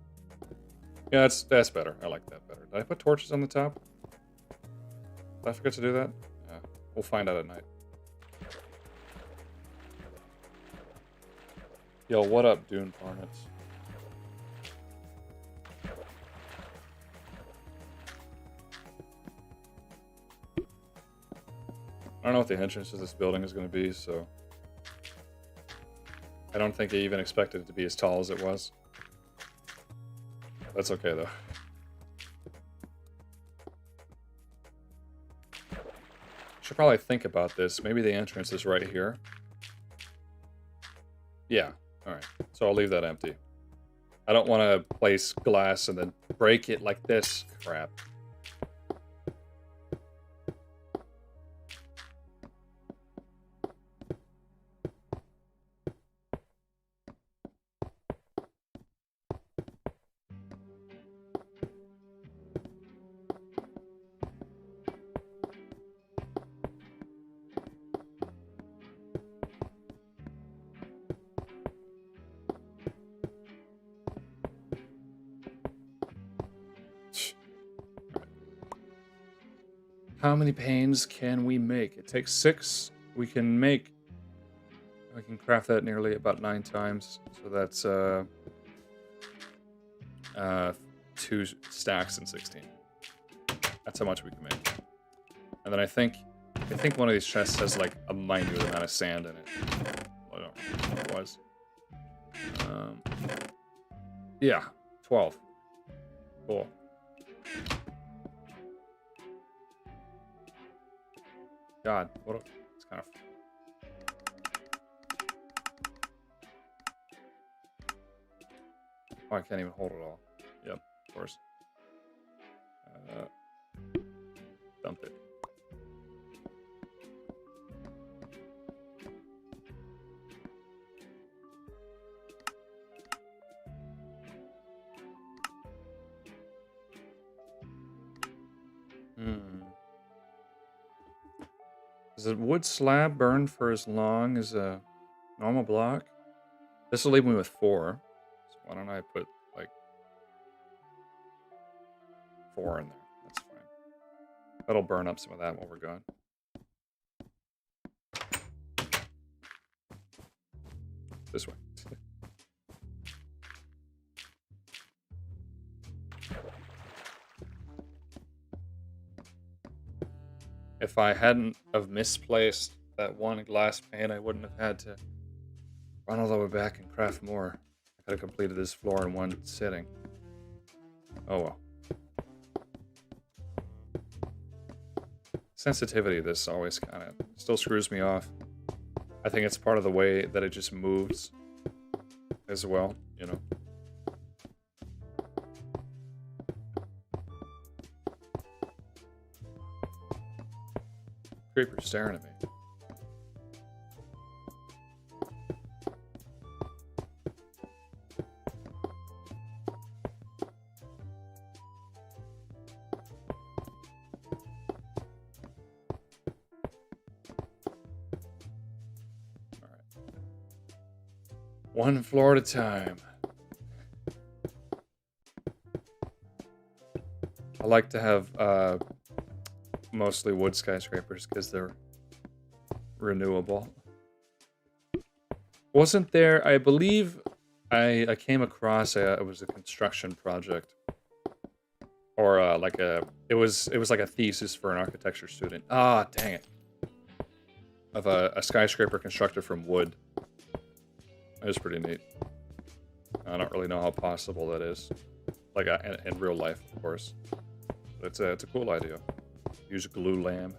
Yeah, that's better. I like that better. Did I put torches on the top? Did I forget to do that? Yeah. We'll find out at night. Yo, what up, Dune Varmints? I don't know what the entrance to this building is going to be, so... I don't think I even expected it to be as tall as it was. That's okay, though. Should probably think about this. Maybe the entrance is right here. Yeah, alright. So I'll leave that empty. I don't want to place glass and then break it like this. Crap. How many panes can we make? It takes 6. We can craft that nearly about 9 times. So that's 2 stacks and 16. That's how much we can make. And then I think one of these chests has like a minute amount of sand in it. I don't know what it was. Yeah, 12. Cool. God, what a, it's kind of... Oh, I can't even hold it all. Yep, of course. Dump it. Does a wood slab burn for as long as a normal block? This will leave me with 4. So why don't I put, like, 4 in there? That's fine. That'll burn up some of that while we're gone. This way. If I hadn't have misplaced that one glass pane, I wouldn't have had to run all the way back and craft more. I could have completed this floor in one sitting. Oh well. Sensitivity of this always kind of still screws me off. I think it's part of the way that it just moves as well, you know. Creeper staring at me. All right. One floor at a time. I like to have mostly wood skyscrapers because they're renewable. Wasn't there, I believe I came across it was a construction project, or it was like a thesis for an architecture student. Ah, dang it, of a skyscraper constructed from wood. That is pretty neat. I don't really know how possible that is, like in real life, of course. But it's a cool idea. Use glue lamb.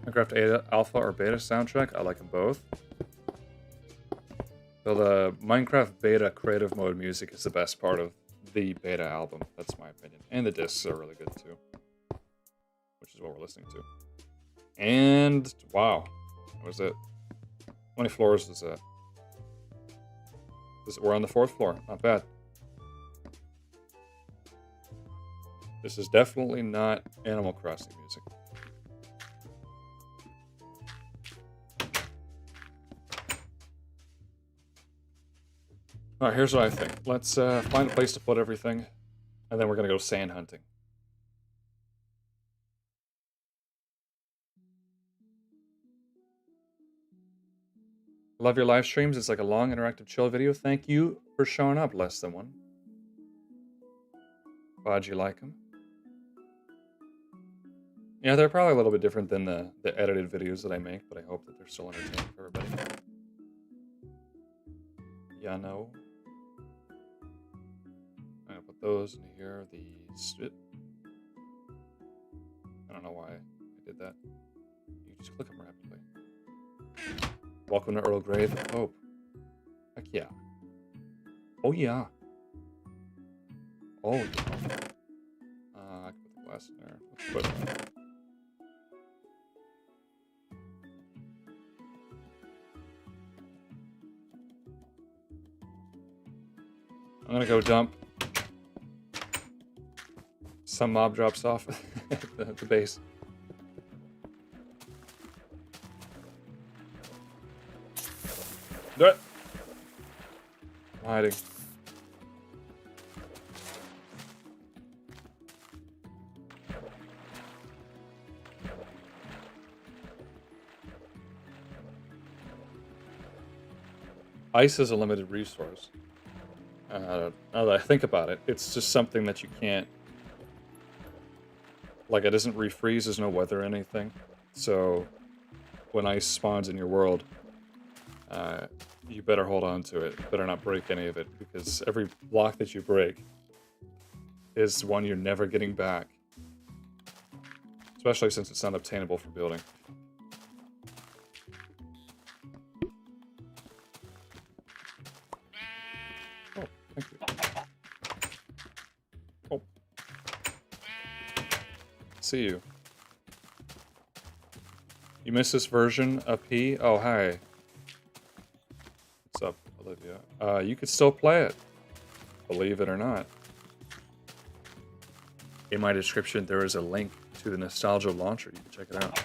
Minecraft Alpha or Beta soundtrack. I like them both. So the Minecraft Beta creative mode music is the best part of the Beta album. That's my opinion. And the discs are really good too. Which is what we're listening to. And wow. That was it. How many floors is that? We're on the 4th floor. Not bad. This is definitely not Animal Crossing music. Alright, here's what I think. Let's find a place to put everything. And then we're going to go sand hunting. Love your live streams. It's like a long, interactive, chill video. Thank you for showing up, less than one. Glad you like them. Yeah, they're probably a little bit different than the edited videos that I make, but I hope that they're still entertaining for everybody. Yeah, no. I'm gonna put those in here. These. I don't know why I did that. You just click them rapidly. Welcome to Earl Grey, the Pope. Heck yeah. Oh yeah. Oh yeah. I can put the glass in there. Let's put it. I'm gonna go dump. Some mob drops off at the base. Do it. I'm hiding. Ice is a limited resource. Now that I think about it, it's just something that you can't... Like, it doesn't refreeze, there's no weather or anything. So, when ice spawns in your world, you better hold on to it. You better not break any of it, because every block that you break is one you're never getting back. Especially since it's not obtainable for building. Oh, thank you. Oh. See you. You missed this version of P? Oh, hi. What's up, Olivia? You could still play it, believe it or not. In my description, there is a link to the Nostalgia launcher. You can check it out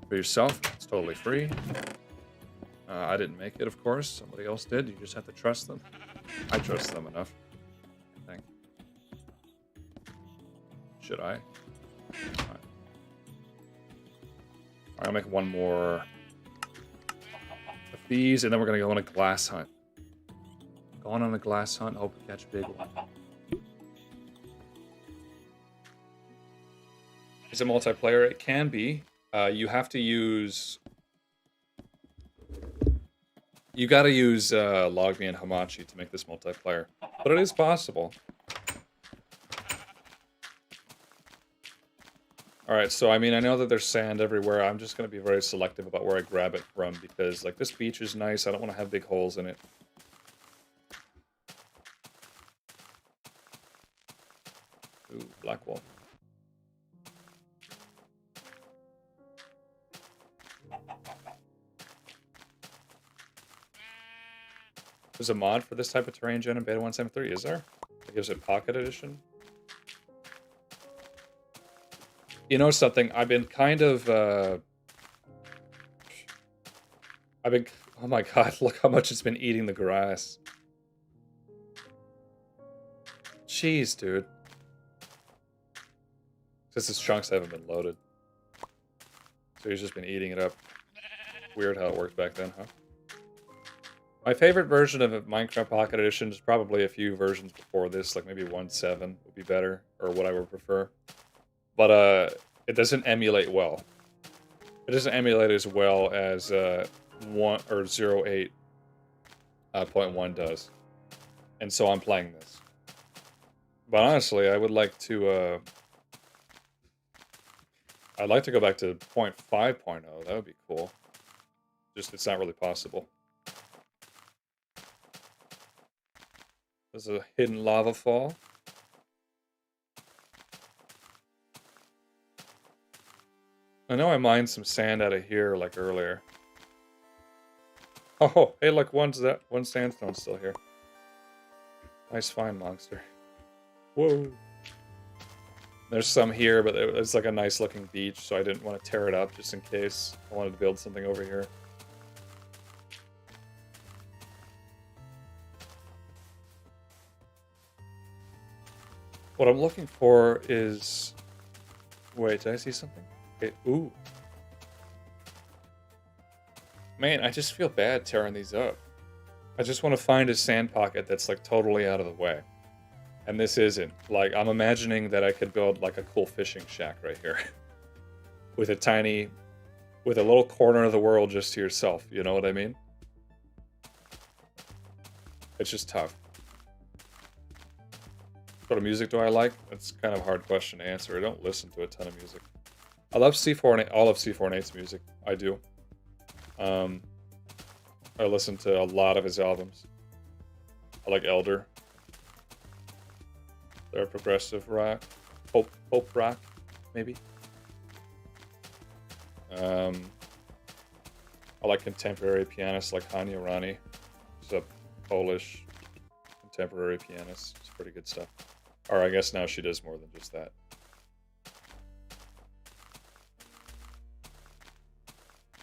for yourself. It's totally free. I didn't make it, of course. Somebody else did. You just have to trust them. I trust them enough, I think. Should I? Alright. I'll make one more of these, and then we're going to go on a glass hunt. Going on a glass hunt, hope we catch a big one. Is it multiplayer? It can be. You have to use... You gotta use LogMe and Hamachi to make this multiplayer. But it is possible. Alright, so I mean, I know that there's sand everywhere. I'm just gonna be very selective about where I grab it from, because, like, this beach is nice. I don't want to have big holes in it. Ooh, black wolf. There's a mod for this type of terrain gen in Beta 173, is there? It gives it Pocket Edition? You know something? I've been kind of, oh my god, look how much it's been eating the grass. Jeez, dude. Because his chunks haven't been loaded. So he's just been eating it up. Weird how it worked back then, huh? My favorite version of Minecraft Pocket Edition is probably a few versions before this, like maybe 1.7 would be better, or what I would prefer. But it doesn't emulate well. It doesn't emulate as well as 0.8.1 does. And so I'm playing this. But honestly, I would like to I'd like to go back to 0.5.0. That would be cool. Just it's not really possible. There's a hidden lava fall. I know I mined some sand out of here like earlier. Oh, hey, look, one sandstone's still here. Nice find, monster. Whoa. There's some here, but it's like a nice looking beach, so I didn't want to tear it up just in case I wanted to build something over here. What I'm looking for is... Wait, did I see something? Okay, ooh. Man, I just feel bad tearing these up. I just want to find a sand pocket that's like totally out of the way. And this isn't. Like, I'm imagining that I could build like a cool fishing shack right here. With a little corner of the world just to yourself, you know what I mean? It's just tough. What sort of music do I like? That's kind of a hard question to answer. I don't listen to a ton of music. I love all of C4-8's music. I do. I listen to a lot of his albums. I like Elder. They're progressive rock. Pop rock, maybe. I like contemporary pianists like Hania Rani. She's a Polish contemporary pianist. It's pretty good stuff. Or I guess now she does more than just that.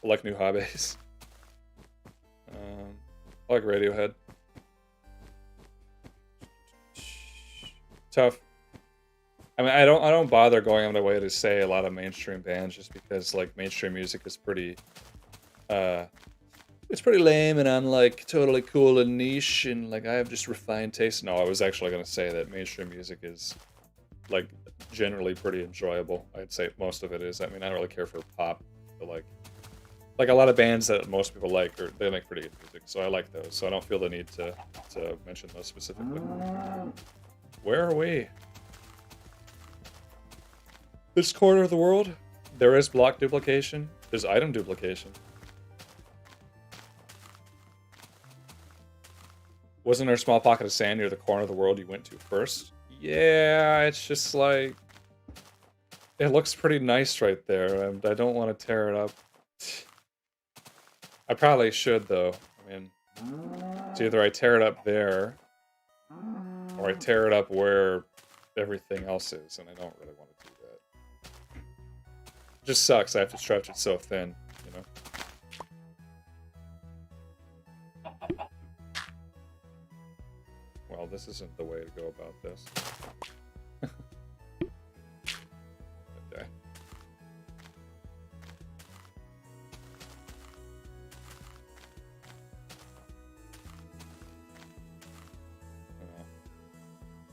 I like New Hobbies. I like Radiohead. Tough. I mean, I don't bother going on my way to say a lot of mainstream bands just because like mainstream music is pretty it's pretty lame, and I'm like totally cool and niche, and like I have just refined taste. No, I was actually gonna say that mainstream music is like generally pretty enjoyable. I'd say most of it is. I mean, I don't really care for pop, but like a lot of bands that most people like, they make pretty good music, so I like those. So I don't feel the need to mention those specifically. Where are we? This corner of the world, there is block duplication. There's item duplication. Wasn't there a small pocket of sand near the corner of the world you went to first? Yeah, it's just like... It looks pretty nice right there, and I don't want to tear it up. I probably should, though. I mean, it's either I tear it up there, or I tear it up where everything else is, and I don't really want to do that. It just sucks, I have to stretch it so thin, you know? Well, this isn't the way to go about this. Okay.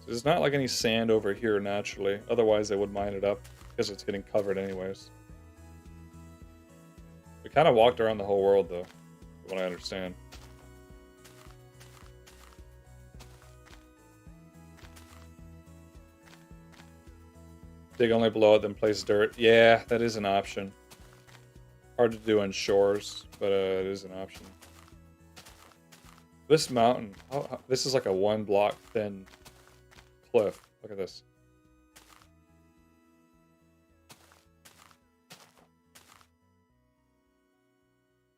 So there's not like any sand over here naturally, otherwise they would mine it up, because it's getting covered anyways. We kind of walked around the whole world though, from what I understand. Dig only below it, then place dirt. Yeah, that is an option. Hard to do on shores, but it is an option. This mountain, this is like a 1 block thin cliff. Look at this.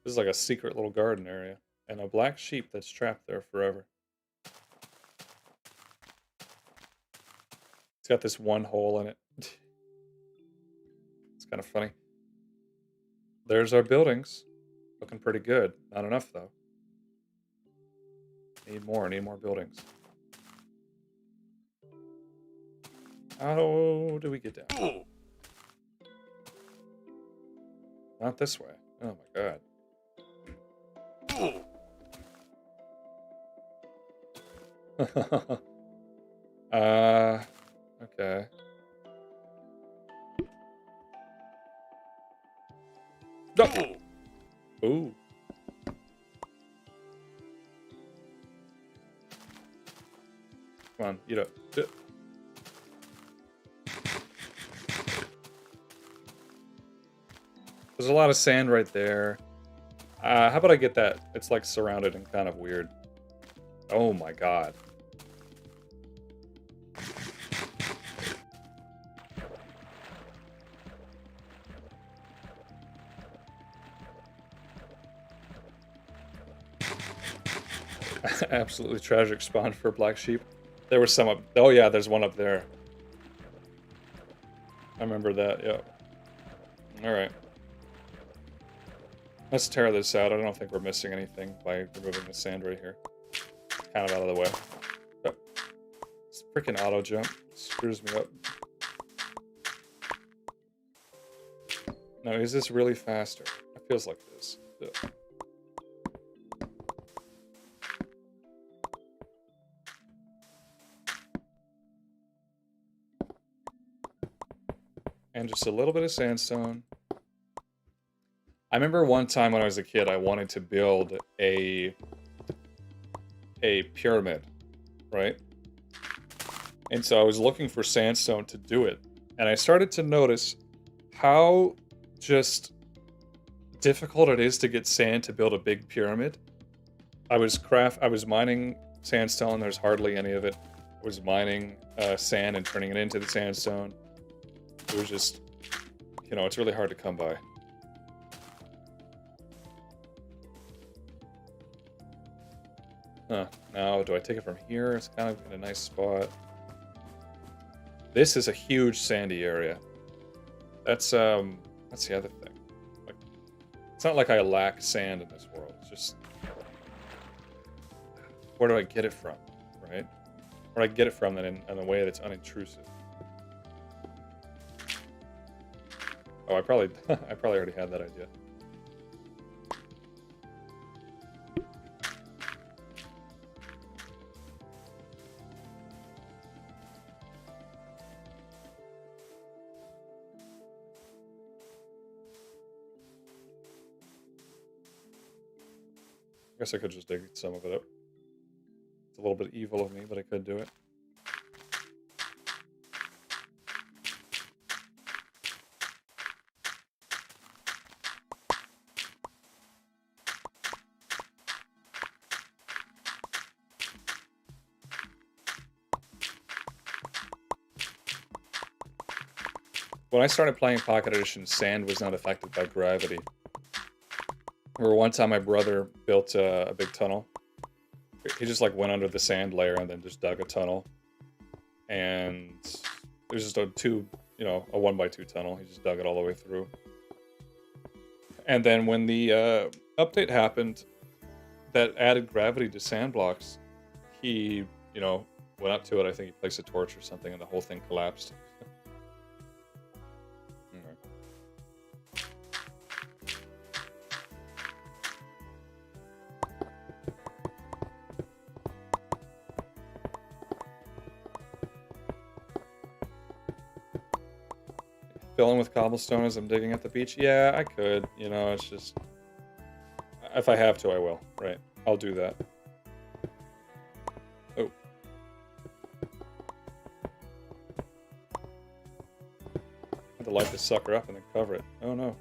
This is like a secret little garden area. And a black sheep that's trapped there forever. It's got this one hole in it. It's kind of funny. There's our buildings. Looking pretty good. Not enough, though. Need more buildings. How do we get down? Not this way. Oh my god. Okay. No! Ooh. Come on, eat up. There's a lot of sand right there. How about I get that? It's like surrounded and kind of weird. Oh my god. Absolutely tragic spawn for a black sheep. There was some up... Oh yeah, there's one up there. I remember that, yeah. Alright. Let's tear this out. I don't think we're missing anything by removing the sand right here. Kind of out of the way. Oh. It's freaking auto jump. screws me up. Now, is this really faster? It feels like it is. Yeah. And just a little bit of sandstone. I remember one time when I was a kid, I wanted to build a pyramid, right? And so I was looking for sandstone to do it. And I started to notice how just difficult it is to get sand to build a big pyramid. I was mining sandstone, there's hardly any of it. I was mining sand and turning it into the sandstone. It was just, you know, it's really hard to come by. Huh. Now, do I take it from here? It's kind of in a nice spot. This is a huge sandy area. That's the other thing. Like, it's not like I lack sand in this world. It's just, where do I get it from, right? Where do I get it from in a way that's unintrusive? Oh, I probably already had that idea. I guess I could just dig some of it up. It's a little bit evil of me, but I could do it. When I started playing Pocket Edition, sand was not affected by gravity. I remember one time my brother built a big tunnel. He just like went under the sand layer and then just dug a tunnel. And it was just a 1x2 tunnel. He just dug it all the way through. And then when the update happened that added gravity to sand blocks, he, went up to it. I think he placed a torch or something and the whole thing collapsed. Filling with cobblestone as I'm digging at the beach? Yeah, I could. It's just... If I have to, I will. Right. I'll do that. Oh. I have to light this sucker up and then cover it. Oh no.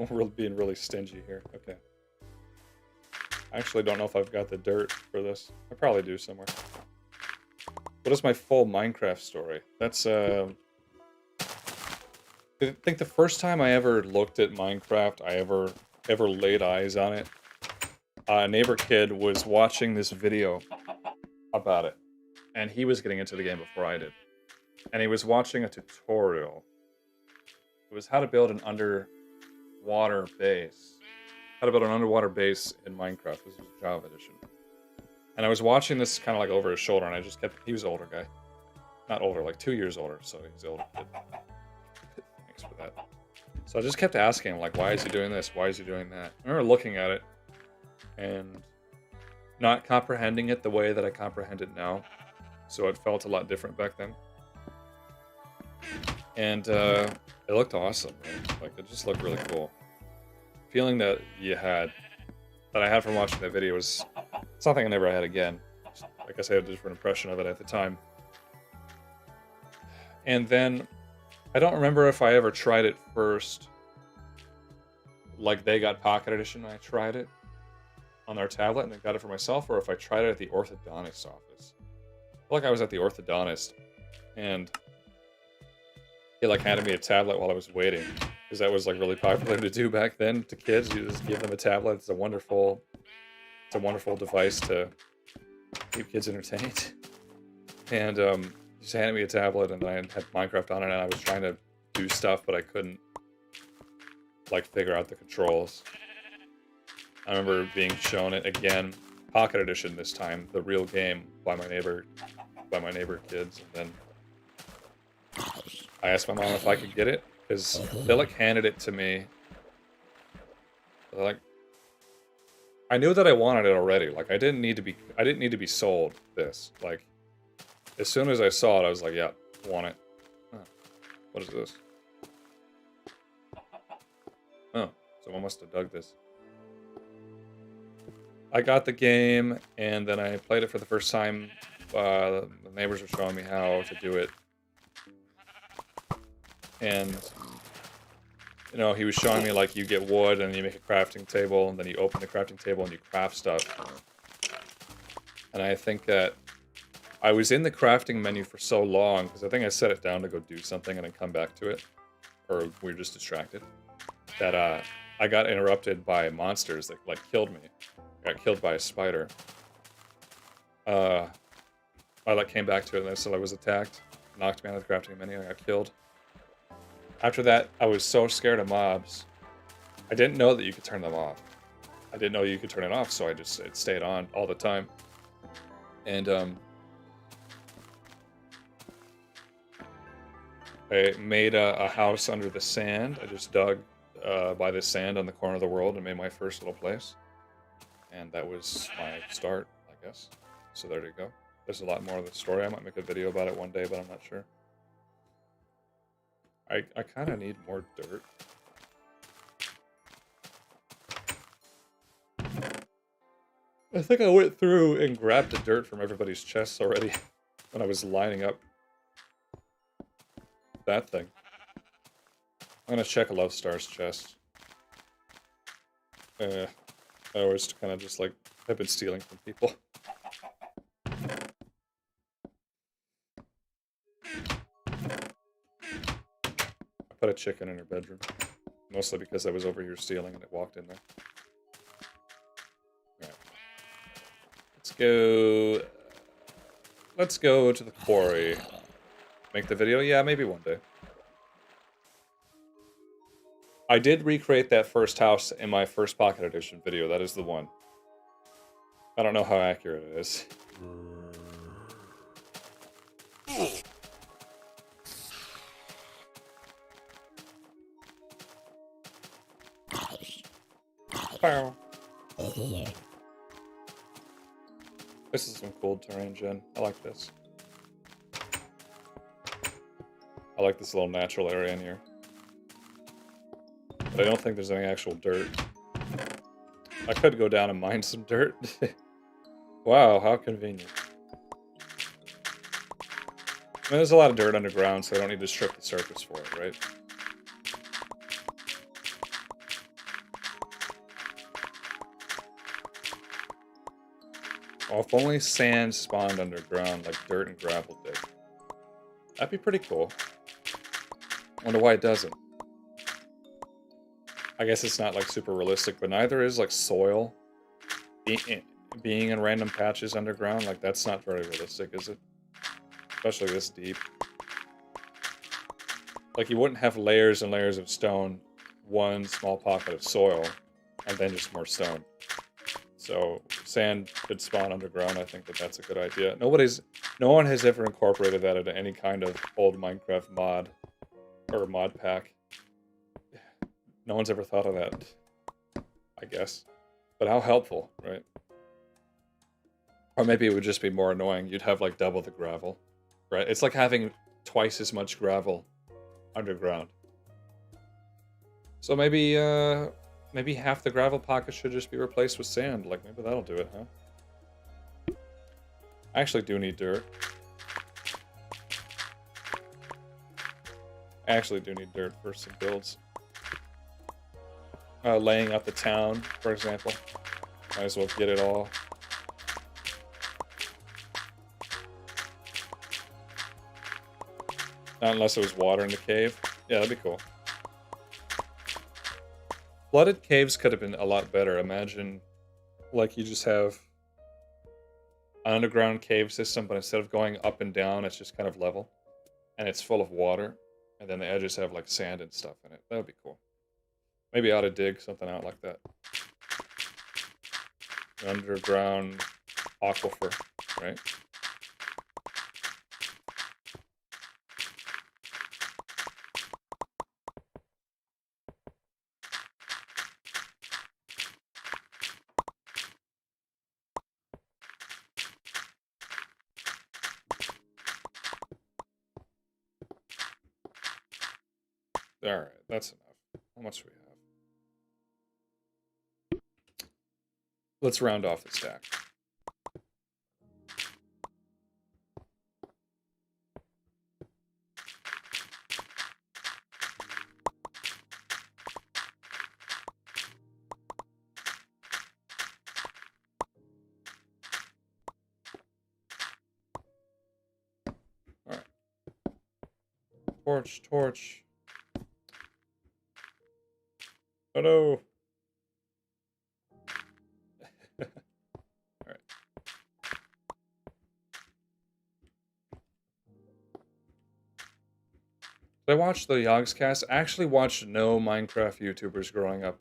We're being really stingy here. Okay. I actually don't know if I've got the dirt for this. I probably do somewhere. What is my full Minecraft story? That's, I think the first time I ever looked at Minecraft, I ever laid eyes on it, a neighbor kid was watching this video about it. And he was getting into the game before I did. And he was watching a tutorial. It was how to build an underwater base. How to build an underwater base in Minecraft. This was Java edition. And I was watching this kind of like over his shoulder, and I just kept... He was an older guy. Not older, like 2 years older, so he's older. Thanks for that. So I just kept asking him, like, why is he doing this? Why is he doing that? I remember looking at it, and not comprehending it the way that I comprehend it now. So it felt a lot different back then. And it looked awesome, right? Like, it just looked really cool. Feeling that I had from watching that video was something I never had again. I guess I had a different impression of it at the time. And then, I don't remember if I ever tried it first. Like, they got Pocket Edition and I tried it. on their tablet and I got it for myself, or if I tried it at the orthodontist office. I feel like I was at the orthodontist and he like handed me a tablet while I was waiting, because that was like really popular to do back then to kids. You just give them a tablet. It's a wonderful device to keep kids entertained. And he just handed me a tablet and I had Minecraft on it and I was trying to do stuff, but I couldn't like figure out the controls. I remember being shown it again, Pocket Edition this time, the real game by my neighbor kids, and then I asked my mom if I could get it, because they like handed it to me. Like, I knew that I wanted it already. Like, I didn't need to be sold this. Like, as soon as I saw it, I was like, yeah, want it. Oh, what is this? Oh, someone must have dug this. I got the game, and then I played it for the first time. The neighbors were showing me how to do it. And, you know, he was showing me, like, you get wood, and you make a crafting table, and then you open the crafting table, and you craft stuff. And I think that I was in the crafting menu for so long, because I think I set it down to go do something and then come back to it. Or we were just distracted. That, I got interrupted by monsters that, like, killed me. I got killed by a spider. I, like, came back to it, and I still I was attacked. Knocked me out of the crafting menu, and I got killed. After that, I was so scared of mobs. I didn't know that you could turn them off. I didn't know you could turn it off, so it stayed on all the time. And, I made a house under the sand. I just dug by the sand on the corner of the world and made my first little place. And that was my start, I guess. So there you go. There's a lot more of the story. I might make a video about it one day, but I'm not sure. I kind of need more dirt. I think I went through and grabbed the dirt from everybody's chests already when I was lining up that thing. I'm gonna check a Love Star's chest. I always kind of just like have been stealing from people. I put a chicken in her bedroom. Mostly because I was over here stealing and it walked in there. Alright. Let's go to the quarry. Make the video? Yeah, maybe one day. I did recreate that first house in my first Pocket Edition video. That is the one. I don't know how accurate it is. This is some cool terrain, Jen. I like this. I like this little natural area in here. But I don't think there's any actual dirt. I could go down and mine some dirt. Wow, how convenient. I mean, there's a lot of dirt underground, so I don't need to strip the surface for it, right? Oh, if only sand spawned underground like dirt and gravel did. That'd be pretty cool. Wonder why it doesn't. I guess it's not like super realistic, but neither is like soil being in random patches underground. Like that's not very realistic, is it? Especially this deep. Like you wouldn't have layers and layers of stone, one small pocket of soil, and then just more stone. So sand could spawn underground. I think that's a good idea. No one has ever incorporated that into any kind of old Minecraft mod or mod pack. No one's ever thought of that, I guess. But how helpful, right? Or maybe it would just be more annoying. You'd have like double the gravel, right? It's like having twice as much gravel underground. So maybe half the gravel pocket should just be replaced with sand. Like, maybe that'll do it, huh? I actually do need dirt. I actually do need dirt for some builds. Laying out the town, for example. Might as well get it all. Not unless it was water in the cave. Yeah, that'd be cool. Flooded caves could have been a lot better. Imagine, like, you just have an underground cave system, but instead of going up and down, it's just kind of level. And it's full of water. And then the edges have, like, sand and stuff in it. That would be cool. Maybe I ought to dig something out like that. An underground aquifer, right? Alright, that's enough. How much do we have? Let's round off the stack. Alright. Torch, torch. Oh no! Alright. Did I watch the Yogscast? I actually watched no Minecraft YouTubers growing up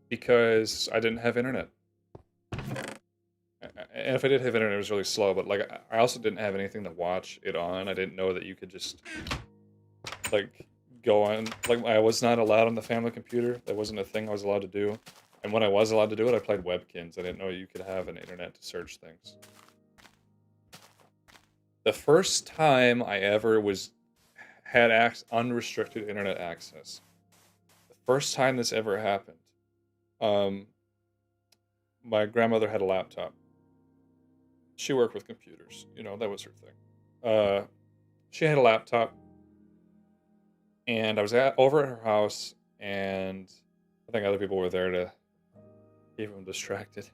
because I didn't have internet. And if I did have internet, it was really slow, but like I also didn't have anything to watch it on. I didn't know that you could just like go on, like I was not allowed on the family computer. That wasn't a thing I was allowed to do. And when I was allowed to do it, I played Webkins. I didn't know you could have an internet to search things. The first time I ever had unrestricted internet access. The first time this ever happened, my grandmother had a laptop. She worked with computers, you know, that was her thing. She had a laptop, and I was over at her house, and I think other people were there to keep them distracted.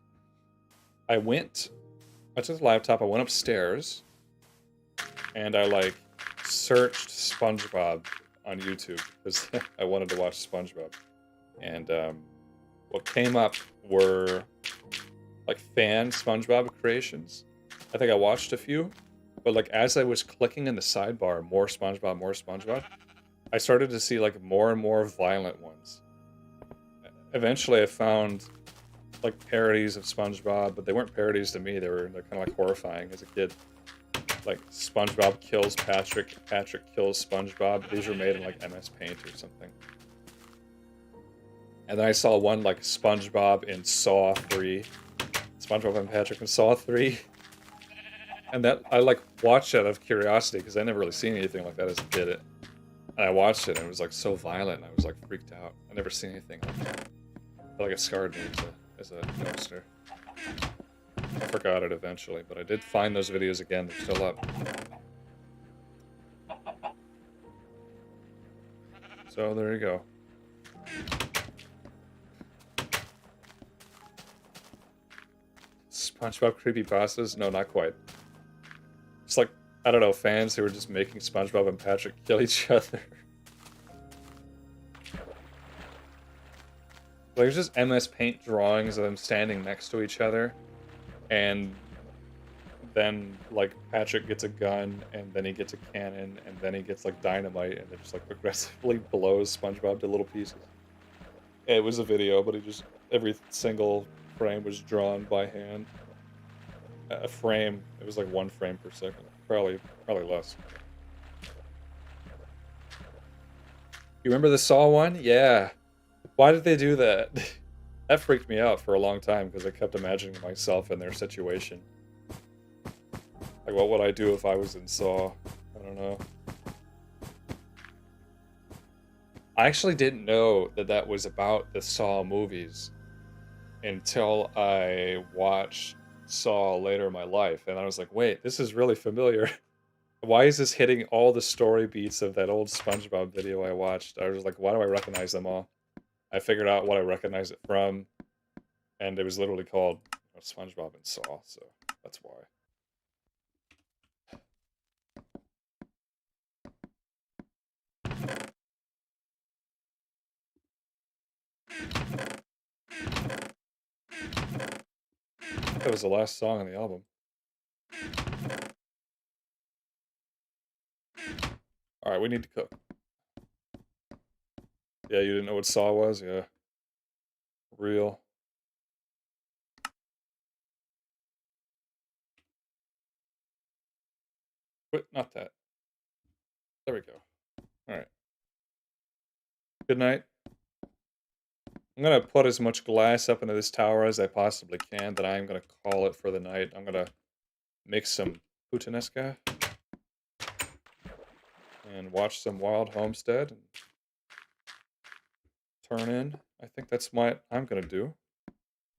I took the laptop, I went upstairs, and I like searched SpongeBob on YouTube because I wanted to watch SpongeBob. And what came up were like fan SpongeBob creations. I think I watched a few, but like as I was clicking in the sidebar, more SpongeBob, I started to see like more and more violent ones. Eventually I found like parodies of SpongeBob, but they weren't parodies to me. They're kind of like horrifying as a kid. Like SpongeBob kills Patrick, Patrick kills SpongeBob. These were made in like MS Paint or something. And then I saw one like SpongeBob in Saw 3. SpongeBob and Patrick in Saw 3. And that I like watched it out of curiosity because I never really seen anything like that as a kid. And I watched it and it was like so violent and I was like freaked out. I never seen anything like that. I feel like it scarred me as a youngster. I forgot it eventually, but I did find those videos again. They're still up. So there you go. SpongeBob creepypastas? No, not quite. It's like, I don't know, fans who were just making SpongeBob and Patrick kill each other. Like, there's just MS Paint drawings of them standing next to each other. And then, like, Patrick gets a gun, and then he gets a cannon, and then he gets, like, dynamite, and it just, like, progressively blows SpongeBob to little pieces. It was a video, but every single frame was drawn by hand. A frame, it was like 1 frame per second. Probably less. You remember the Saw one? Yeah. Why did they do that? That freaked me out for a long time because I kept imagining myself in their situation. Like, what would I do if I was in Saw? I don't know. I actually didn't know that that was about the Saw movies until I watched Saw later in my life. And I was like, wait, this is really familiar. Why is this hitting all the story beats of that old SpongeBob video I watched? I was like, why do I recognize them all? I figured out what I recognize it from. And it was literally called SpongeBob and Saw, so that's why. That was the last song on the album. Alright, we need to cook. Yeah, you didn't know what Saw was? Yeah. Real. But not that. There we go. Alright. Good night. I'm gonna put as much glass up into this tower as I possibly can, then I'm gonna call it for the night. I'm gonna make some puttanesca and watch some Wild Homestead and turn in. I think that's what I'm gonna do.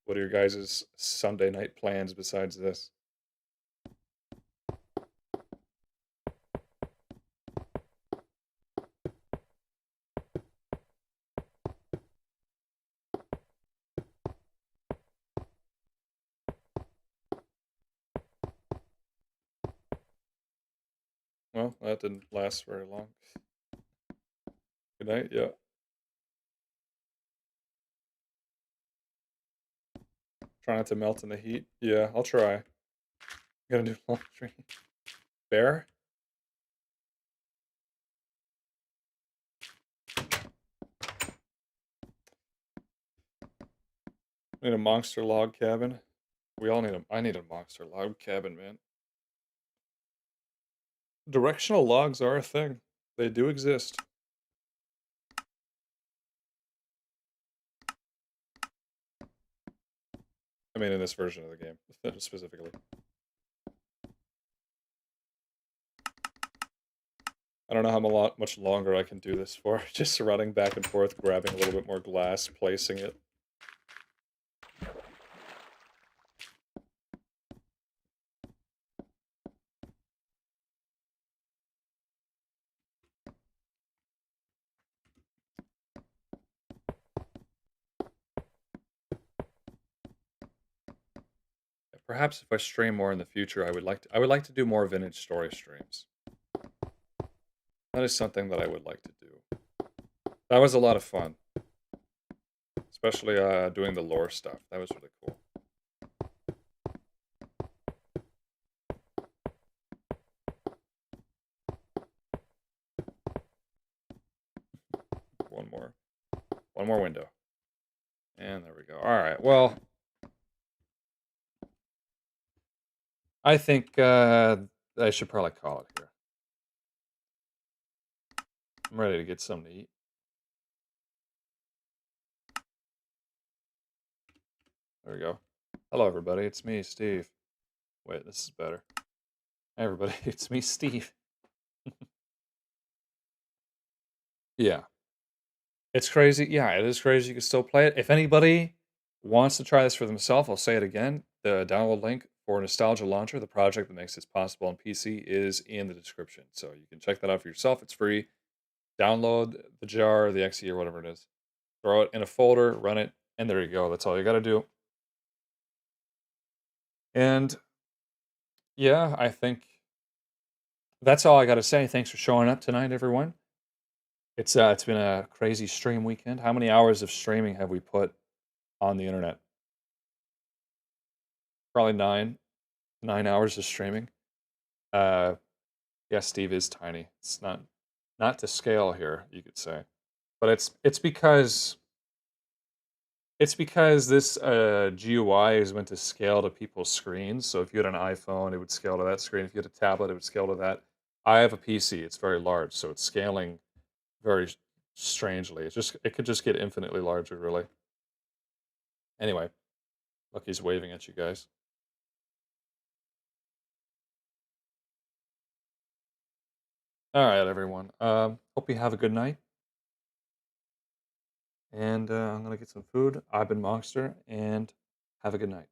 What are your guys' Sunday night plans besides this? Well, that didn't last very long. Good night, yeah. Try not to melt in the heat. Yeah, I'll try. Gotta do laundry. Bear? Need a monster log cabin. We all need a. I need a monster log cabin, man. Directional logs are a thing. They do exist. I mean, in this version of the game, specifically. I don't know how much longer I can do this for. Just running back and forth, grabbing a little bit more glass, placing it. Perhaps if I stream more in the future, I would like to do more vintage story streams. That is something that I would like to do. That was a lot of fun. Especially doing the lore stuff. That was really cool. One more window. And there we go. Alright, well, I think I should probably call it here. I'm ready to get something to eat. There we go. Hello, everybody. It's me, Steve. Wait, this is better. Hey, everybody. It's me, Steve. Yeah. It's crazy. Yeah, it is crazy. You can still play it. If anybody wants to try this for themselves, I'll say it again. The download link for Nostalgia Launcher, the project that makes this possible on PC, is in the description. So you can check that out for yourself. It's free. Download the jar, the exe, or whatever it is. Throw it in a folder, run it, and there you go. That's all you got to do. And yeah, I think that's all I got to say. Thanks for showing up tonight, everyone. It's been a crazy stream weekend. How many hours of streaming have we put on the internet? Probably 9 hours of streaming. Yeah, Steve is tiny. It's not to scale here, you could say, but it's because this GUI is meant to scale to people's screens. So if you had an iPhone, it would scale to that screen. If you had a tablet, it would scale to that. I have a PC. It's very large, so it's scaling very strangely. It could just get infinitely larger, really. Anyway, look, he's waving at you guys. All right, everyone. Hope you have a good night. And I'm gonna get some food. I've been Monster, and have a good night.